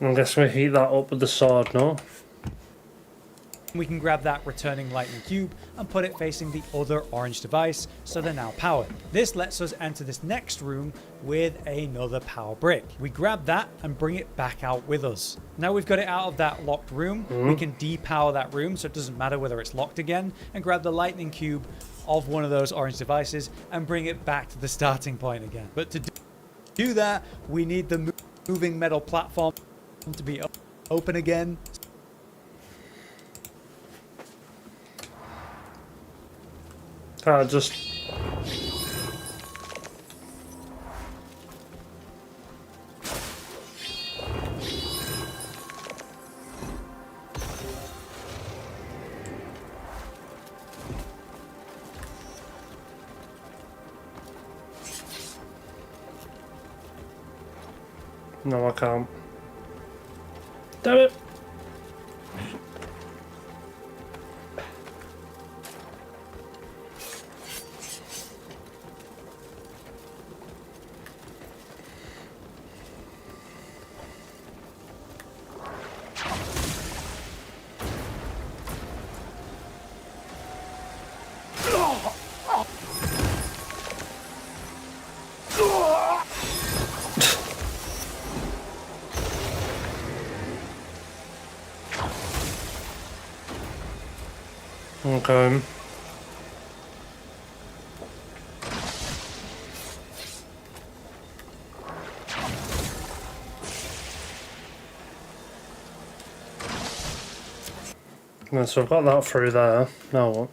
I guess we heat that up with the sword, no? We can grab that returning lightning cube and put it facing the other orange device, so they're now powered. This lets us enter this next room with another power brick. We grab that and bring it back out with us. Now we've got it out of that locked room, we can depower that room so it doesn't matter whether it's locked again, and grab the lightning cube of one of those orange devices and bring it back to the starting point again. But to do that, we need the moving metal platform to be open again. Just no, I can't. Damn it! Okay. Yeah, so I've got that through there. Now what?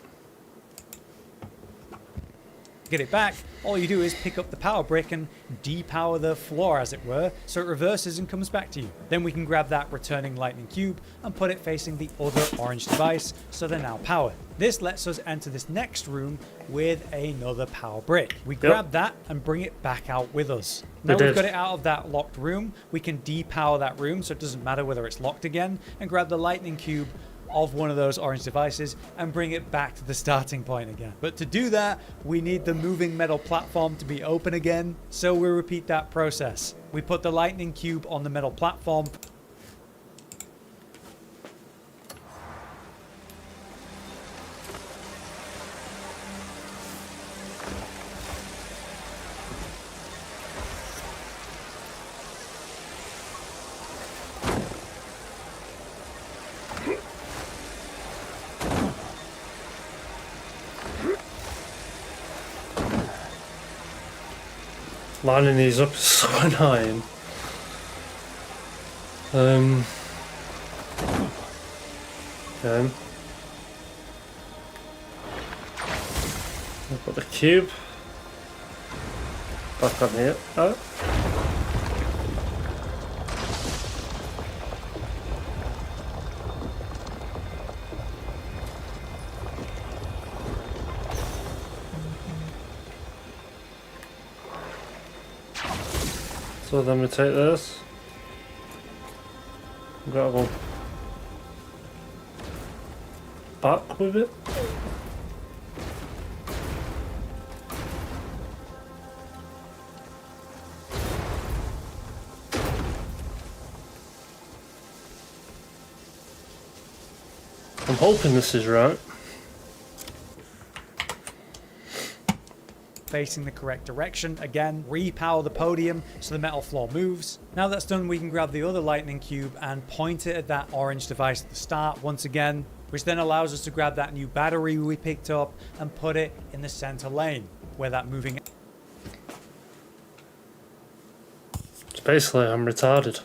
Get it back, all you do is pick up the power brick and depower the floor, as it were, so it reverses and comes back to you. Then we can grab that returning lightning cube and put it facing the other orange device, so they're now powered. This lets us enter this next room with another power brick. We grab that and bring it back out with us. Now we've got it out of that locked room, we can depower that room so it doesn't matter whether it's locked again, and grab the lightning cube of one of those orange devices and bring it back to the starting point again. But to do that, we need the moving metal platform to be open again, so we repeat that process. We put the lightning cube on the metal platform. Lining these up is so annoying. Okay. I've got the cube back on here. Oh. So then we take this. We've got to go back with it. I'm hoping this is right. facing the correct direction. Again, repower the podium so the metal floor moves. Now that's done, we can grab the other lightning cube and point it at that orange device at the start once again, which then allows us to grab that new battery we picked up and put it in the center lane where that moving... It's basically I'm retarded.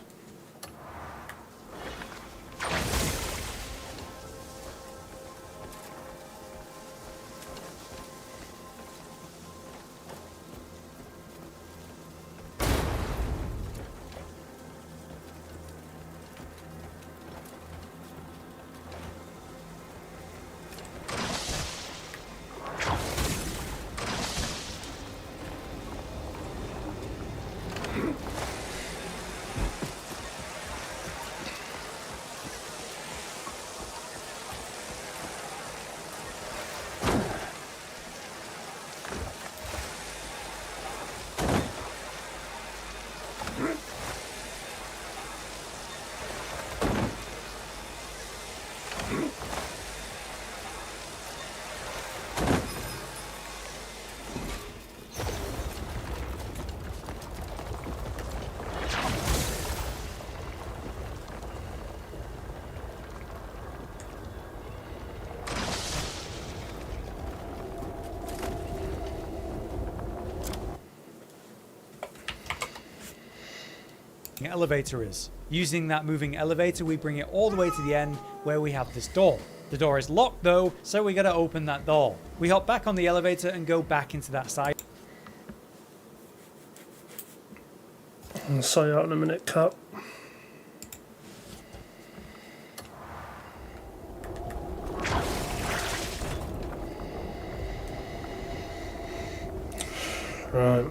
elevator is. Using that moving elevator, we bring it all the way to the end where we have this door. The door is locked though, so we gotta open that door. We hop back on the elevator and go back into that side. I'll sort you out in a minute, Cap. Right.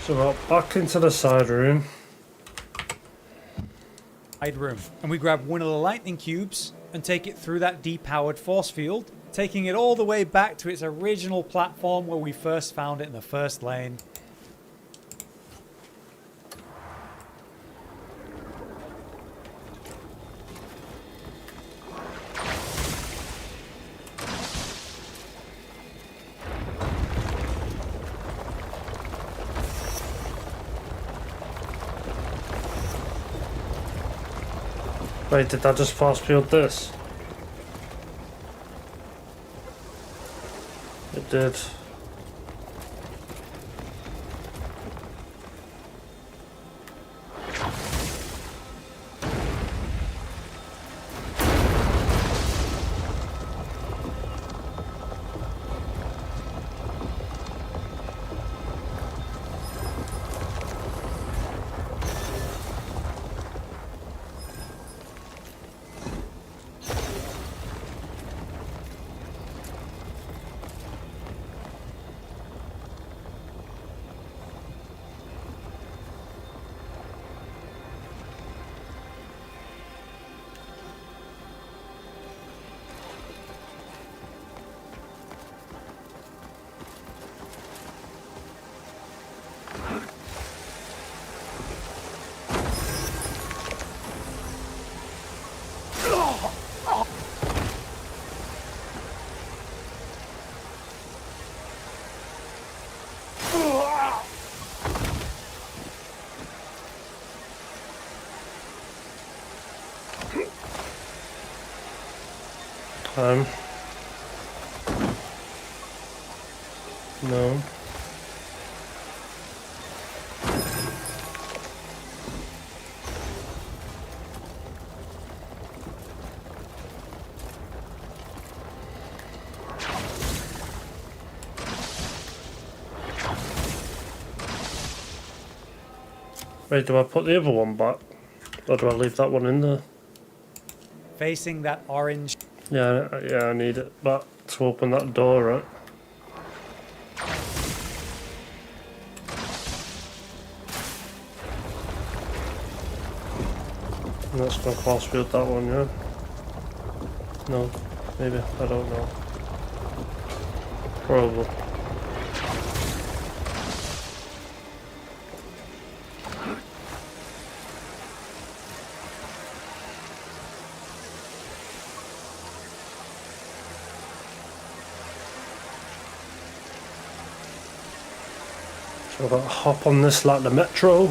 So we're back into the side room. And we grab one of the lightning cubes and take it through that depowered force field, taking it all the way back to its original platform where we first found it in the first lane. Wait, did that just force field this? It did. No. Wait, do I put the other one back? Or do I leave that one in there? Facing that orange. Yeah, I need it back to open that door, right? And that's gonna force field that one, yeah? No, maybe, I don't know. Probably. So I've got to hop on this like the metro.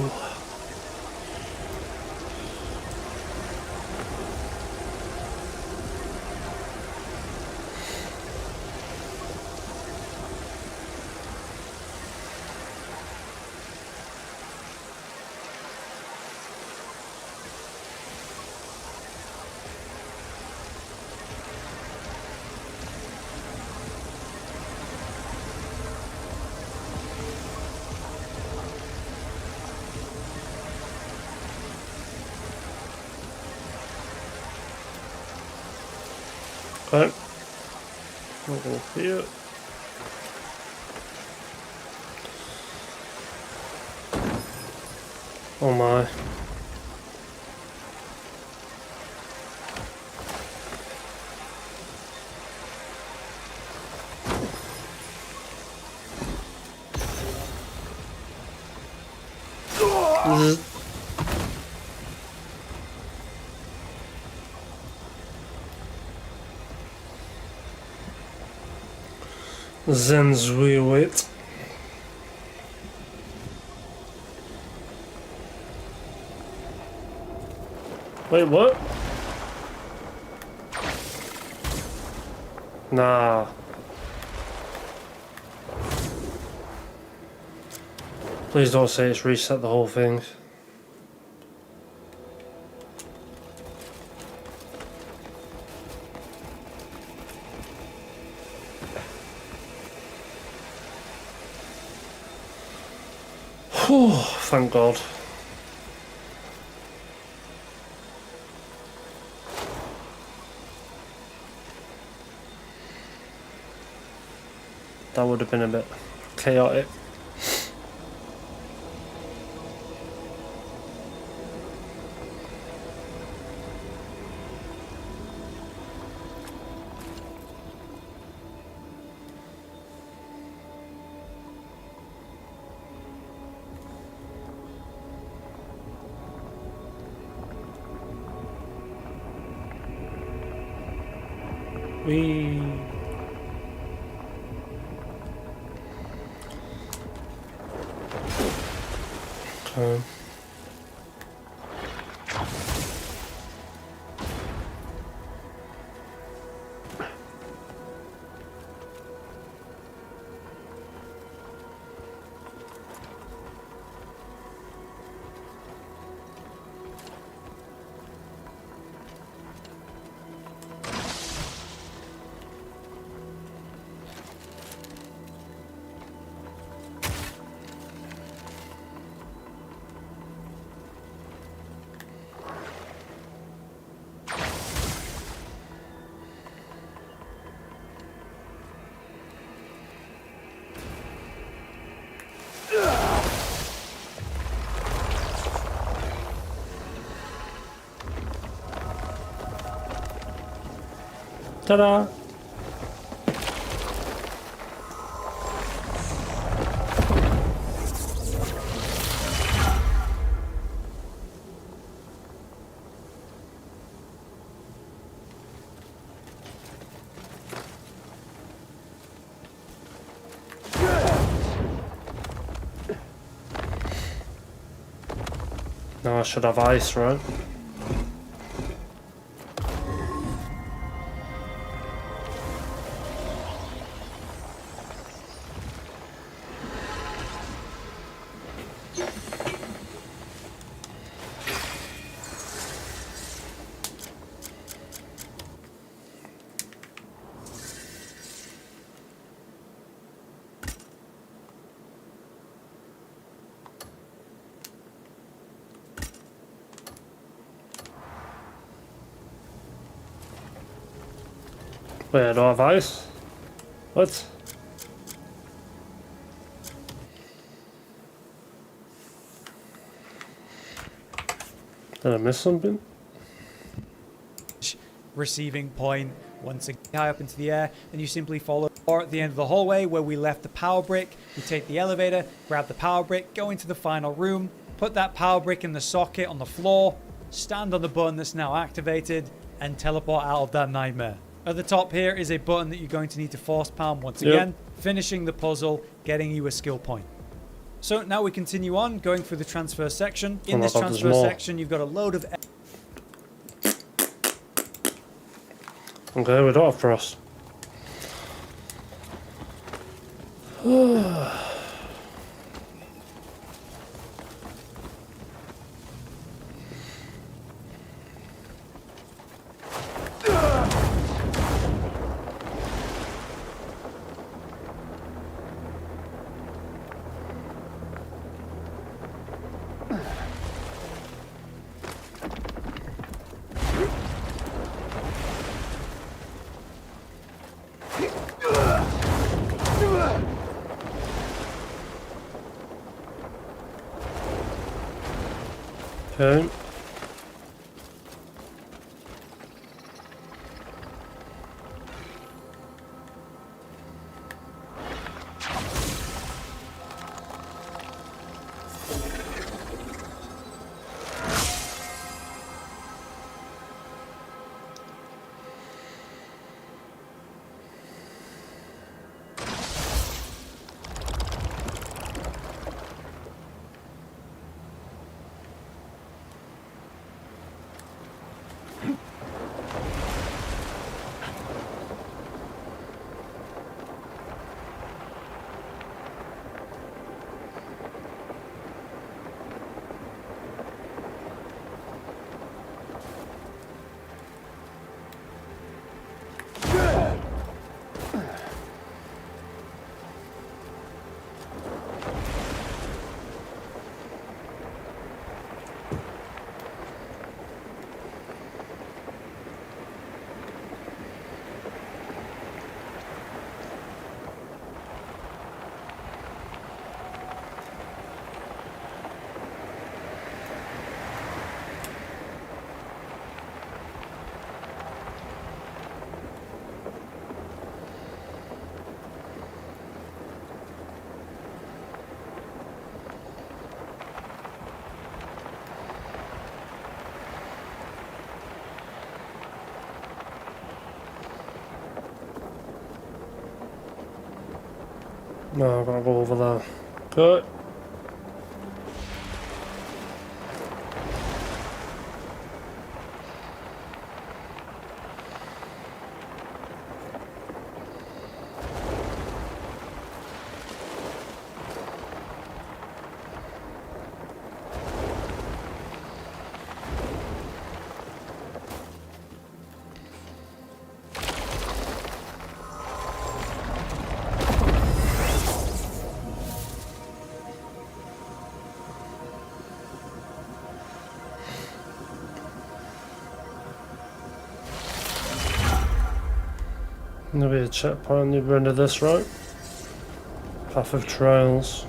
Okay. Not gonna see it. Oh my. MrAlexWhite. Wait, what? Nah. Please don't say it's reset the whole thing. Whew, thank God. That would have been a bit chaotic. We okay. Ta-da! Now I should have ice, right? Wait, I don't have ice? What? Did I miss something? Receiving point once again high up into the air, and you simply follow. Or at the end of the hallway where we left the power brick, we take the elevator, grab the power brick, go into the final room, put that power brick in the socket on the floor, stand on the button that's now activated, and teleport out of that nightmare. At the top here is a button that you're going to need to force palm once again, finishing the puzzle, getting you a skill point. So now we continue on, going through the transfer section. In this transfer section, you've got a load of... Okay, we don't have frost. Okay. No, I've got to go over there. Good. There'll be a checkpoint near the end of this, right? Path of Trials.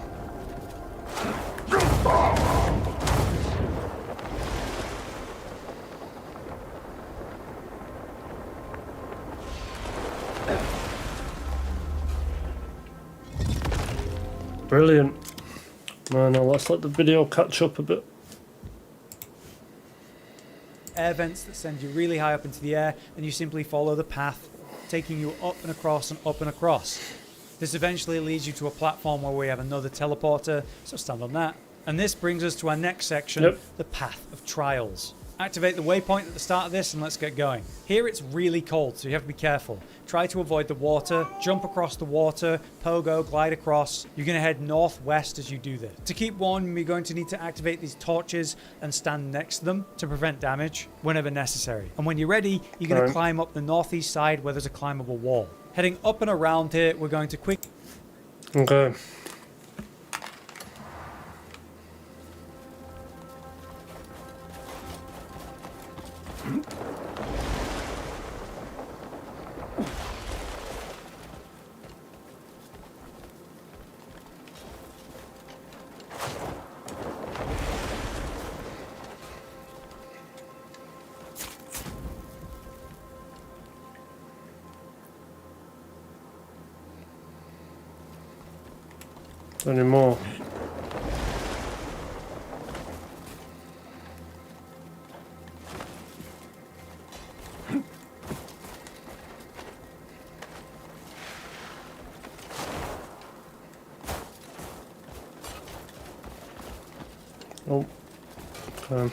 Brilliant. Now let's let the video catch up a bit. Air vents that send you really high up into the air, and you simply follow the path, taking you up and across and up and across. This eventually leads you to a platform where we have another teleporter, so stand on that. And this brings us to our next section, the Path of Trials. Activate the waypoint at the start of this and let's get going. Here it's really cold, so you have to be careful. Try to avoid the water, jump across the water, pogo, glide across. You're going to head northwest as you do this. To keep warm, you're going to need to activate these torches and stand next to them to prevent damage whenever necessary. And when you're ready, you're going to climb up the northeast side where there's a climbable wall. Heading up and around here, we're going to Okay. anymore. Oh, okay.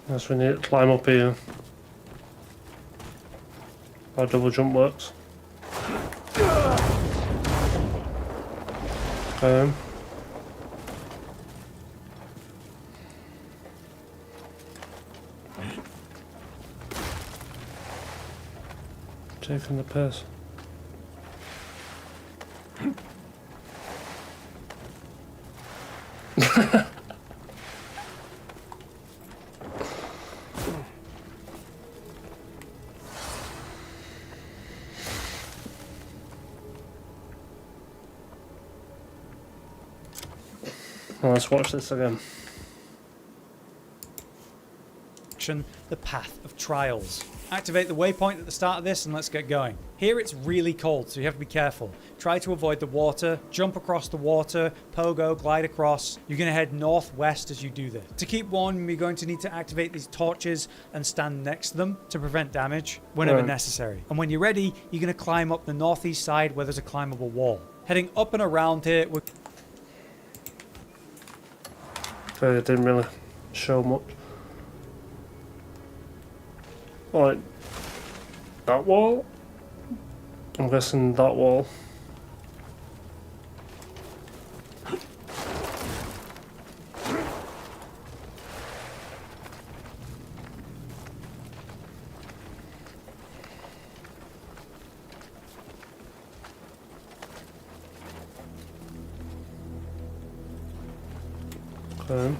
Yes, we need to climb up here. Our double jump works. Okay. Taking the piss. Well, let's watch this again. The path of trials. Activate the waypoint at the start of this and let's get going. Here it's really cold, so you have to be careful. Try to avoid the water, jump across the water, pogo, glide across. You're going to head northwest as you do this. To keep warm, you're going to need to activate these torches and stand next to them to prevent damage whenever necessary. And when you're ready, you're going to climb up the northeast side where there's a climbable wall. Heading up and around here, we're... Okay, it didn't really show much. Like, that wall? I'm guessing that wall. Okay.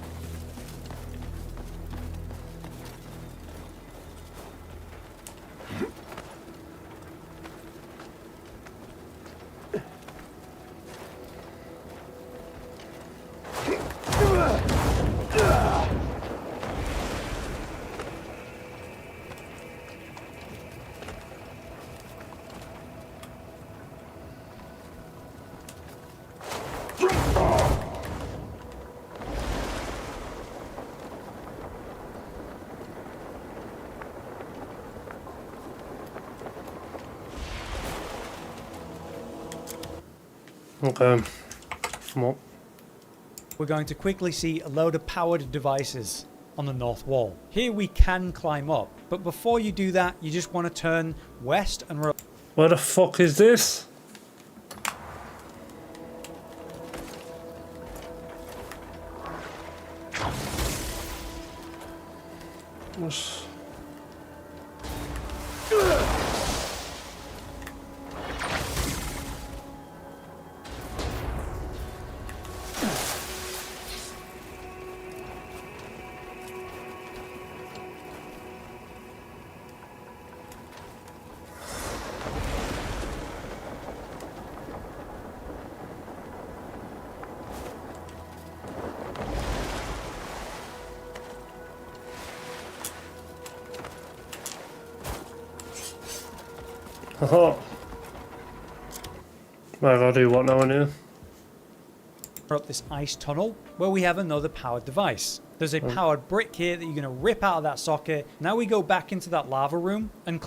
Okay, come on. We're going to quickly see a load of powered devices on the north wall. Here we can climb up, but before you do that, you just want to turn west and Where the fuck is this? What's... Oh. I gotta do what now in here? up this ice tunnel where we have another powered device. There's a powered brick here that you're going to rip out of that socket. Now we go back into that lava room and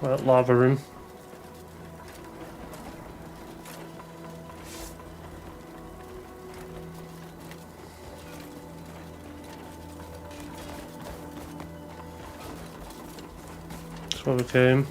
Right, lava room. That's where we came.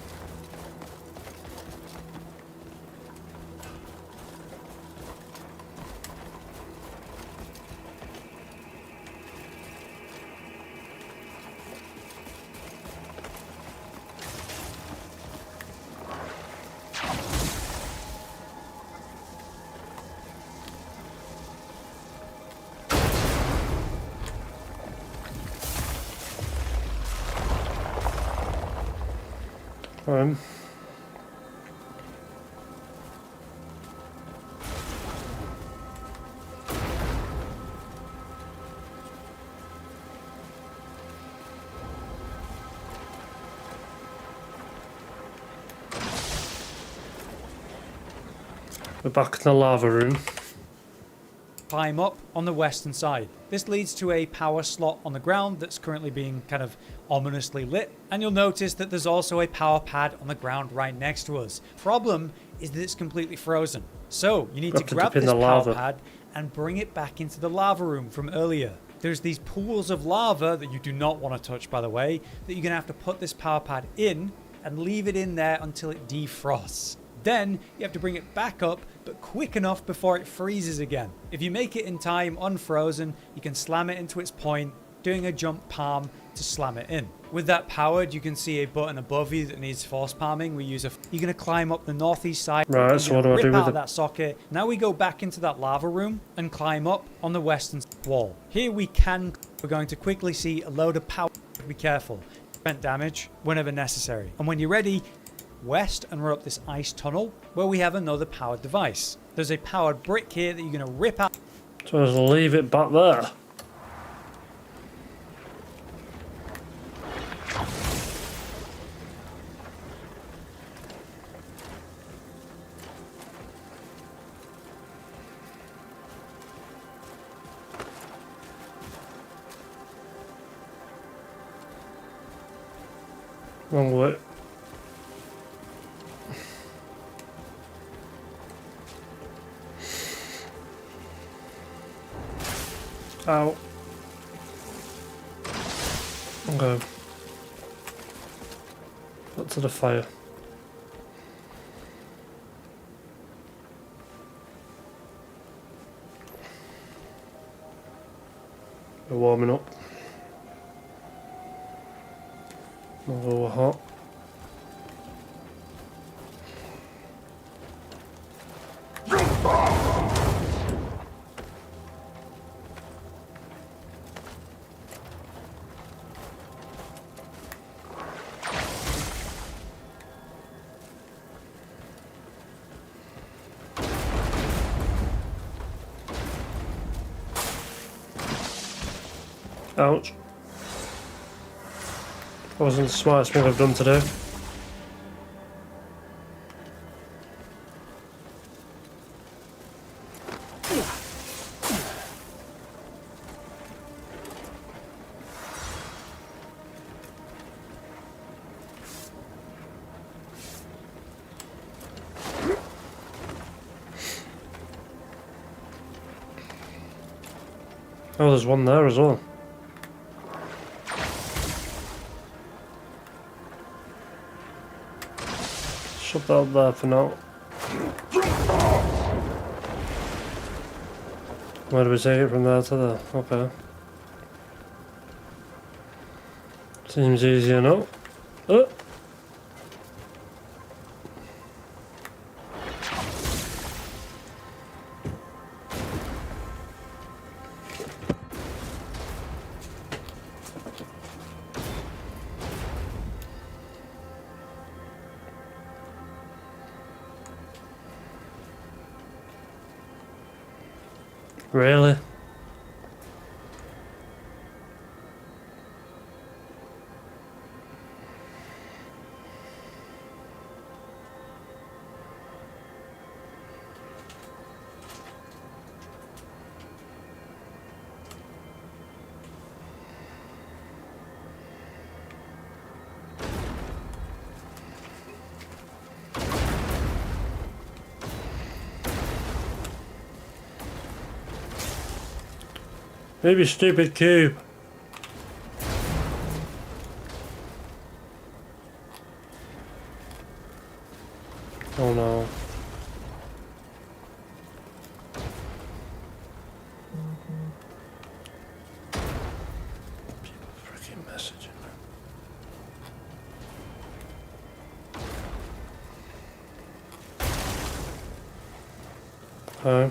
We're back in the lava room. Climb up on the western side. This leads to a power slot on the ground that's currently being kind of ominously lit, and you'll notice that there's also a power pad on the ground right next to us. Problem is that it's completely frozen. So you need to grab this power pad and bring it back into the lava room from earlier. There's these pools of lava that you do not want to touch, by the way, that you're going to have to put this power pad in and leave it in there until it defrosts. Then you have to bring it back up, but quick enough before it freezes again. If you make it in time unfrozen, you can slam it into its point, doing a jump palm to slam it in. With that powered, you can see a button above you that needs force palming. You're going to climb up the northeast side. Right, so what do I do with that socket. Now we go back into that lava room and climb up on the western wall. Here we're going to quickly see a load of power. Be careful. Prevent damage whenever necessary. And when you're ready, west and we're up this ice tunnel where we have another powered device. There's a powered brick here that you're going to rip out. So just leave it back there. Wrong way. Ow. Okay. Up to the fire. We're warming up. Although we're hot. Ouch. That wasn't the smartest thing I've done today. Oh, there's one there as well. Shut that up there for now. Where do we take it from there to there? Okay. Seems easier now. Oh. Really? Maybe stupid cube. Oh no. People freaking messaging me. Hi.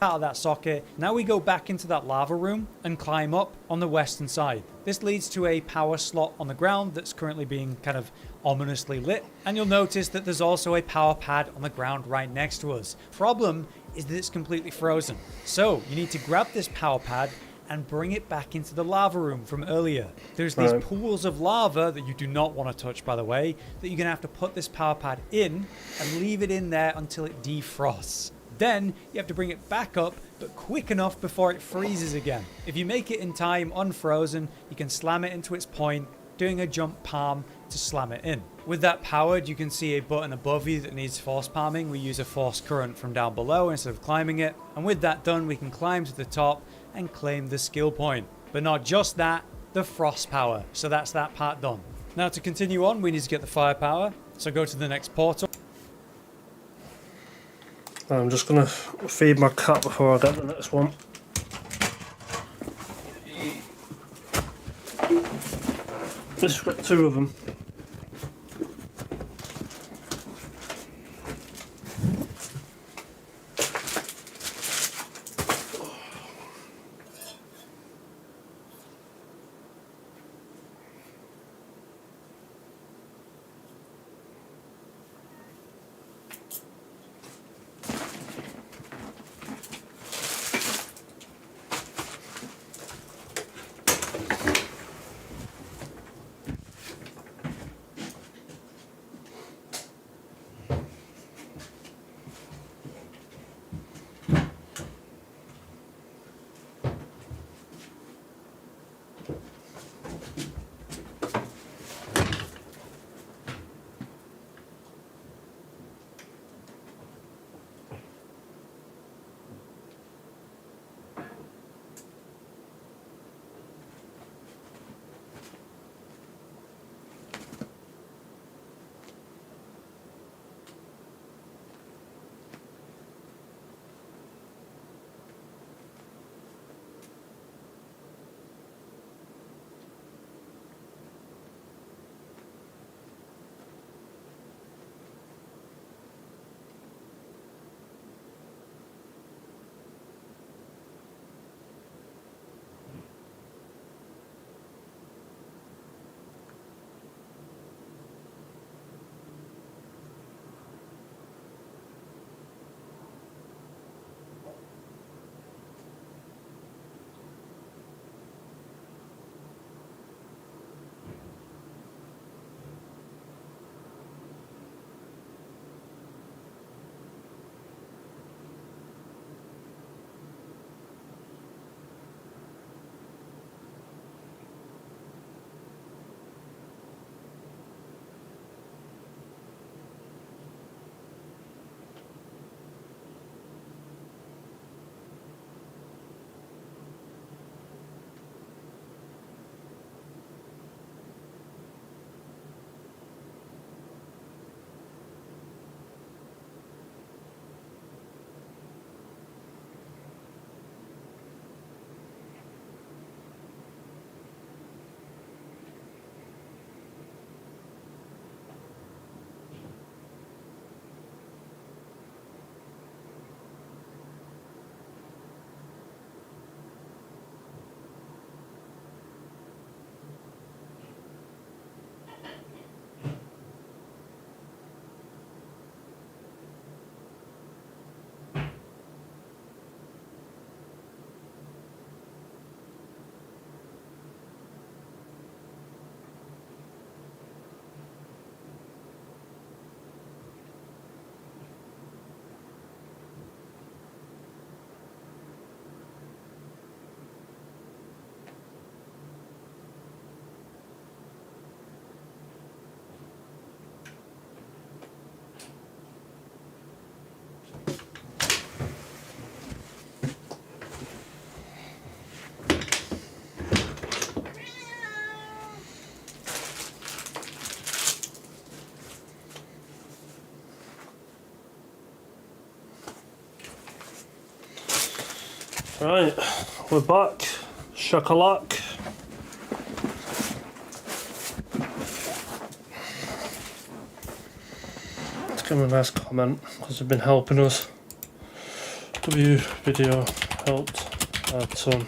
out of that socket. Now we go back into that lava room and climb up on the western side. This leads to a power slot on the ground that's currently being kind of ominously lit. And you'll notice that there's also a power pad on the ground right next to us. Problem is that it's completely frozen. So you need to grab this power pad and bring it back into the lava room from earlier. There's these pools of lava that you do not want to touch, by the way, that you're going to have to put this power pad in and leave it in there until it defrosts. Then you have to bring it back up, but quick enough before it freezes again. If you make it in time unfrozen, you can slam it into its point, doing a jump palm to slam it in. With that powered, you can see a button above you that needs force palming. We use a force current from down below instead of climbing it. And with that done, we can climb to the top and claim the skill point. But not just that, the frost power. So that's that part done. Now to continue on, we need to get the firepower. So go to the next portal. I'm just going to feed my cat before I get the next one. This got 2 of them. Right, we're back. Shakalak. Let's give them a nice comment because they've been helping us. video helped a ton.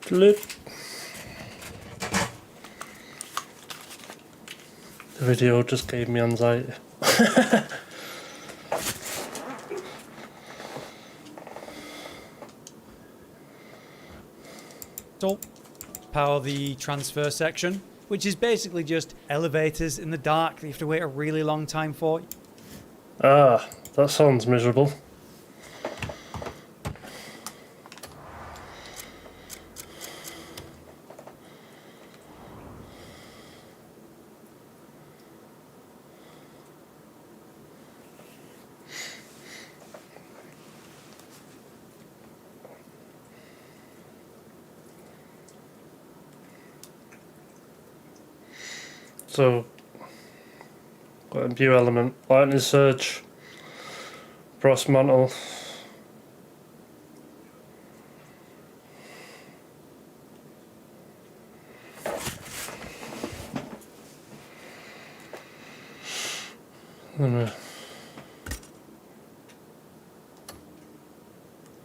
The video just gave me anxiety. Power the transfer section, which is basically just elevators in the dark that you have to wait a really long time for. Ah, that sounds miserable. So, got a view element, lightning surge, frost mantle.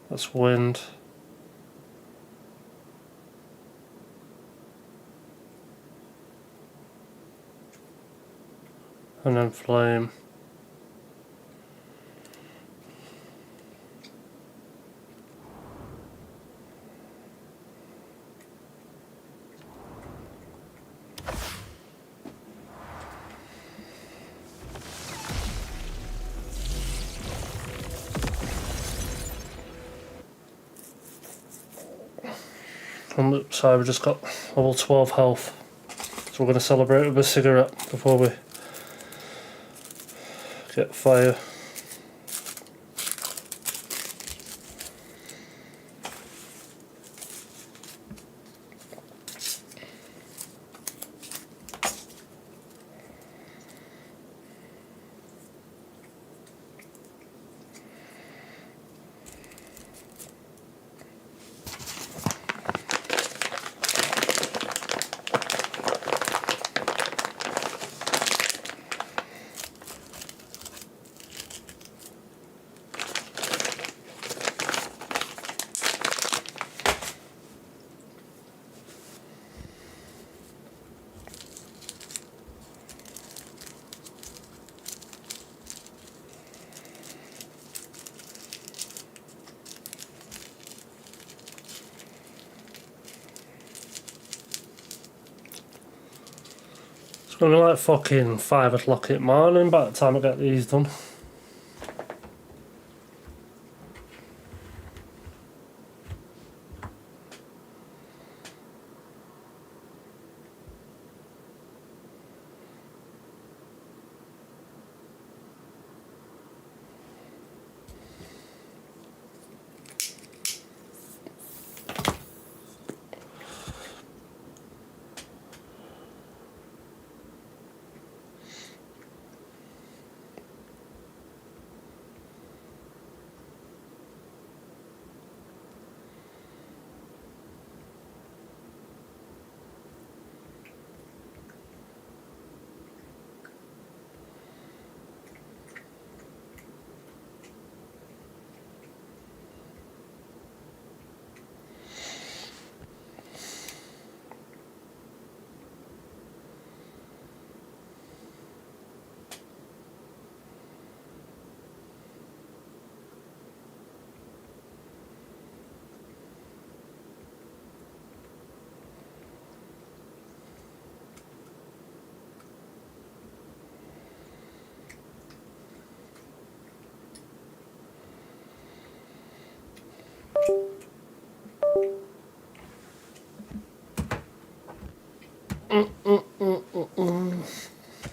That's wind. And then flame. On the side we've just got level 12 health. So we're going to celebrate with a cigarette before we get fire. It's going to be like fucking 5 o'clock in the morning by the time I get these done.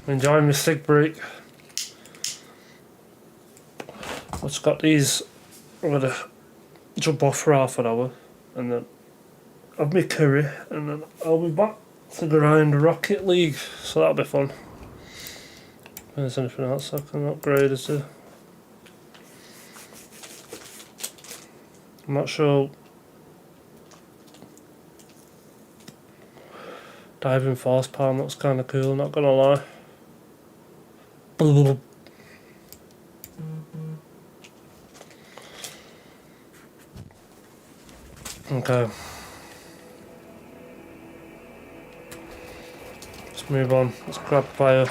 Enjoying my cig break. I've just got these. I'm gonna jump off for half an hour and then have my curry and then I'll be back to grind Rocket League, so that'll be fun. If there's anything else I can upgrade as to. I'm not sure. Diving force palm looks kind of cool, not gonna lie. Okay. Let's move on. Let's grab fire.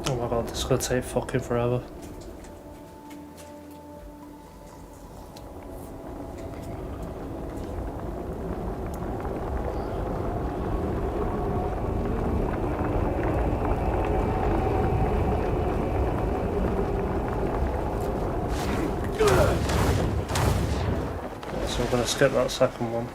Oh my god, this is gonna take fucking forever. So I'm gonna skip that second one.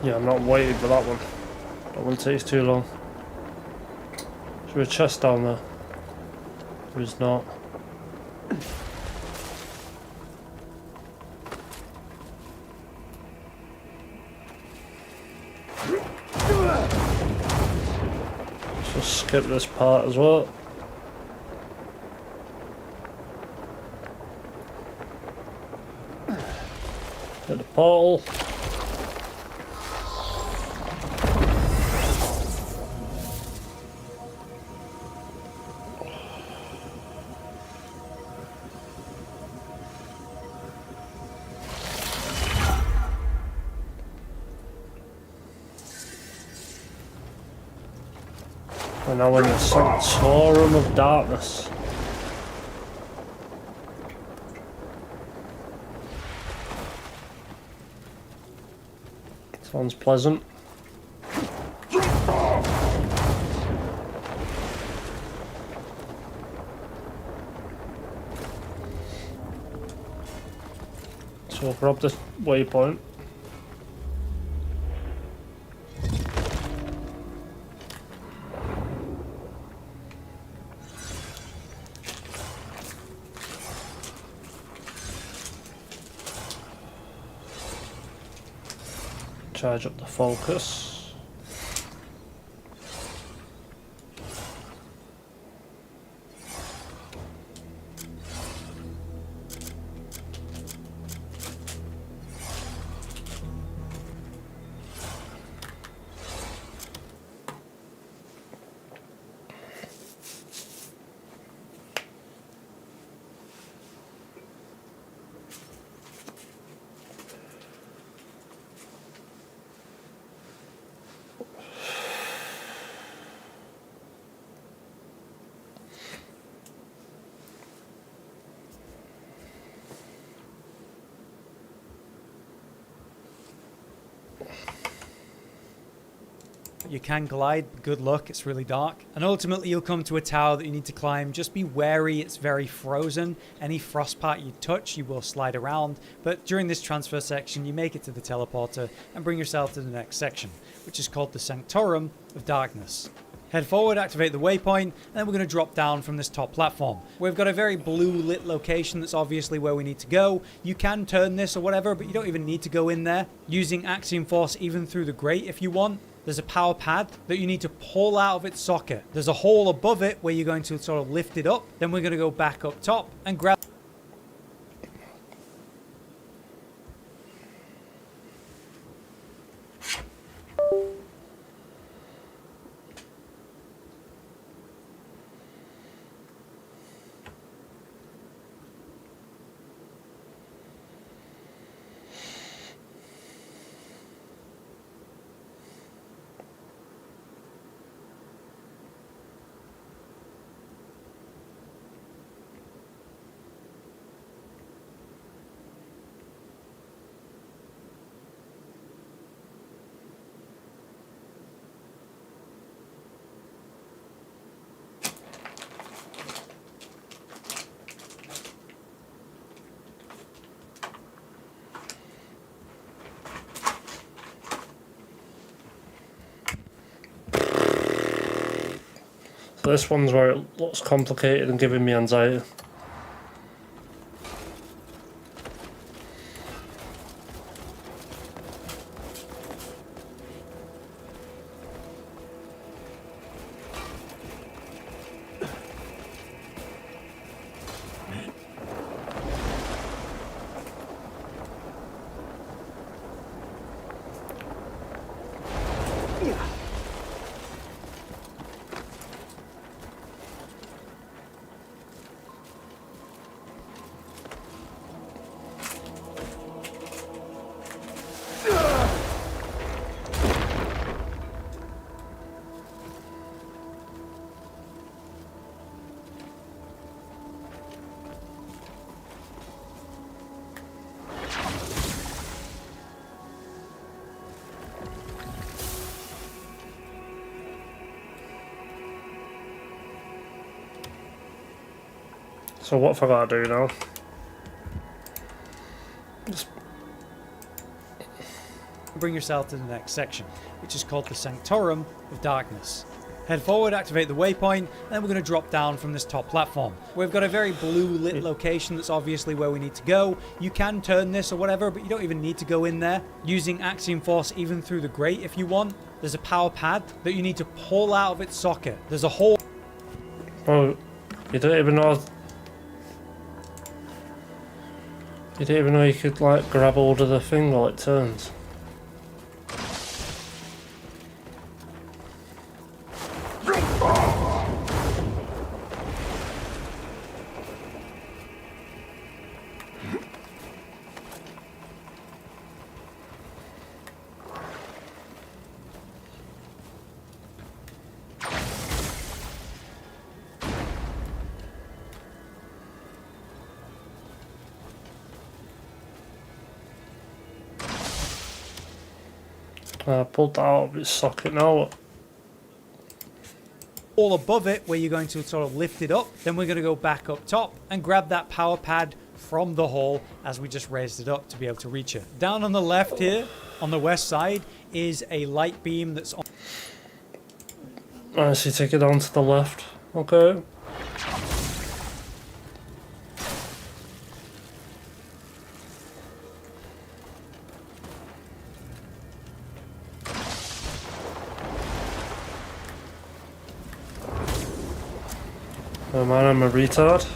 Yeah, I'm not waiting for that one. That one takes too long. Is there a chest down there? There is not. Let's just skip this part as well. Hit the portal. And now we're in the Sanctorum of Darkness. Sounds pleasant. So we'll grab this waypoint. Charge up the focus. You can glide, but good luck, it's really dark. And ultimately you'll come to a tower that you need to climb. Just be wary, it's very frozen. Any frost part you touch, you will slide around. But during this transfer section, you make it to the teleporter and bring yourself to the next section, which is called the Sanctorum of Darkness. Head forward, activate the waypoint, and then we're going to drop down from this top platform. We've got a very blue lit location that's obviously where we need to go. You can turn this or whatever, but you don't even need to go in there. Using Axiom Force even through the grate if you want. There's a power pad that you need to pull out of its socket. There's a hole above it where you're going to sort of lift it up. Then we're going to go back up top and grab... So this one's where it looks complicated and giving me anxiety. So what have I got to do now? Just bring yourself to the next section, which is called the Sanctorum of Darkness. Head forward, activate the waypoint, and then we're going to drop down from this top platform. We've got a very blue lit location that's obviously where we need to go. You can turn this or whatever, but you don't even need to go in there. Using Axiom Force even through the grate if you want. There's a power pad that you need to pull out of its socket. There's a hole... Oh, you don't even know... You didn't even know you could like grab hold of the thing while it turns. I pulled that out of its socket now. All above it where you're going to sort of lift it up. Then we're going to go back up top and grab that power pad from the hole as we just raised it up to be able to reach it. Down on the left here, on the west side, is a light beam that's on... Alright, so you take it on to the left. Okay. Oh man, I'm a retard.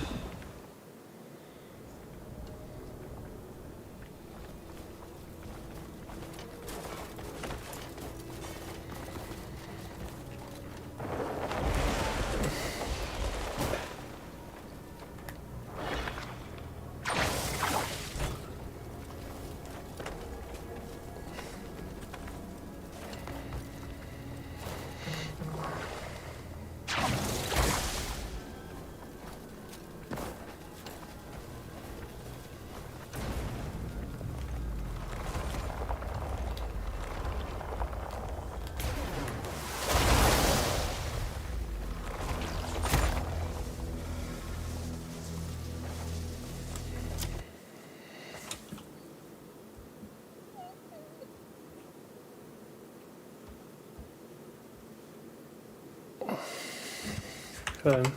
Okay.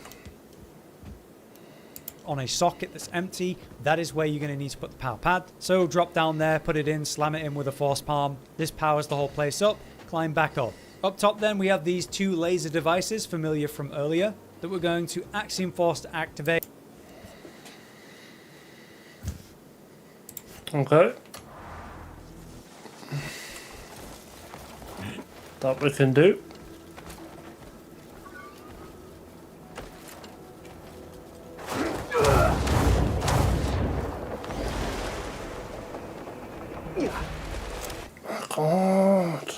On a socket that's empty, that is where you're going to need to put the power pad. So drop down there, put it in, slam it in with a force palm. This powers the whole place up. Climb back up. Up top then we have these two laser devices familiar from earlier that we're going to axiom force to activate. Okay. That we can do. God.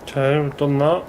Okay, we've done that.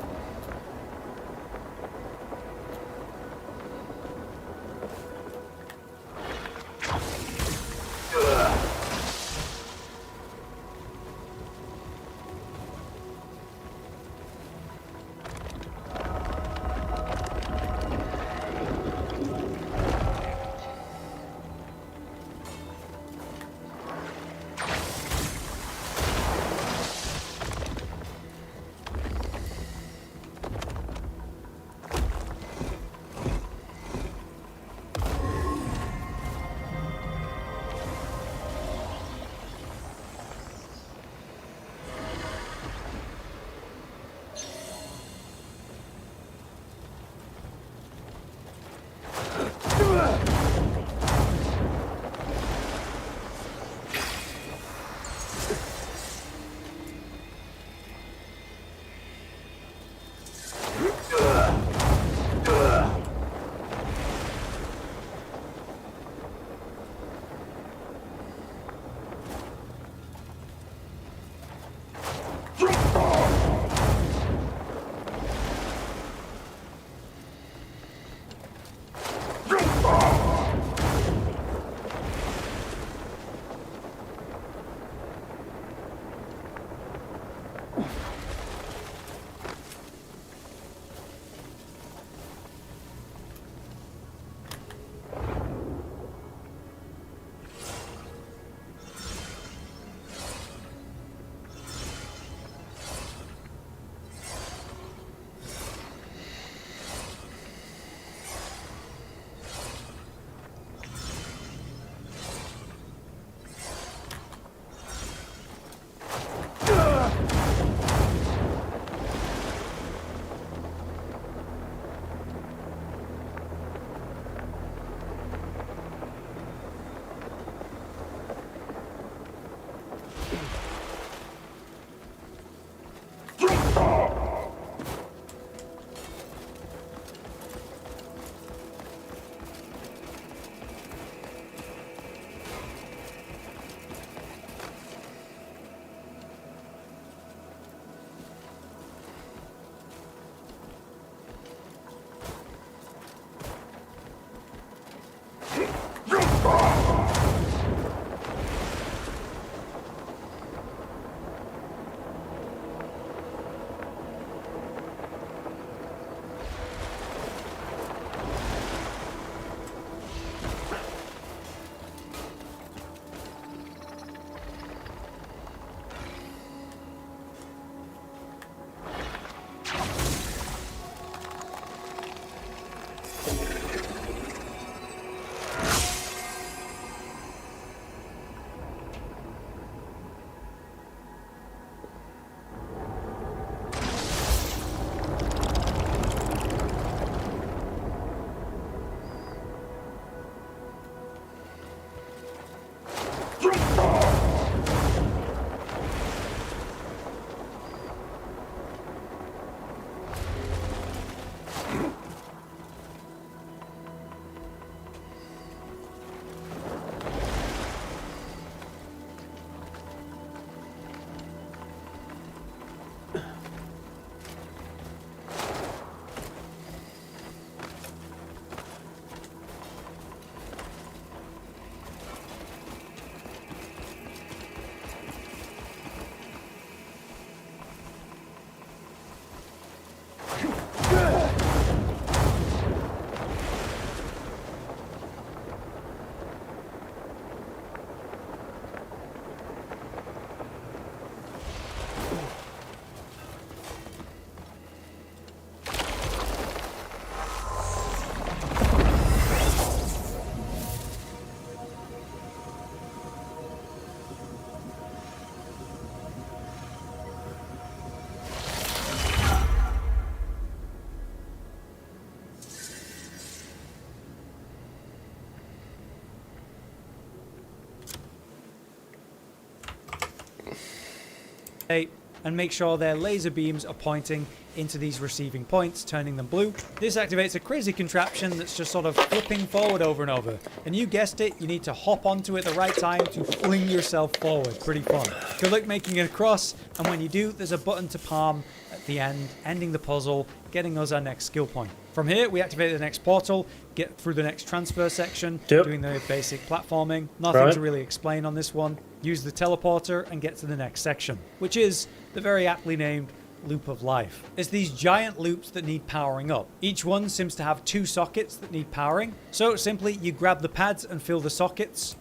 and make sure their laser beams are pointing into these receiving points, turning them blue. This activates a crazy contraption that's just sort of flipping forward over and over. And you guessed it, you need to hop onto it at the right time to fling yourself forward. Pretty fun. Good luck making it across, and when you do, there's a button to palm at the end, ending the puzzle, getting us our next skill point. From here, we activate the next portal, get through the next transfer section, doing the basic platforming. Nothing to really explain on this one. Use the teleporter and get to the next section, which is the very aptly named Loop of Life. It's these giant loops that need powering up. Each one seems to have 2 sockets that need powering. So simply, you grab the pads and fill the sockets.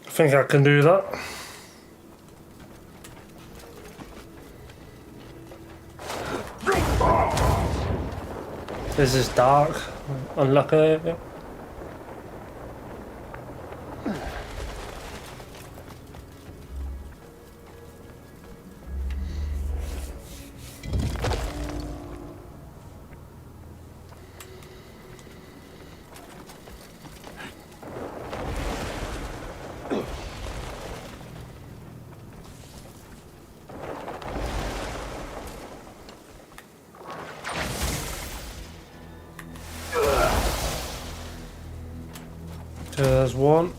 I think I can do that. This is dark. Unlucky. There's one.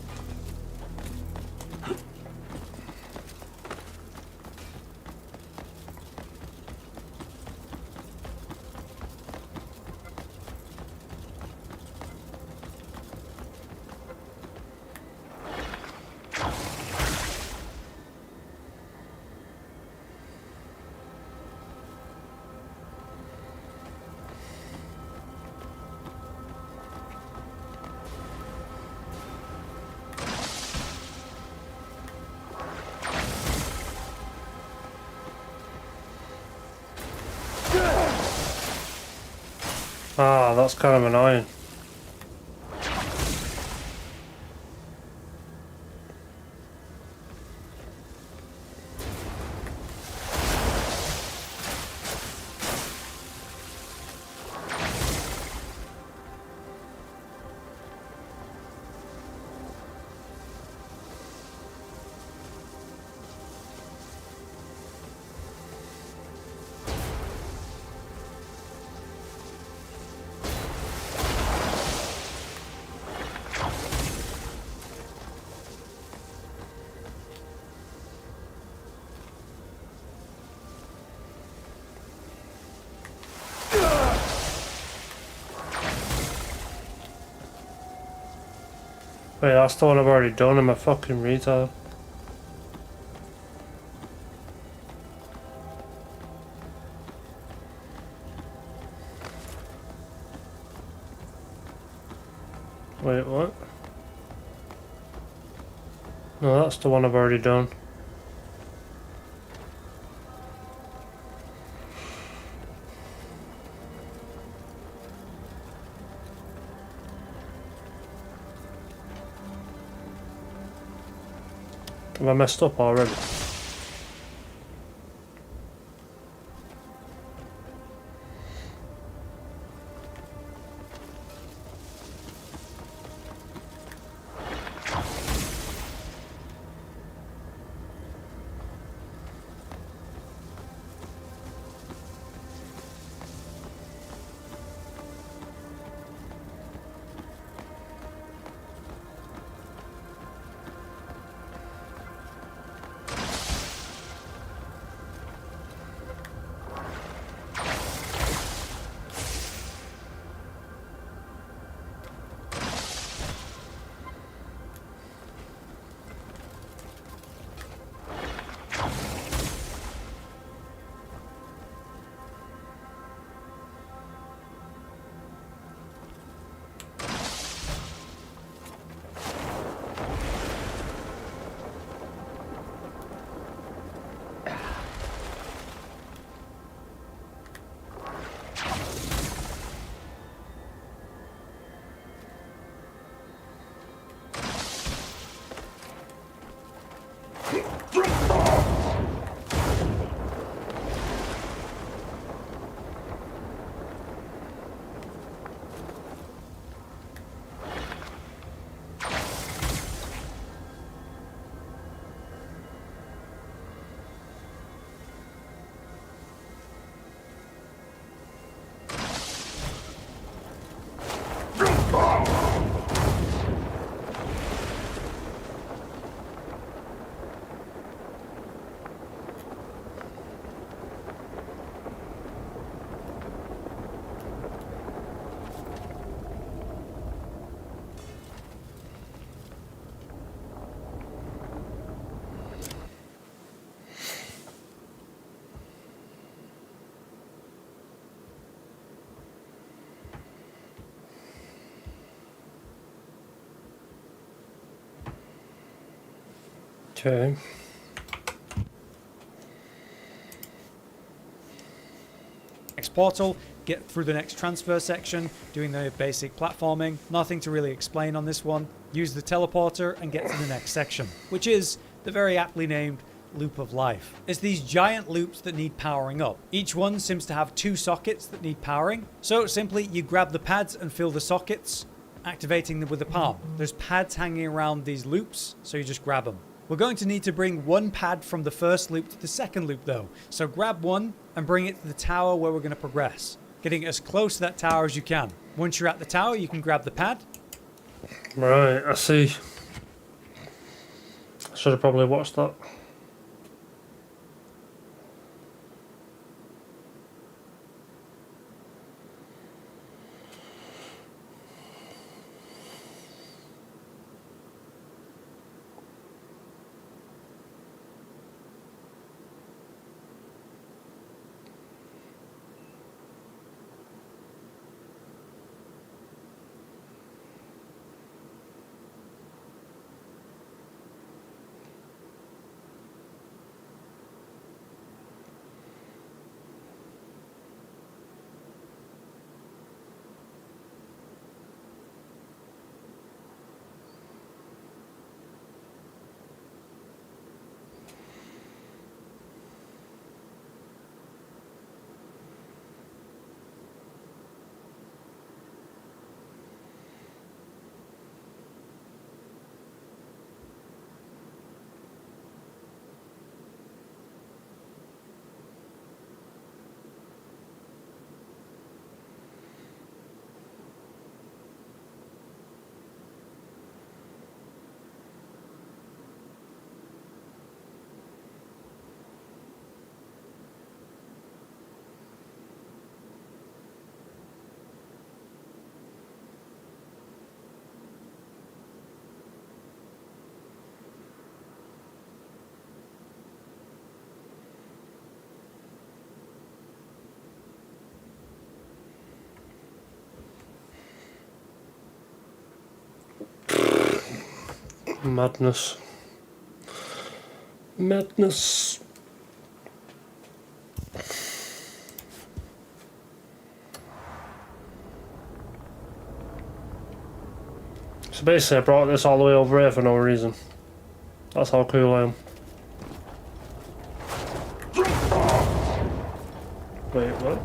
Ah, that's kind of annoying. Wait, that's the one I've already done. I'm a fucking retard. Wait, what? No, that's the one I've already done. Have I messed up already? Okay. Next portal, get through the next transfer section, doing the basic platforming. Nothing to really explain on this one. Use the teleporter and get to the next section, which is the very aptly named Loop of Life. It's these giant loops that need powering up. Each one seems to have 2 sockets that need powering. So simply you grab the pads and fill the sockets, activating them with the palm. There's pads hanging around these loops, so you just grab them. We're going to need to bring one pad from the first loop to the second loop though. So grab one and bring it to the tower where we're going to progress, getting as close to that tower as you can. Once you're at the tower, you can grab the pad. Right, I see. I should have probably watched that. Madness. Madness. So basically I brought this all the way over here for no reason. That's how cool I am. Wait, what?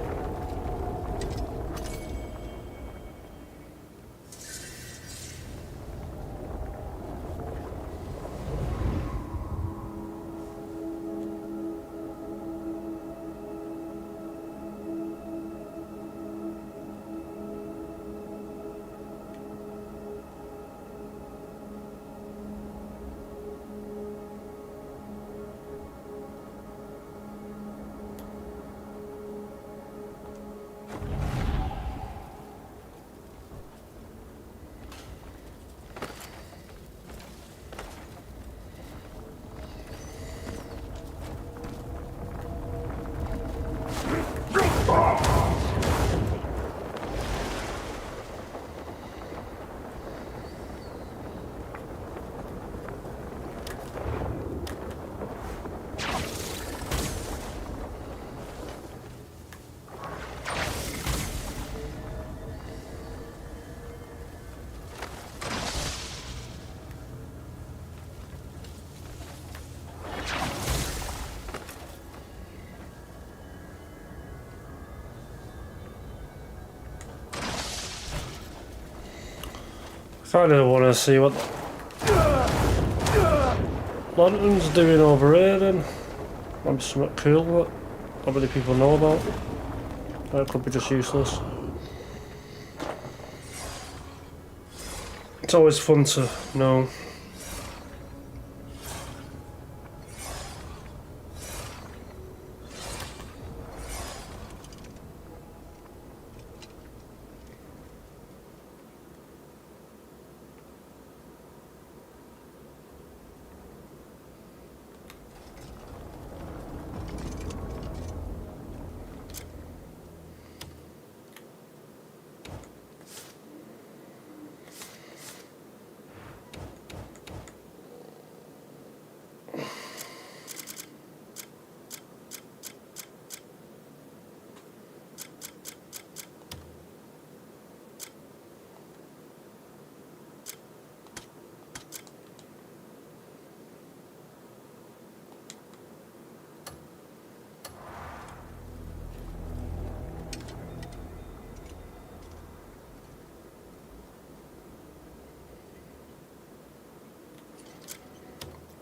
I kind of want to see what Lantern's doing over here then. Might be something cool that not many people know about. Or it could be just useless. It's always fun to know.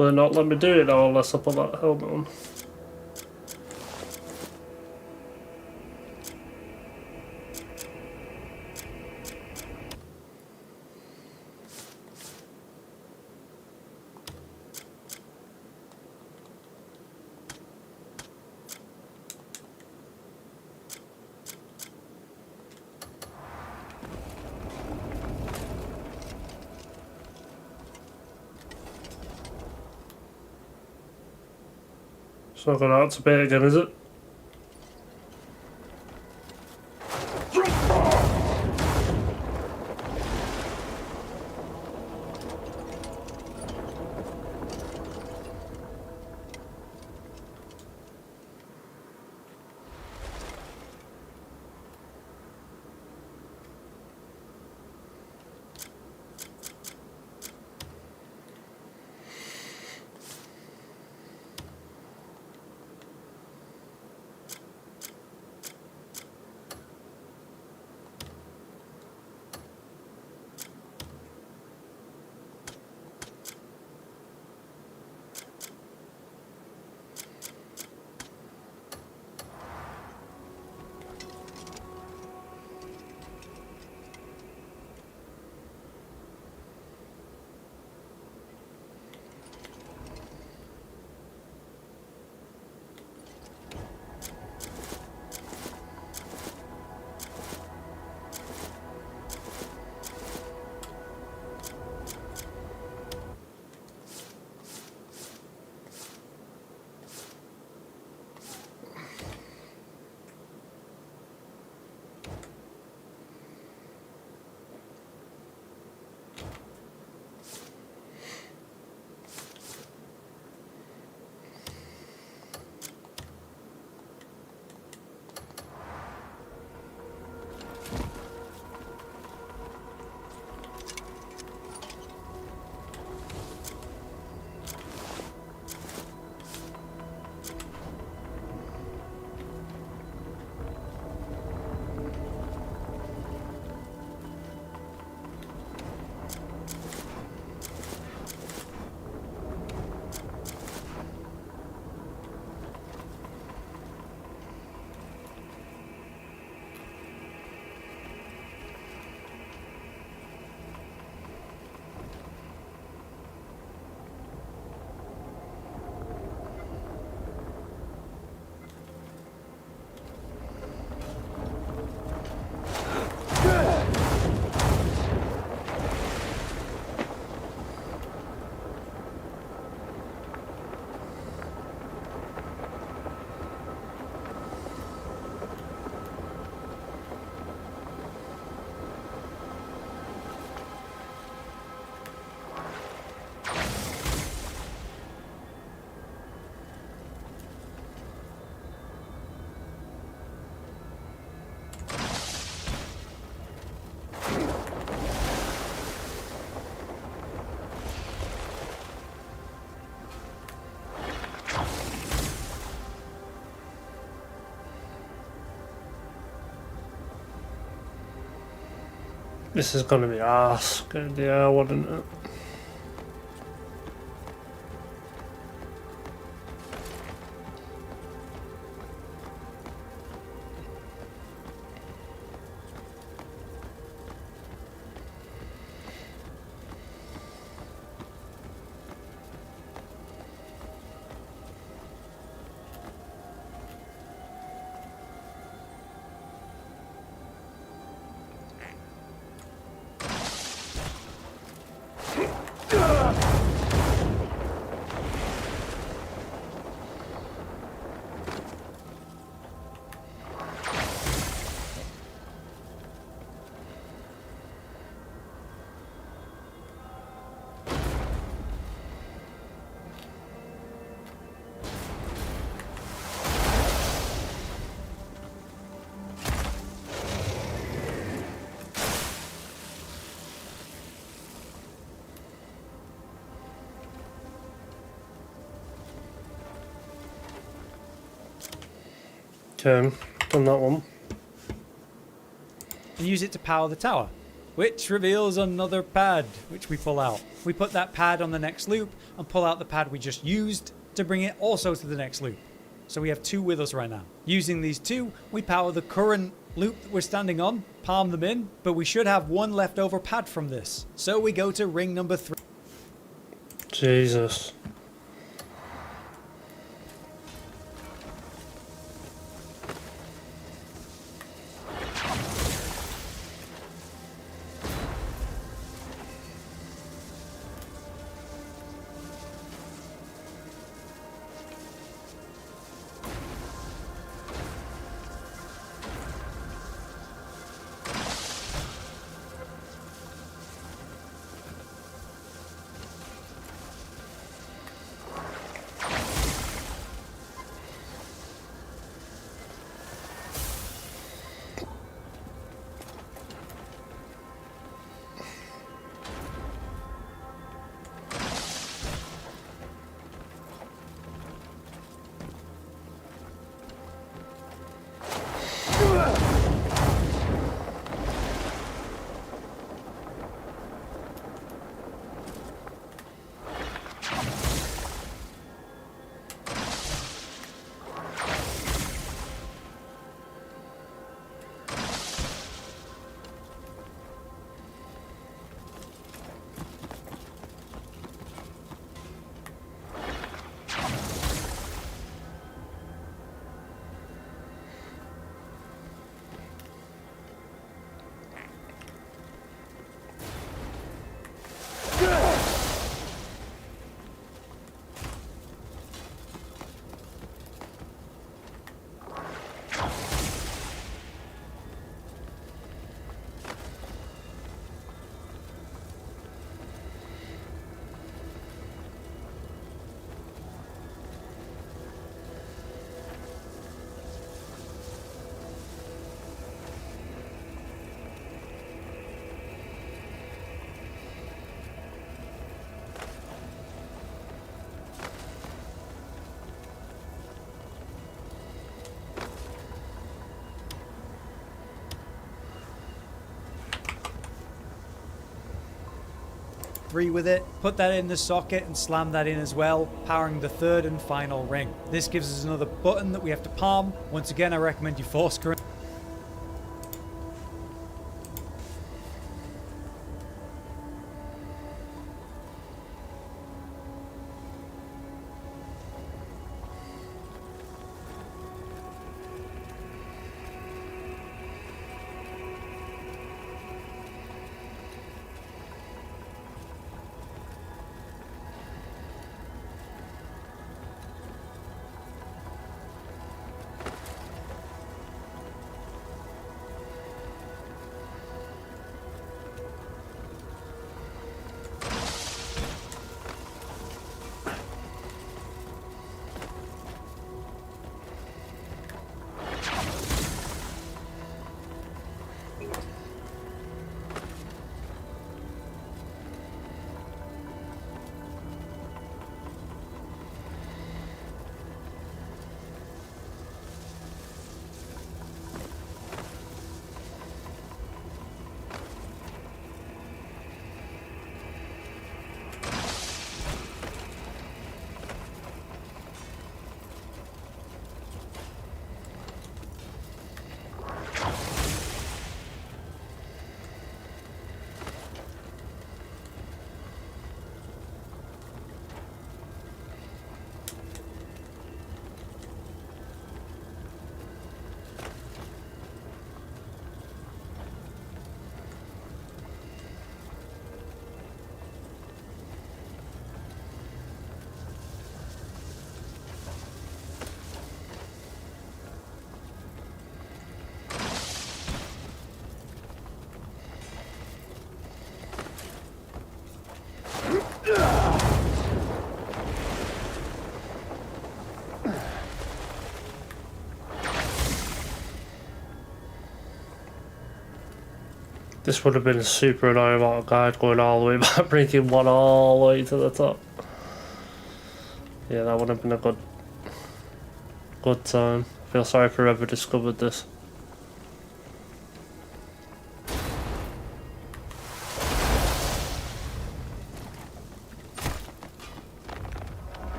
Will it not let me do it now unless I put that helmet on? It's not going to activate again, is it? This is going to be arse. Getting the R1, isn't it? Okay, done that one. And use it to power the tower. which reveals another pad, which we pull out. We put that pad on the next loop and pull out the pad we just used to bring it also to the next loop. So we have 2 with us right now. Using these 2, we power the current loop that we're standing on, palm them in, but we should have 1 leftover pad from this. So we go to ring number 3. Jesus. With it, put that in the socket and slam that in as well, powering the 3rd and final ring. This gives us another button that we have to palm. Once again, I recommend you force current. This would have been super annoying about a guide going all the way back, bringing one all the way to the top. Yeah, that would have been a good time. I feel sorry for whoever discovered this.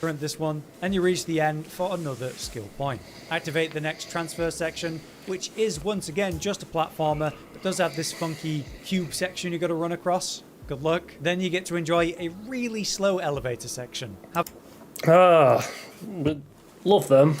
Print this one, and you reach the end for another skill point. Activate the next transfer section, which is once again just a platformer, but does have this funky cube section you got to run across. Good luck. Then you get to enjoy a really slow elevator section. But love them.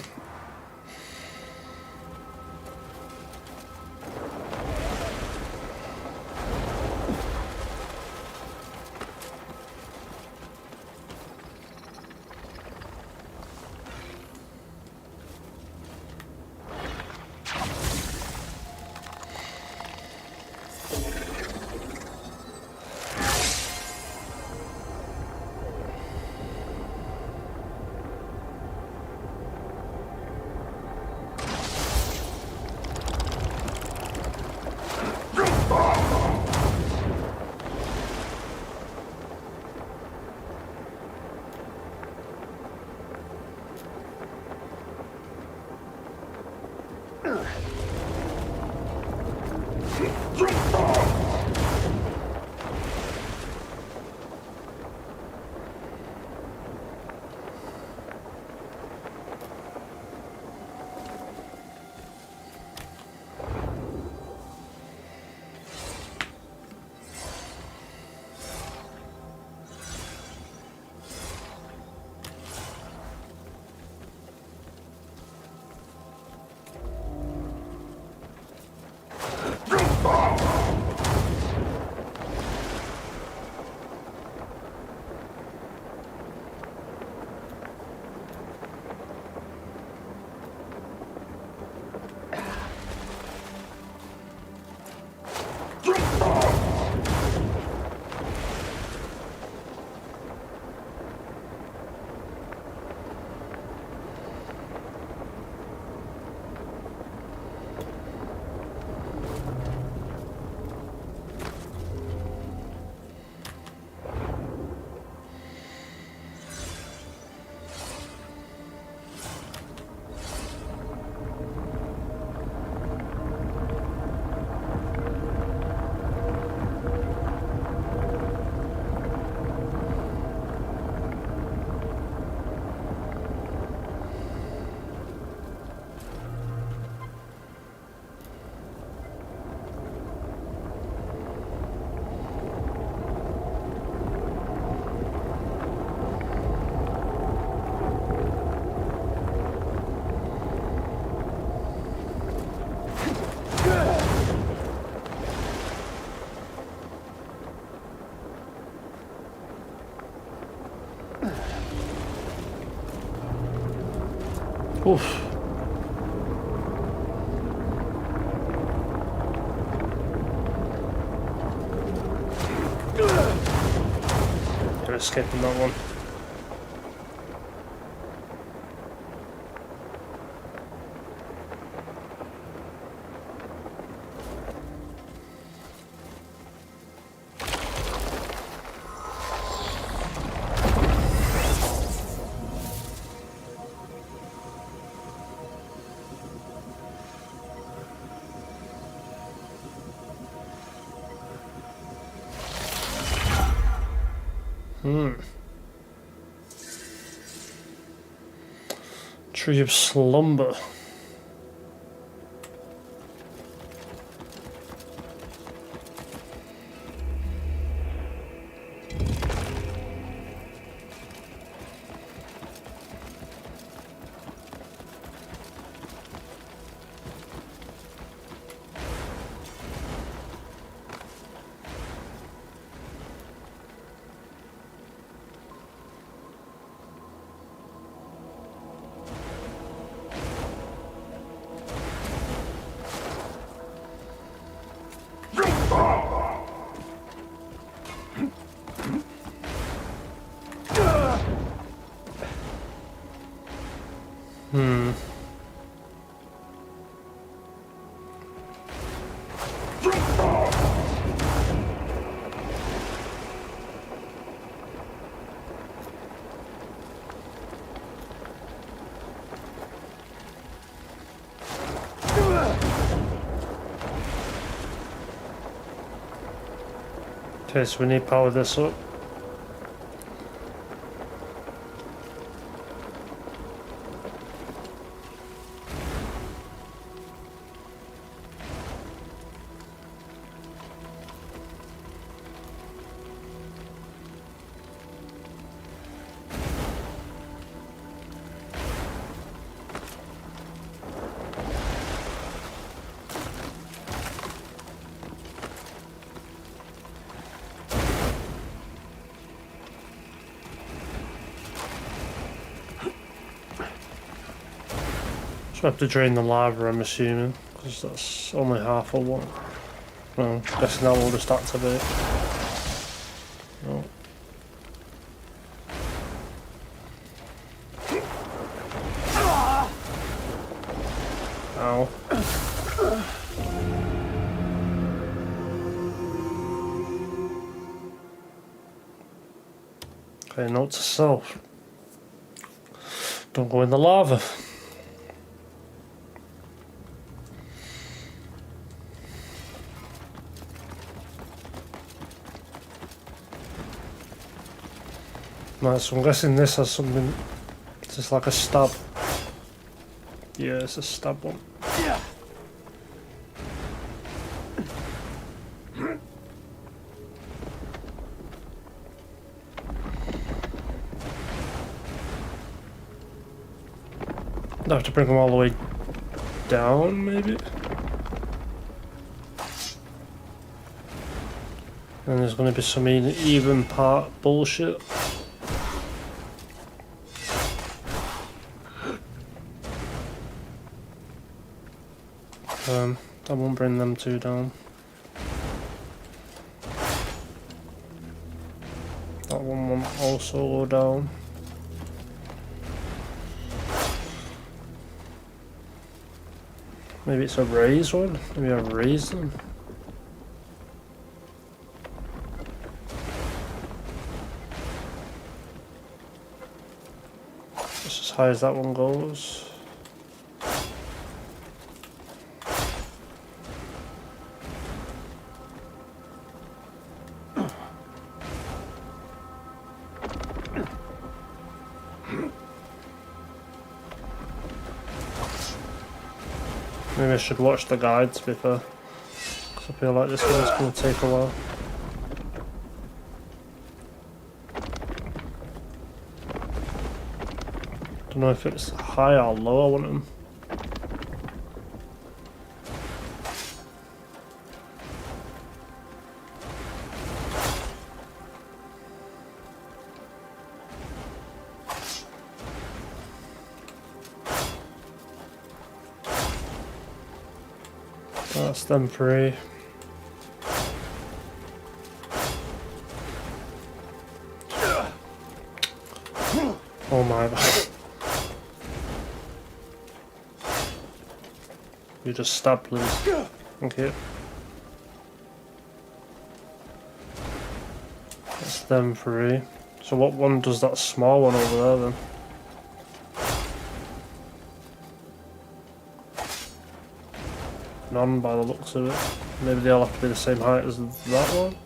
Oof. Could have skipped on that one. Tree of Slumber. Okay, so we need to power this up. So I have to drain the lava, I'm assuming, because that's only half of one. Well, I'm guessing that will just activate. No. Ow. Okay, note to self. Don't go in the lava. Right, so I'm guessing this has something. Is this like a stab? Yeah, it's a stab one. Yeah. I have to bring them all the way down, maybe? And there's going to be some even part bullshit. I won't bring them two down. That one won't also go down. Maybe it's a raised one? Maybe I've raised them. That's as high as that one goes. Maybe I should watch the guide, to be fair. 'Cause I feel like this one's going to take a while. Don't know if it's high or low I want them. That's them three. Oh my god. You just stab, please. Okay. That's them three. So what one does that small one over there then? None by the looks of it. Maybe they all have to be the same height as that one.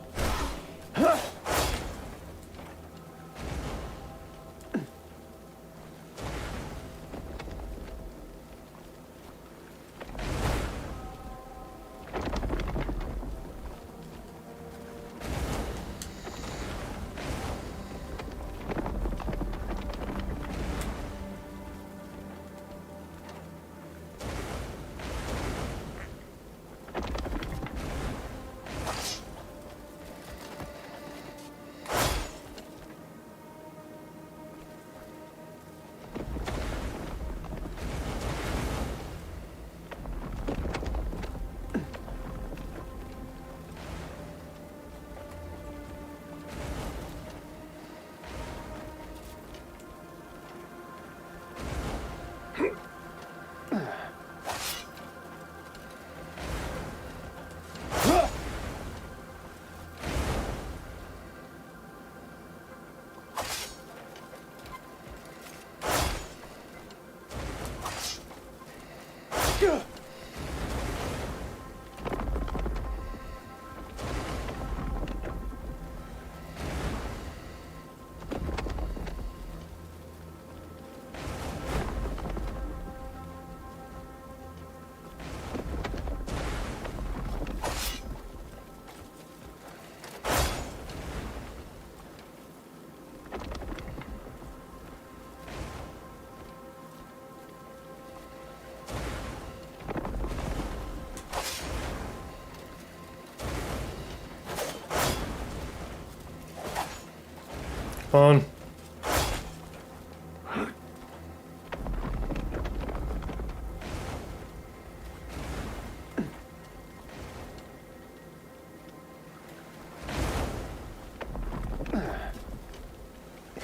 On.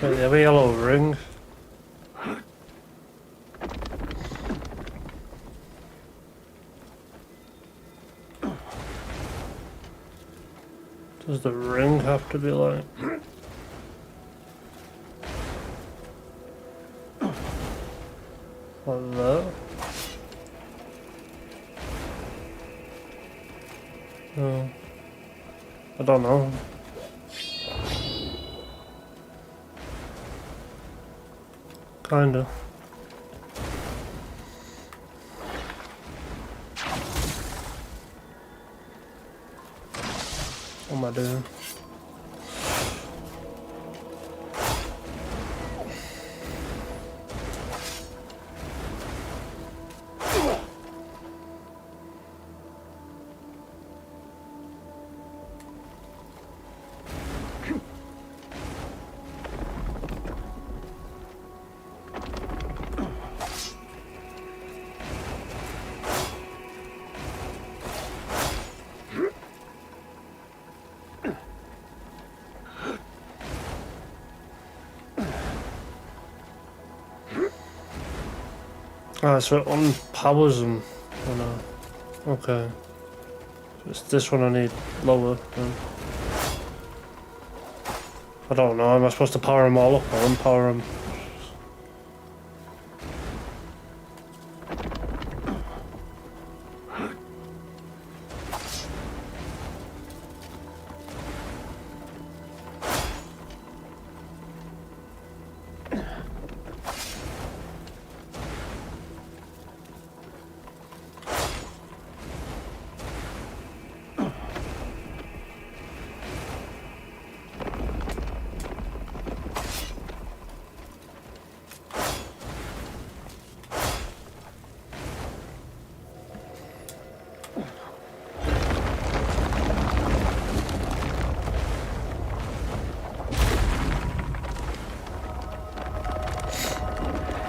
Okay, they have a yellow ring. Does the ring have to be like... like that? No. I don't know. Kinda. What am I doing? Ah, so it unpowers them. Oh no. Okay. So it's this one I need lower then. I don't know, am I supposed to power them all up or unpower them?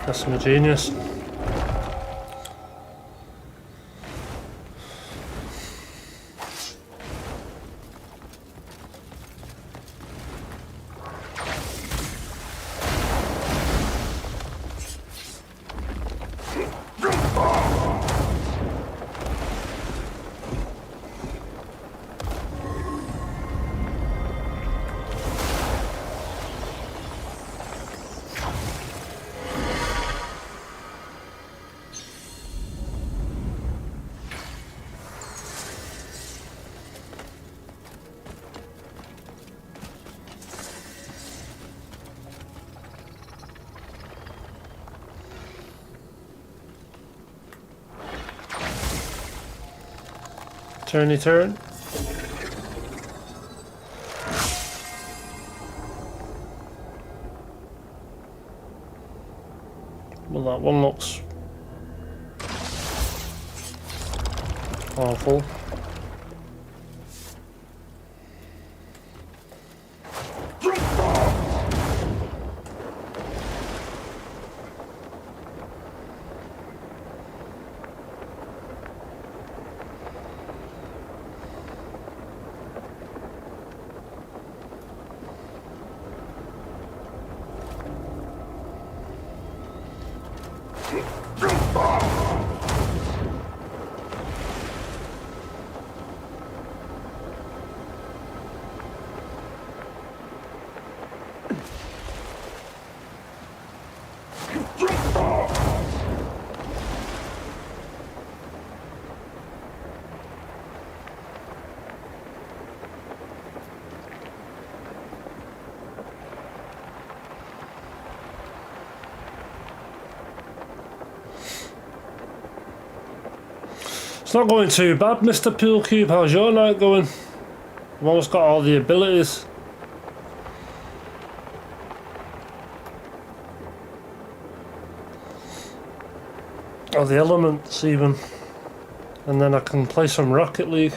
That's my genius. Turny turn. Well, that one looks awful. It's not going too bad, Mr. Pool Cube. How's your night going? I've almost got all the abilities. Or the elements even. And then I can play some Rocket League.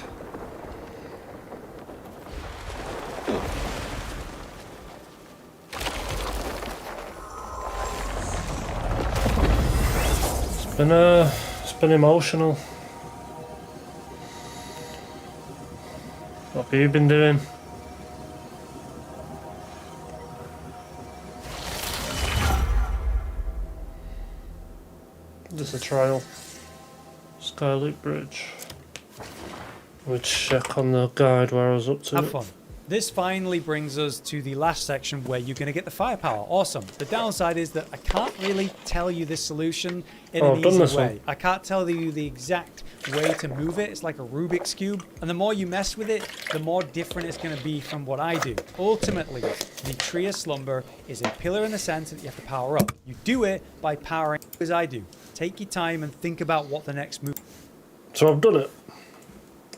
It's been emotional. What have you been doing? There's a trial. Skyloop Bridge. We'll check on the guide where I was up to. Have fun. This finally brings us to the last section where you're going to get the firepower. Awesome. The downside is that I can't really tell you this solution in an easy way. I can't tell you the exact way to move it. It's like a Rubik's Cube. And the more you mess with it, the more different it's going to be from what I do. Ultimately, the Tree of Slumber is a pillar in the center that you have to power up. You do it by powering as I do. Take your time and think about what the next move. So I've done it.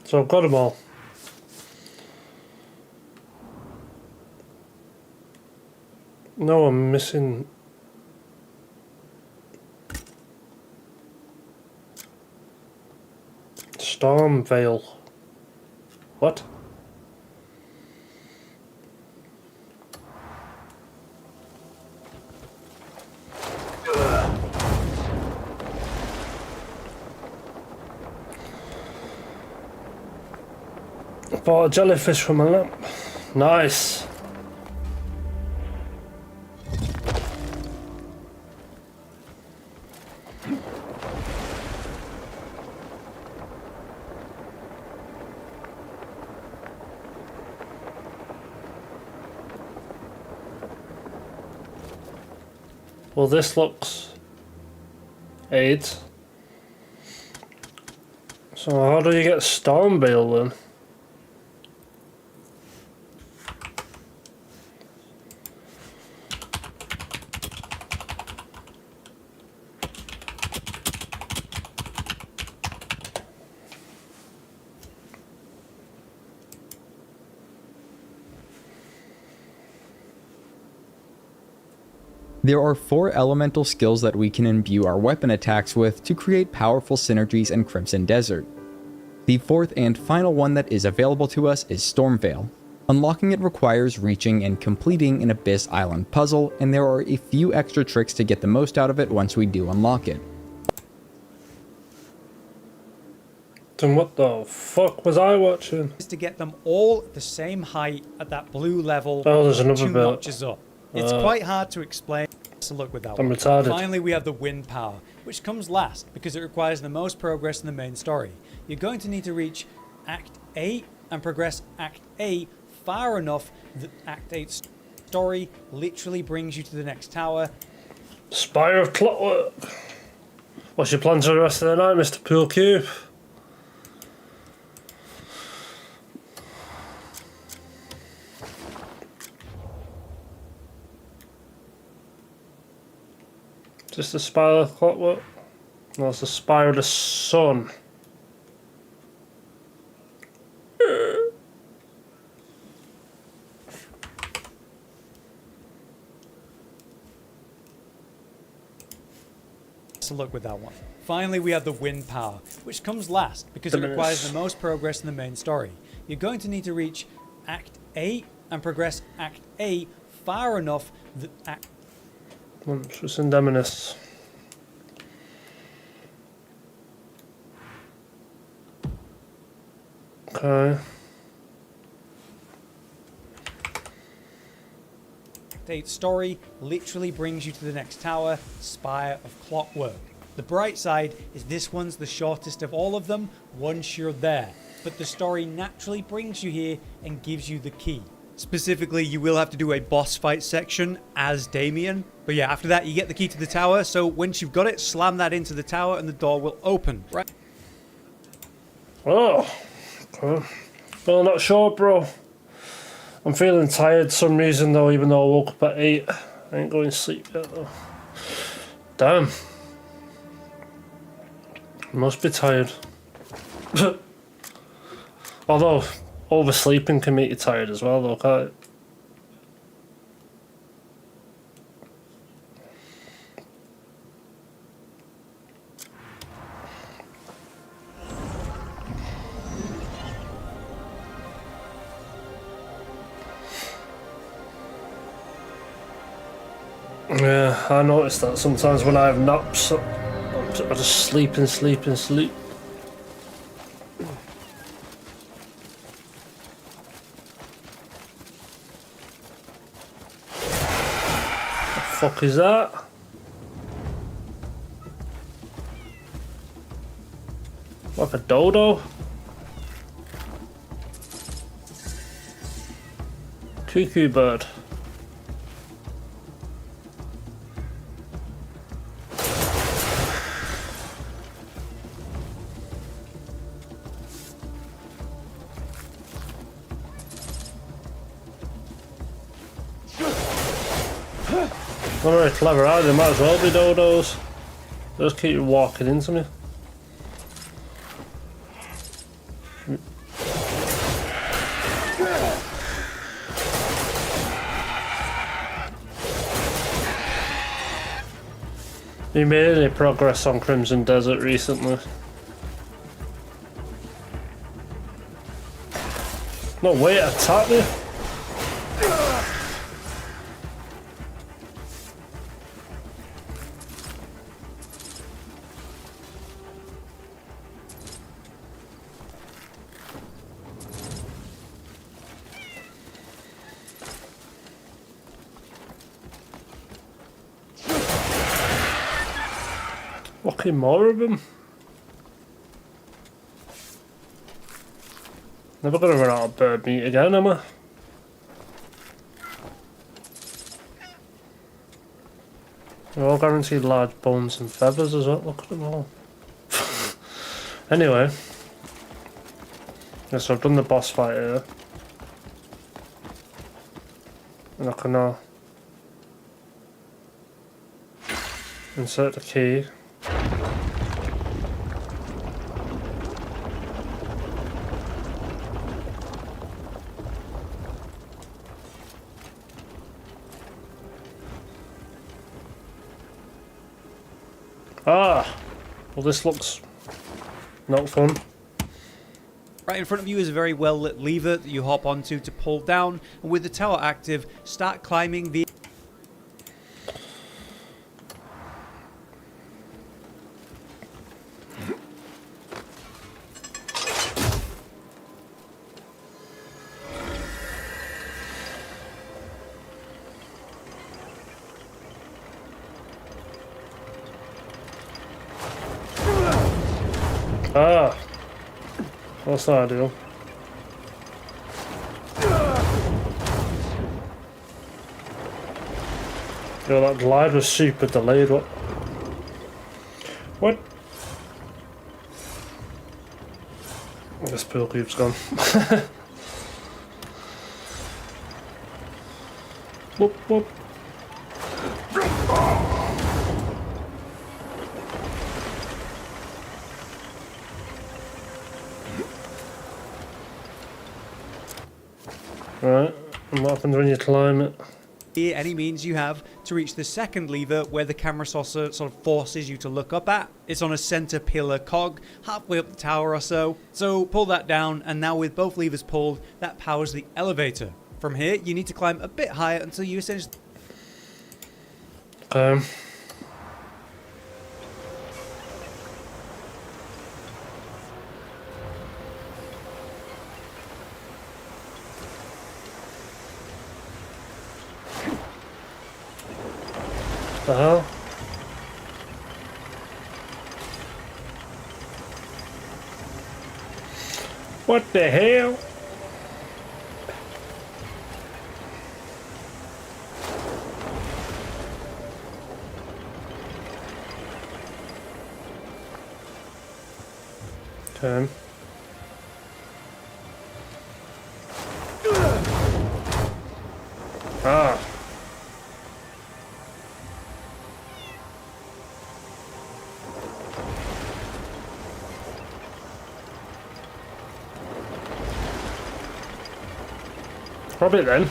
So I've got them all. No, I'm missing. Storm Veil. What? I bought a jellyfish from my lamp. Nice. Well, this looks 8. So how do you get Storm Veil then? There are 4 elemental skills that we can imbue our weapon attacks with to create powerful synergies in Crimson Desert. The 4th and final one that is available to us is Storm Veil. Unlocking it requires reaching and completing an Abyss Island puzzle, and there are a few extra tricks to get the most out of it once we do unlock it. Then what the fuck was I watching? Is to get them all at the same height at that blue level. Oh, there's another 2 bit. notches up. It's quite hard to explain. So look with that I'm one. retarded. Finally, we have the wind power, which comes last because it requires the most progress in the main story. You're going to need to reach Act 8 and progress Act 8 far enough that Act 8's story literally brings you to the next tower. Spire of Clockwork. What's your plans for the rest of the night, Mr. Pool Cube? Just the Spire of Clockwork? No, it's the Spire of the Sun. So look with that one. Finally, we have the wind power, which comes last because it requires the most progress in the main story. You're going to need to reach Act 8 and progress Act 8 far enough that Act... Monstrous Indeminus. Okay. Act 8 story literally brings you to the next tower, Spire of Clockwork. The bright side is this one's the shortest of all of them once you're there, but the story naturally brings you here and gives you the key. Specifically, you will have to do a boss fight section as Damien, but yeah, after that you get the key to the tower, so once you've got it, slam that into the tower and the door will open. Right? Oh. Okay. Well, I'm not sure, bro. I'm feeling tired for some reason though, even though I woke up at 8. I ain't going to sleep yet though. Damn. I must be tired. Although, oversleeping can make you tired as well though, can't it? Yeah, I notice that sometimes when I have naps, I just sleep and sleep and sleep. What the fuck is that? Like a dodo? Cuckoo bird. Not very clever either, might as well be dodos. Just keep walking into me. You made any progress on Crimson Desert recently? No way, attack me! Fucking more of them. Never gonna run out of bird meat again, am I? They're all guaranteed large bones and feathers as well. Look at them all. Anyway. Yeah, so I've done the boss fight here. And I can now insert the key. Ah! Well, this looks not fun. Right in front of you is a very well lit lever that you hop onto to pull down, and with the tower active, start climbing the... Ah! That's not ideal. Yo, that glide was super delayed, what? What? This pool cube's gone. Whoop, whoop. Right, and what happens when you climb it? Any means you have to reach the second lever where the camera saucer sort of forces you to look up at. It's on a center pillar cog halfway up the tower or so. So pull that down, and now with both levers pulled, that powers the elevator. From here, you need to climb a bit higher until you essentially... The hell? What the hell? Okay. Ah. Probably then.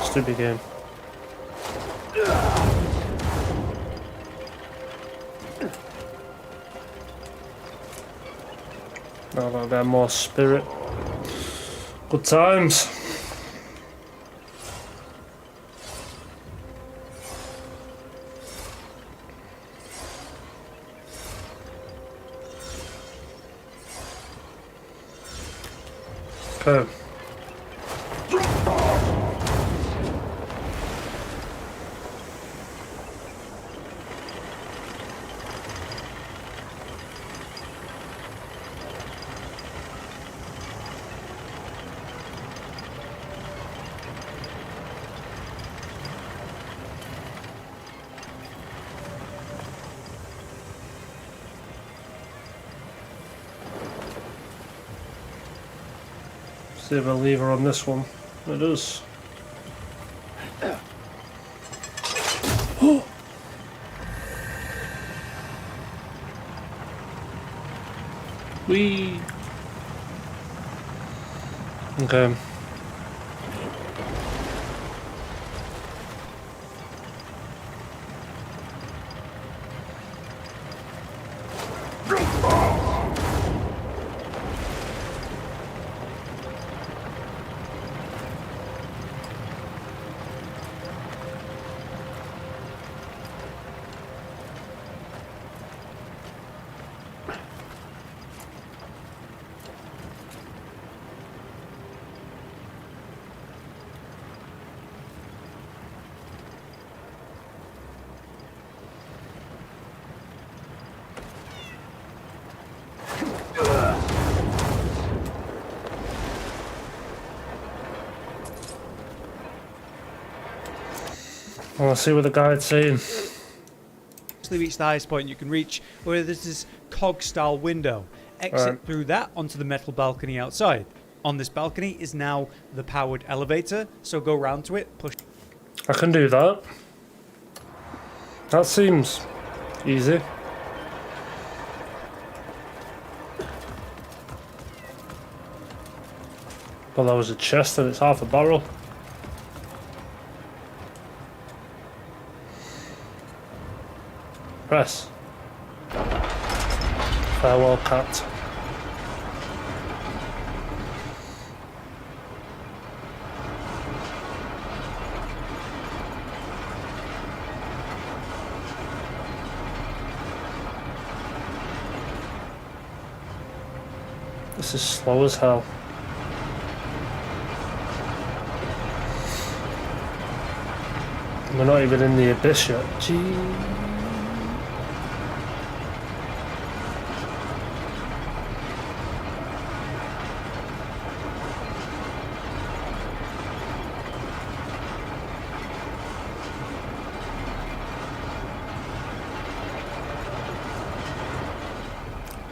Stupid game. Now I'll get more spirit. Good times. Okay. See if a lever on this one. It is. Whee! Okay. I want to see what the guide's saying. Reach the highest point you can reach, where there's this cog-style window. Exit Right. through that onto the metal balcony outside. On this balcony is now the powered elevator, so go round to it, push. I can do that. That seems easy. Well, that was a chest and it's half a barrel. Press. Farewell, Pat. This is slow as hell. We're not even in the abyss yet. Gee.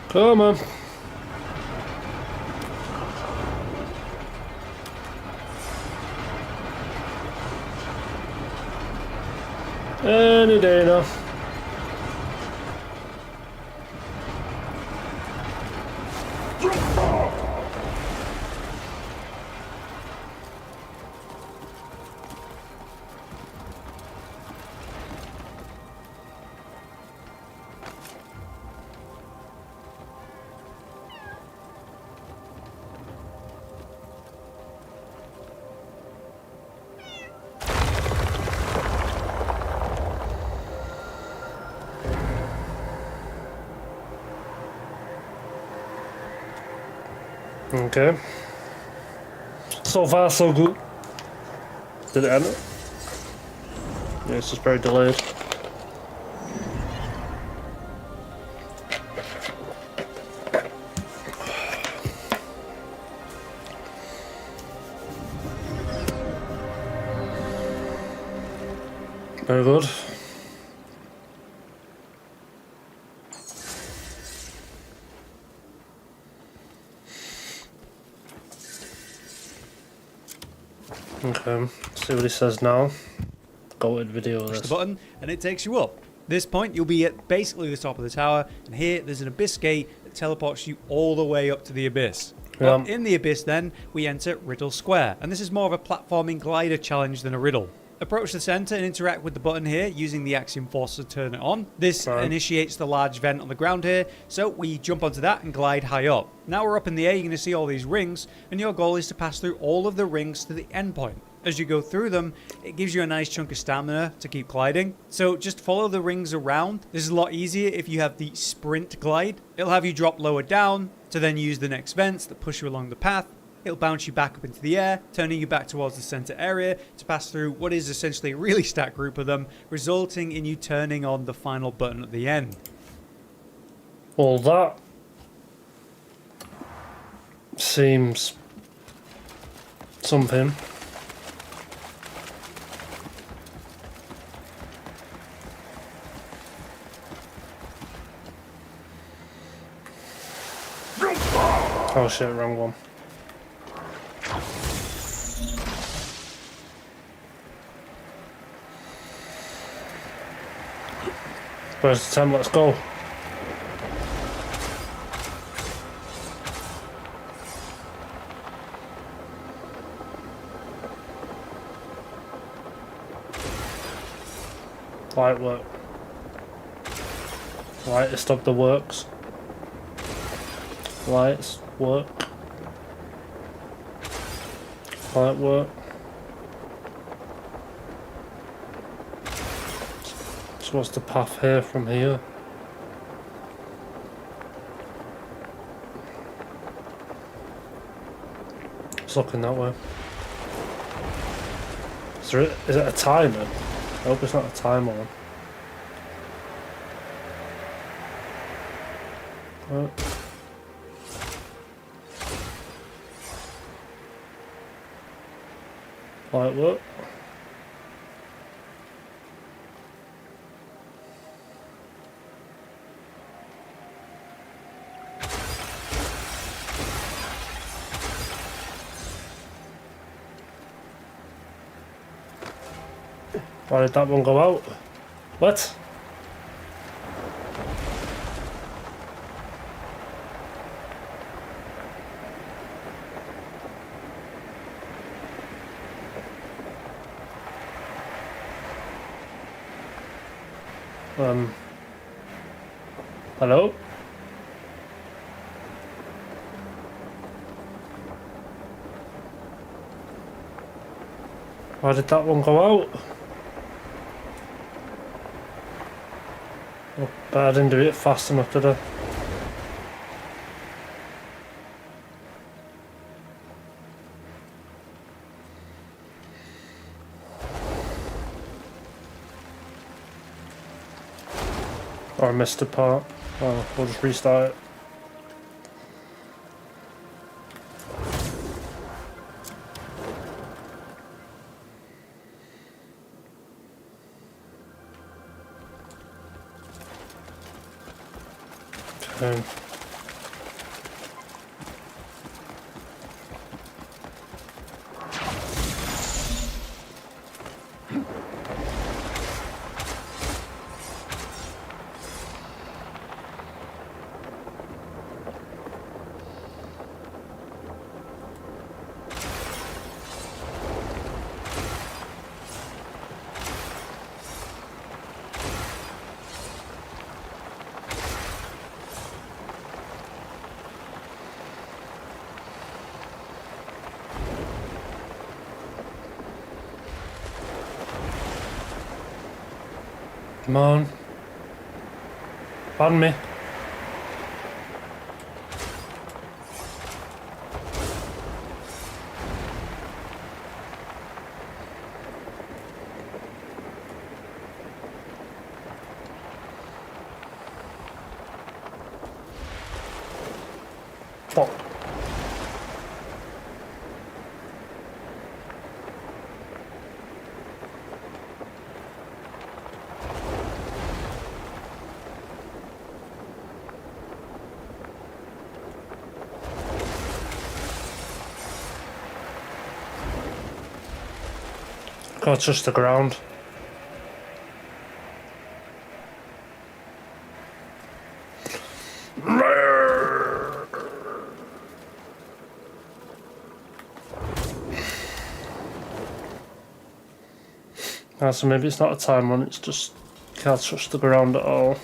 Come on. Any day now. Okay. So far, so good. Did it end it? Yeah, it's just very delayed. Very good. Okay, see what he says now. Go with video of Push the this. button and it takes you up. This point you'll be at basically the top of the tower, and here there's an abyss gate that teleports you all the way up to the abyss. Yeah. Up in the abyss then we enter Riddle Square, and this is more of a platforming glider challenge than a riddle. Approach the center and interact with the button here using the axiom force to turn it on. This Right. initiates the large vent on the ground here, so we jump onto that and glide high up. Now we're up in the air, you're going to see all these rings, and your goal is to pass through all of the rings to the end point. As you go through them, it gives you a nice chunk of stamina to keep gliding. So just follow the rings around. This is a lot easier if you have the sprint glide. It'll have you drop lower down to then use the next vents that push you along the path. It'll bounce you back up into the air, turning you back towards the center area to pass through what is essentially a really stacked group of them, resulting in you turning on the final button at the end. Well, that seems something. Oh shit, wrong one. Where's the 10? Let's go. Light work. Lightest of the works. Lights work. Light work. So what's the path here from here? It's looking that way. Is it a timer? I hope it's not a timer one. Right. Light work. Why did that one go out? What? Hello? Why did that one go out? Oh, but I didn't do it fast enough, did I? Or I missed a part. Oh, we'll just restart it. Okay. Come on. Pardon me. Fuck. Can't touch the ground. So maybe it's not a time one, it's just can't touch the ground at all.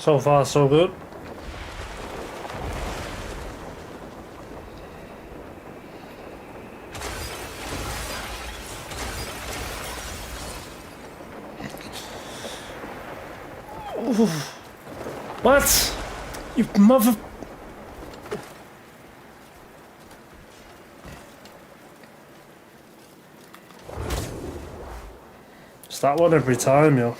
So far, so good. Ooh. What? You mother... It's that one every time, yo.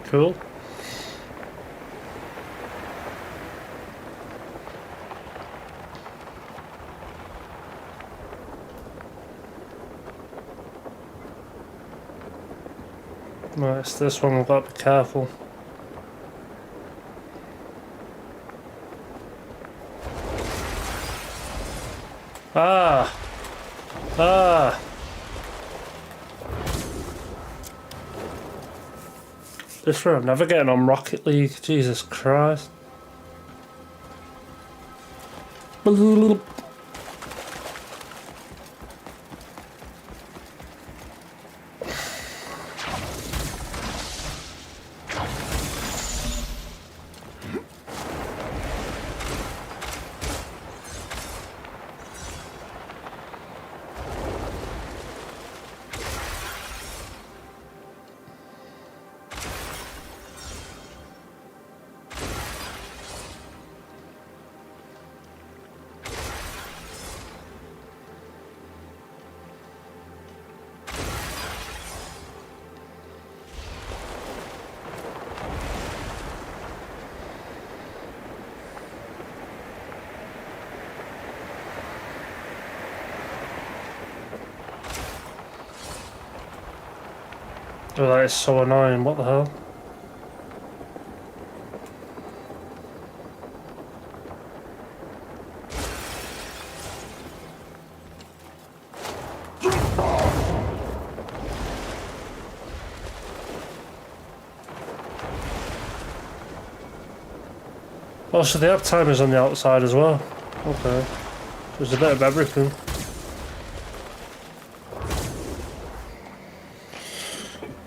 Cool. Right, it's this one, I've got to be careful. Ah! Ah! This one, I'm never getting on Rocket League, Jesus Christ. Oh, that is so annoying, what the hell? Oh, so the up timer's on the outside as well. Okay. There's a bit of everything.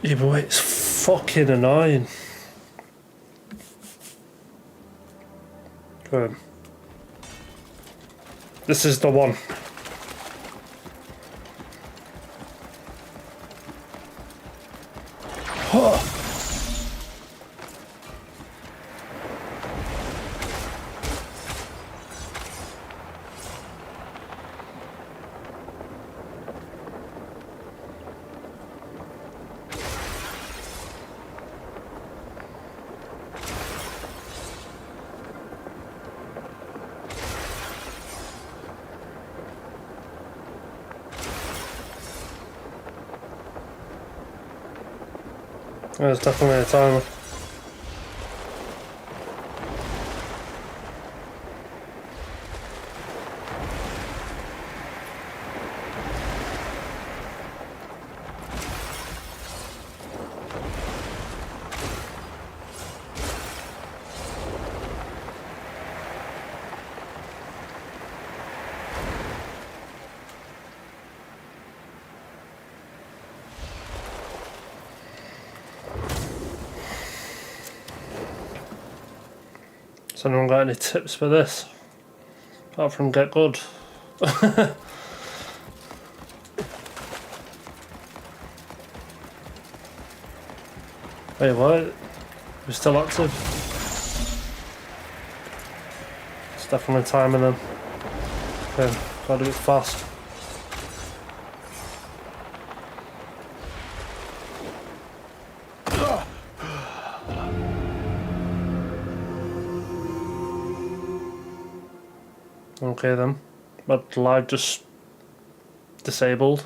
Yeah, but wait, it's fucking annoying. Go on. This is the one. There's definitely a timer. Has anyone got any tips for this? Apart from get good. Wait, what? We're still active. It's definitely timing them. Okay, gotta do it fast. Okay then, but live just disabled.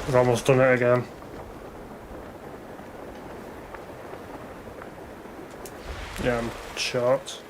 I've almost done it again. Yeah, I'm short.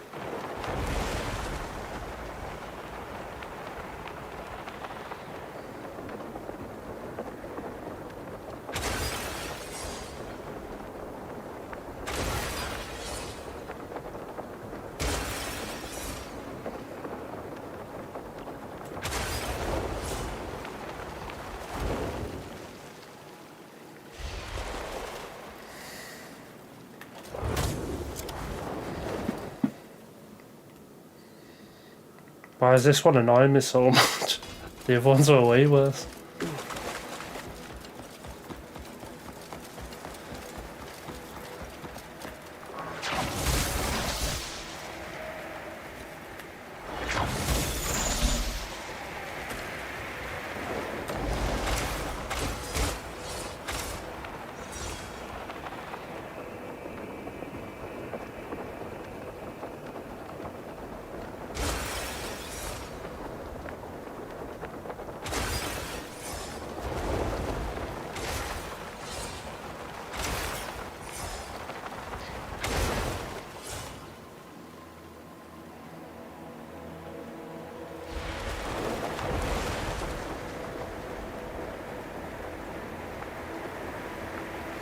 Why is this one annoying me so much? The other ones are way worse.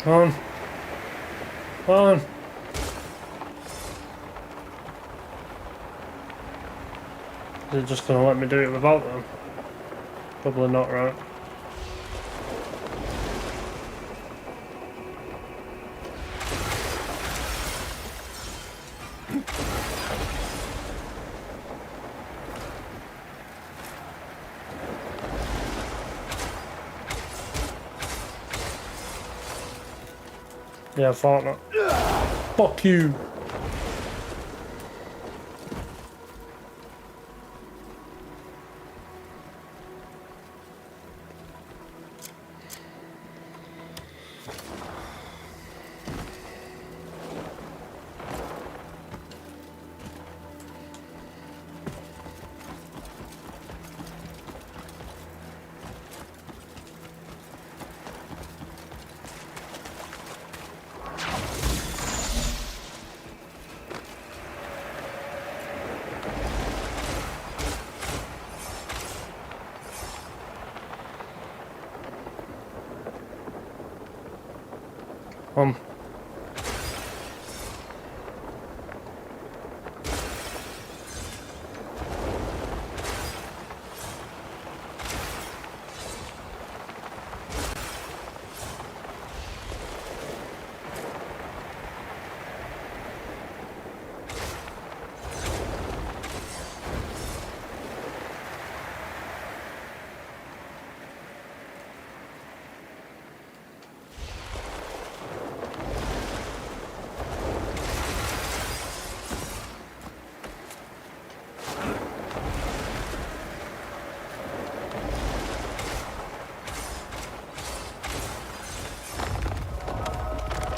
Come on. Come on. Is it just going to let me do it without them? Probably not, right? Yeah, I thought not. Fuck you! Um.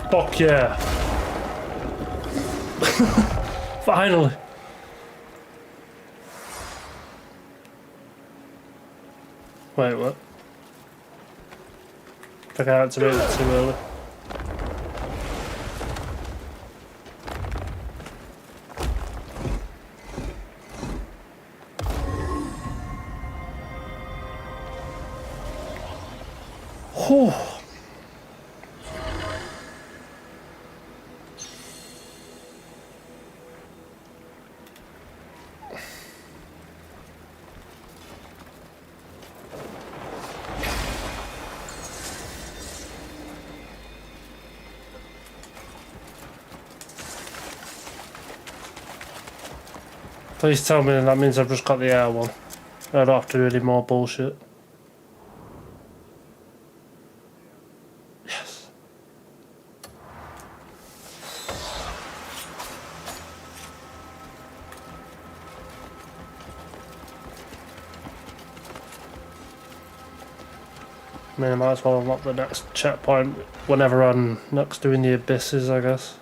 Fuck yeah. Finally. Wait, what? I think I activated it too early. Oh. Please tell me that means I've just got the air one. I don't have to do any more bullshit. Yes. I mean, I might as well unlock the next checkpoint whenever I'm next doing the abysses, I guess.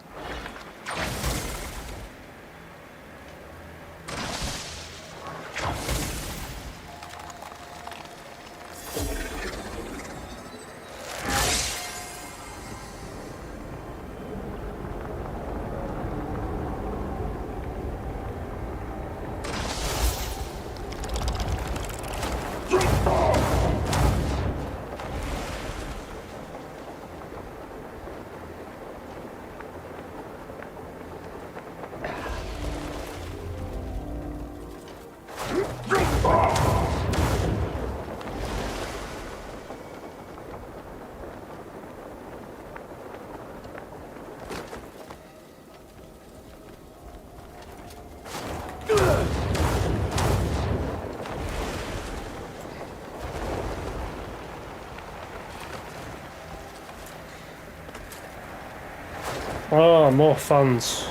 Oh, more fans.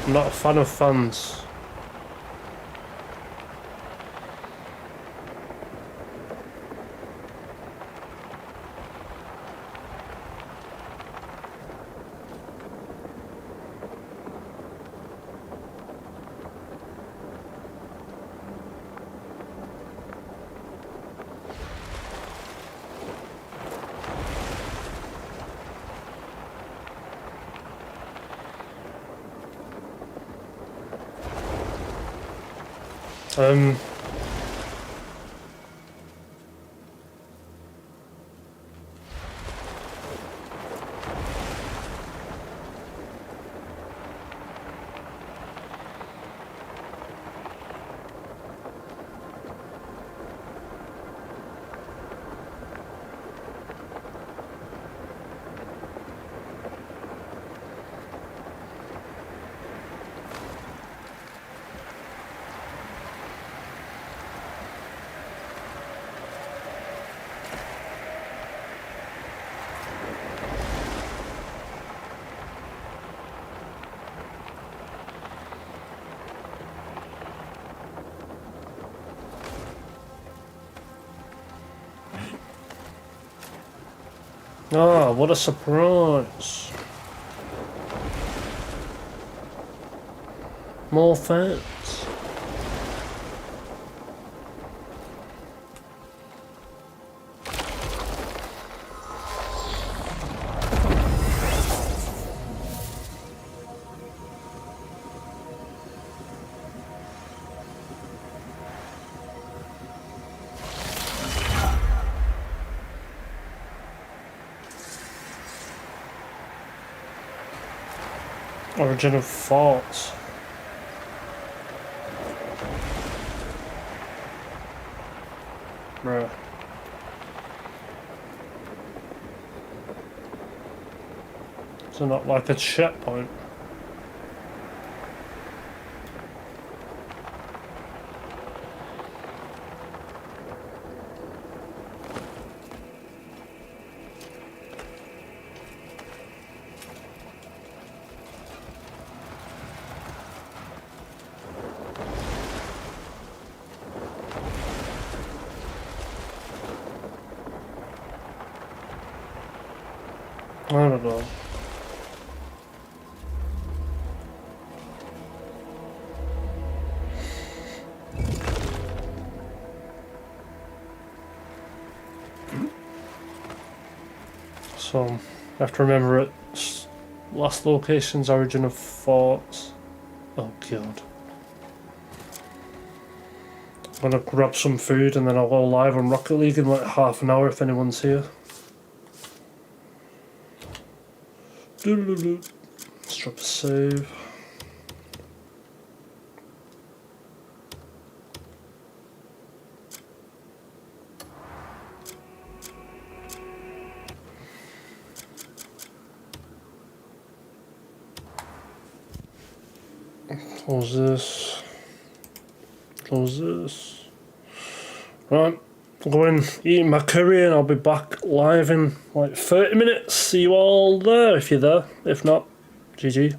Not a fan of fans. Um, oh, what a surprise. More fans. Origin of faults. Bruh. So not like a checkpoint. I don't know. So, I have to remember it. Last location's origin of forts. Oh god. I'm gonna grab some food and then I'll go live on Rocket League in like half an hour if anyone's here. Let's drop a save. Close this. Close this. Right, I'm going eating my curry and I'll be back live in like 30 minutes. See you all there if you're there. If not, GG.